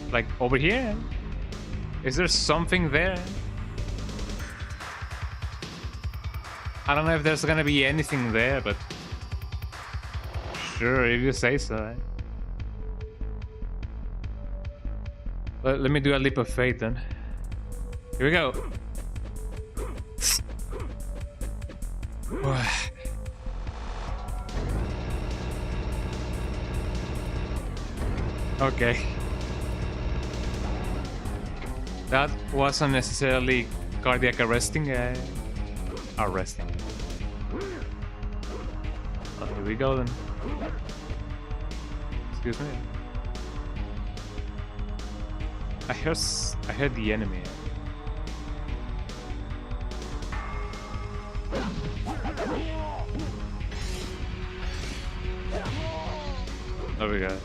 Like, over here? Is there something there? I don't know if there's gonna be anything there, but... Sure, if you say so. Let me do a leap of faith then. Here we go. Okay. That wasn't necessarily cardiac arresting. Arresting. Oh, here we go then. Excuse me. I heard the enemy. There we go.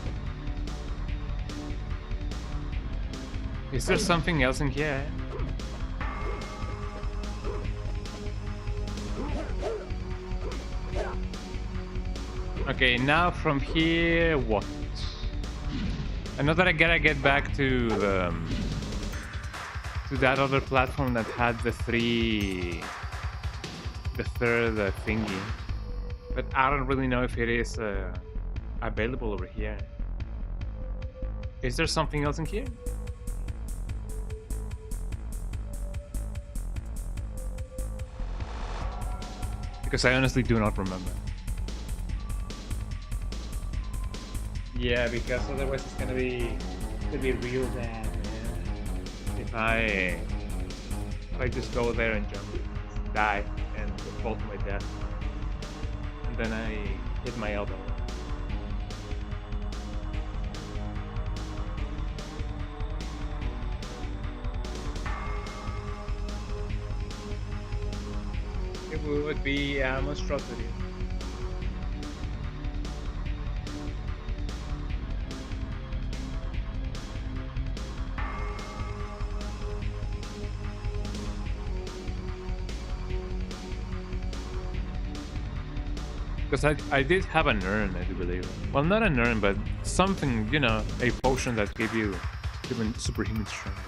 Is there something else in here? Okay, now from here, what? I know that I gotta get back to the to that other platform that had the third thingy, but I don't really know if it is available over here. Is there something else in here? Because I honestly do not remember. Yeah, because otherwise it's gonna be real bad, man. If I just go there and jump, die, and fall to my death, and then I hit my elbow. It would be a monstrosity. Because I did have an urn, I do believe. Well, not an urn, but something, you know, a potion that gave you even superhuman strength.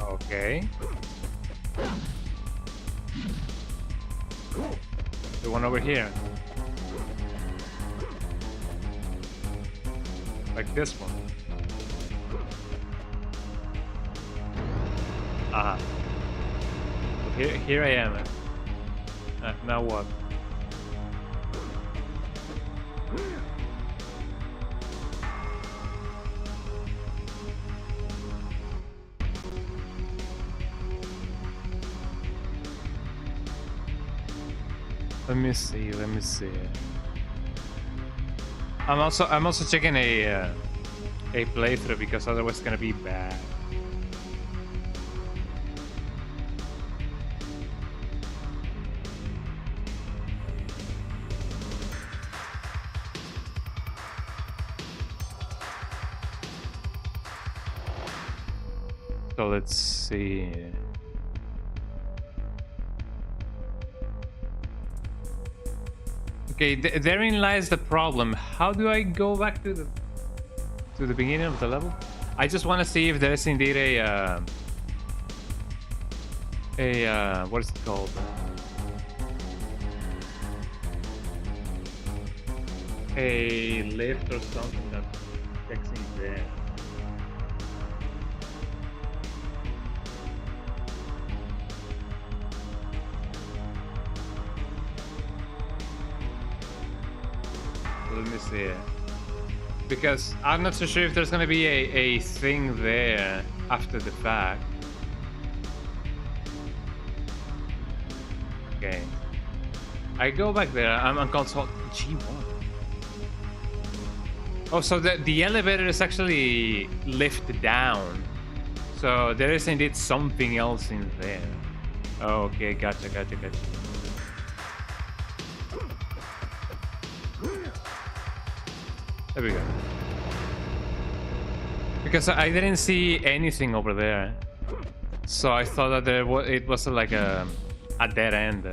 Okay. The one over here. Like this one. Aha. Here I am. Now what? Let me see. I'm also checking a playthrough because otherwise it's gonna be bad. So let's see. Okay, therein lies the problem. How do I go back to the beginning of the level? I just want to see if there is indeed a what is it called? A lift or something that takes me there. Let me see. Because I'm not so sure if there's gonna be a thing there after the fact. Okay. I go back there. I'm on console G1. Oh, so the elevator is actually lifted down. So there is indeed something else in there. Oh, okay, gotcha. There we go. Because I didn't see anything over there, so I thought that it was like a dead end.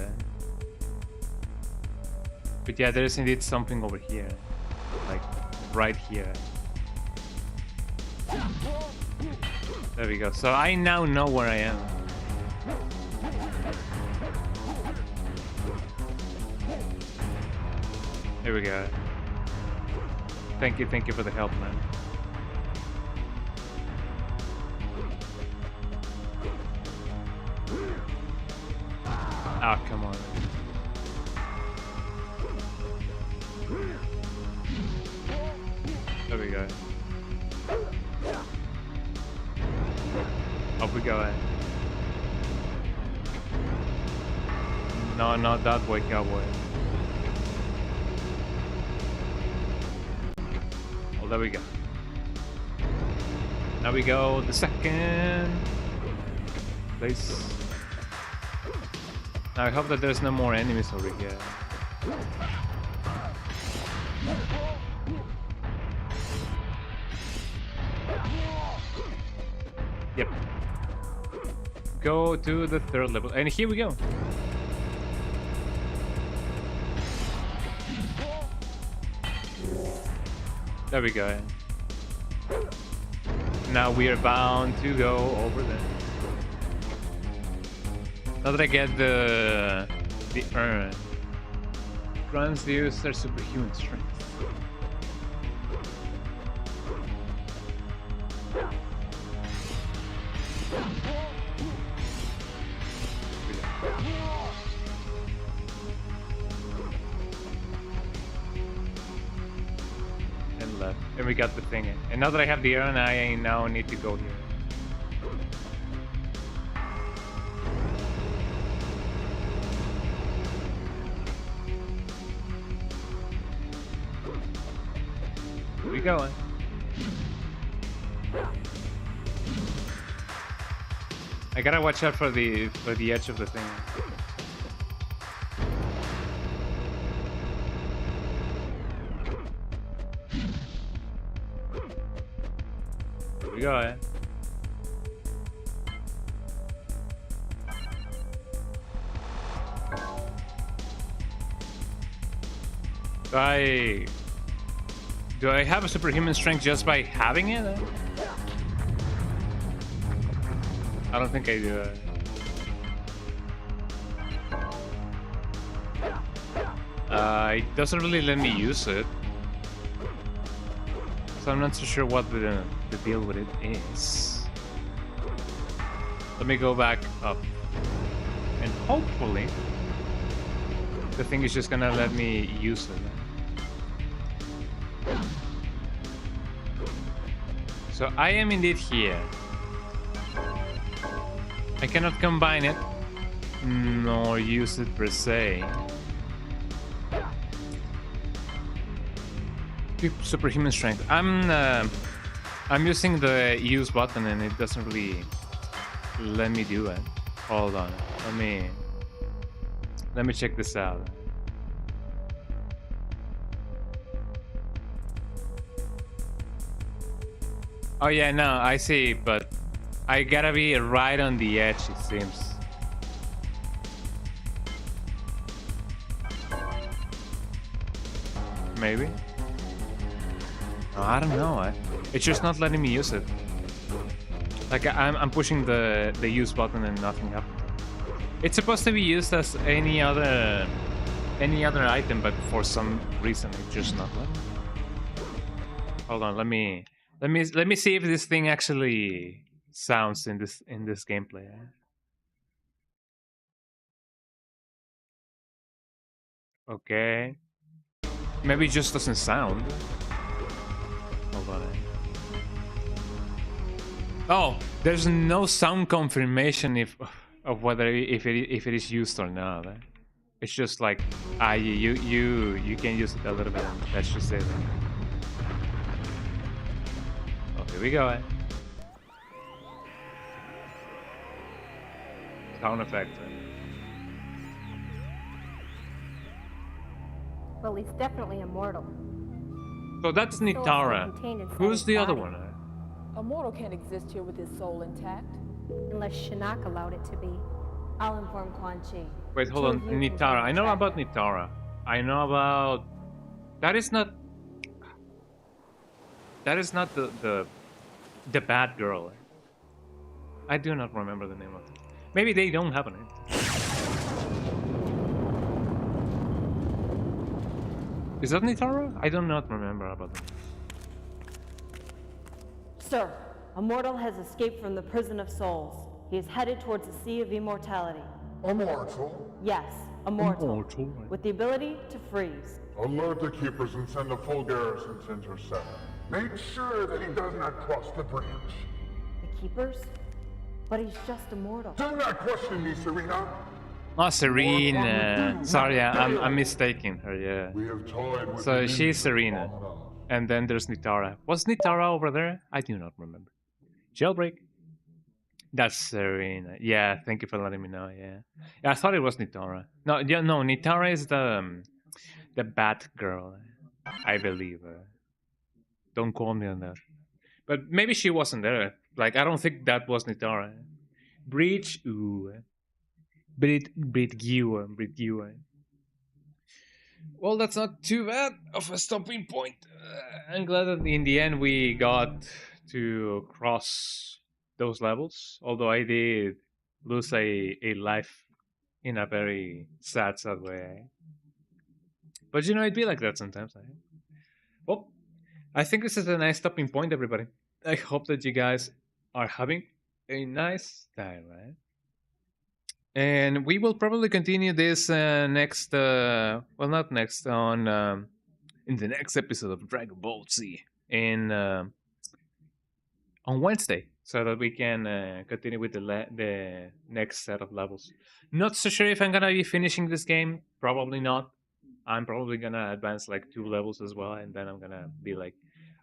But yeah, there is indeed something over here, like right here. There we go. So I now know where I am. Here we go. Thank you for the help, man. Ah, oh, come on. There we go. Up we go. No, not that way, cowboy. Oh, there we go. Now we go the second place. Now I hope that there's no more enemies over here. Yep. Go to the third level, and here we go. There we go. Now we are bound to go over there. Now that I get the urn, grants the user superhuman strength. And left, and we got the thing. And now that I have the urn, I now need to go here. Where we going? I gotta watch out for the edge of the thing. Here we go, Do I have a superhuman strength just by having it? I don't think I do. It doesn't really let me use it. So I'm not so sure what the deal with it is. Let me go back up. And hopefully the thing is just gonna let me use it. So I am indeed here. I cannot combine it nor use it per se. Superhuman strength. I'm using the use button and it doesn't really let me do it. Hold on. Let me check this out. Oh yeah, no, I see, but I gotta be right on the edge, it seems. Maybe? I don't know. It's just not letting me use it. Like I'm pushing the use button and nothing happens. It's supposed to be used as any other item, but for some reason it's just not letting. Hold on, let me see if this thing actually sounds in this gameplay. Okay. Maybe it just doesn't sound. Hold on. Oh, there's no sound confirmation of whether if it is used or not. It's just like you can use it a little bit. Let's just say that. Oh, here we go. Sound effect. Well, he's definitely immortal. So that's His soul is Nitara. contained inside Who's his the other body. one? A mortal can't exist here with his soul intact. Unless Shinnok allowed it to be. I'll inform Quan Chi. Wait, hold on. Nitara. I know about Nitara. I know about. That is not the bad girl. I do not remember the name of it. Maybe they don't have it. Is that Nitara? I do not remember about them. Sir, a mortal has escaped from the prison of souls. He is headed towards the Sea of Immortality. Immortal? Yes, immortal. Immortal. With the ability to freeze. Alert the keepers and send a full garrison to intercept. Make sure that he does not cross the bridge. The keepers? But he's just immortal. Do not question me, Serena. Oh, Serena. Sorry, I'm mistaking her. Yeah. We have toyed with So the she's ninjas Serena. long enough. And then there's Nitara. Was Nitara over there? I do not remember. Jailbreak. That's Serena. Yeah, thank you for letting me know. Yeah, I thought it was Nitara. No, yeah, no. Nitara is the bad girl, I believe. Don't call me on that. But maybe she wasn't there. Like I don't think that was Nitara. Breach. Ooh. Brit Giwa. Well, that's not too bad of a stopping point. I'm glad that in the end we got to cross those levels. Although I did lose a life in a very sad way. But you know, it'd be like that sometimes. Well, I think this is a nice stopping point, everybody. I hope that you guys are having a nice time, right? And we will probably continue this next, well, not next, in the next episode of Dragon Ball Z on Wednesday, so that we can continue with the next set of levels. Not so sure if I'm gonna be finishing this game. Probably not. I'm probably gonna advance like 2 levels as well, and then I'm gonna be like,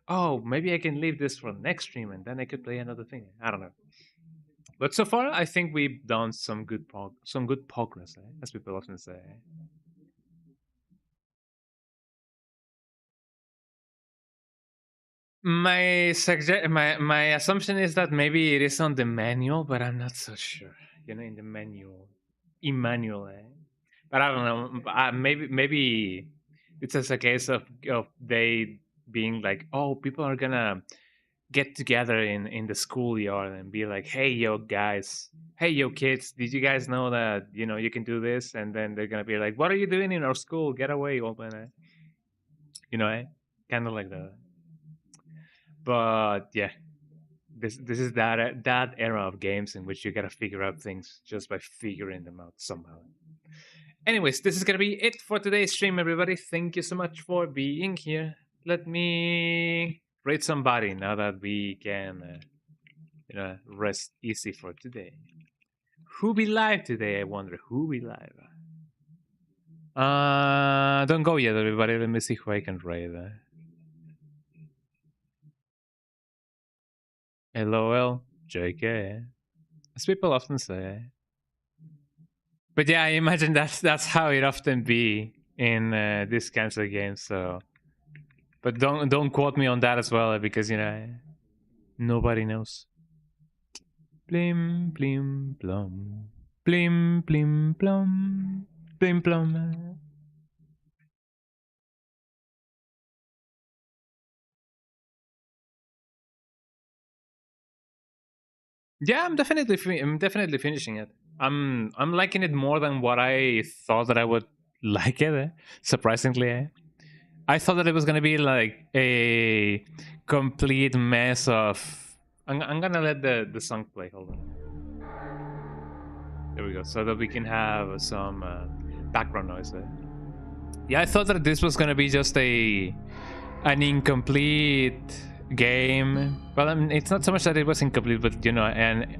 oh, maybe I can leave this for the next stream, and then I could play another thing. I don't know. But so far, I think we've done some good progress, as people often say. My assumption is that maybe it is on the manual, but I'm not so sure. You know, in the manual, But I don't know. Maybe it's just a case of they being like, oh, people are gonna get together in the schoolyard and be like, hey yo guys, hey yo kids, did you guys know that you can do this? And then they're gonna be like, what are you doing in our school? Get away, old man. Kind of like that. But yeah, this is that era of games in which you gotta figure out things just by figuring them out somehow. Anyways, this is gonna be it for today's stream, everybody. Thank you so much for being here. Let me rate somebody now that we can, rest easy for today. Who be live today? I wonder who be live. Don't go yet, everybody. Let me see who I can rate. LOL, JK, as people often say. But yeah, I imagine that's how it often be in these kinds of games. So, but don't quote me on that as well, because nobody knows. Blim blim blum, blim blim blum, blim blum. Yeah, I'm definitely finishing it. I'm liking it more than what I thought that I would like it. Surprisingly, I thought that it was gonna be like a complete mess of. I'm gonna let the song play. Hold on. There we go, so that we can have some background noise there. Yeah, I thought that this was gonna be just an incomplete game. Well, it's not so much that it was incomplete, but an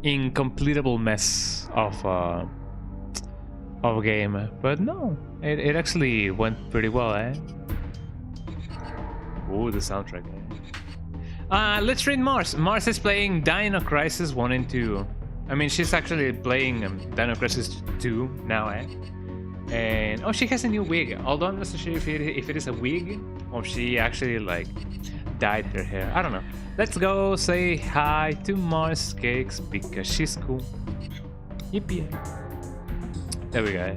incompletable mess of game. But no, it actually went pretty well, eh? Ooh, the soundtrack. Let's read Mars. Mars is playing Dino Crisis 1 and 2. I mean, she's actually playing Dino Crisis 2 now, eh? And she has a new wig. Although I'm not so sure if it is a wig or she actually like dyed her hair. I don't know. Let's go say hi to Mars Cakes because she's cool. Yippee! There we go.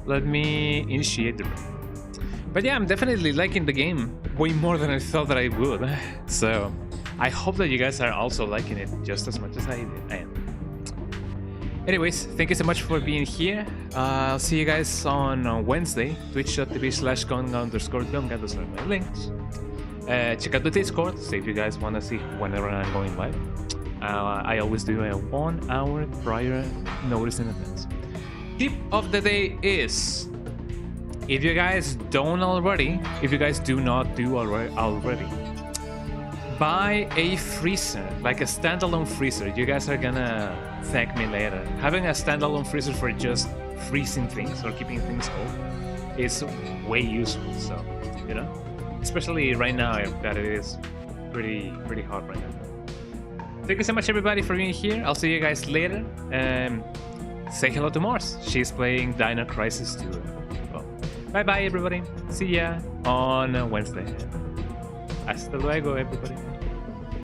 Let me initiate the room. But yeah, I'm definitely liking the game way more than I thought that I would. So I hope that you guys are also liking it just as much as I am. Anyways, thank you so much for being here. I'll see you guys on Wednesday. Twitch.tv/Gong_film. Those are my links. Check out the Discord, so if you guys want to see whenever I'm going live. I always do a 1 hour prior notice in advance. Tip of the day is, if you guys do not do already, buy a freezer, like a standalone freezer. You guys are gonna thank me later. Having a standalone freezer for just freezing things or keeping things cold is way useful. So, especially right now that it is pretty hot right now. Thank you so much, everybody, for being here. I'll see you guys later. Say hello to Mars. She's playing Dino Crisis 2. Well, bye-bye, everybody. See ya on Wednesday. Hasta luego, everybody.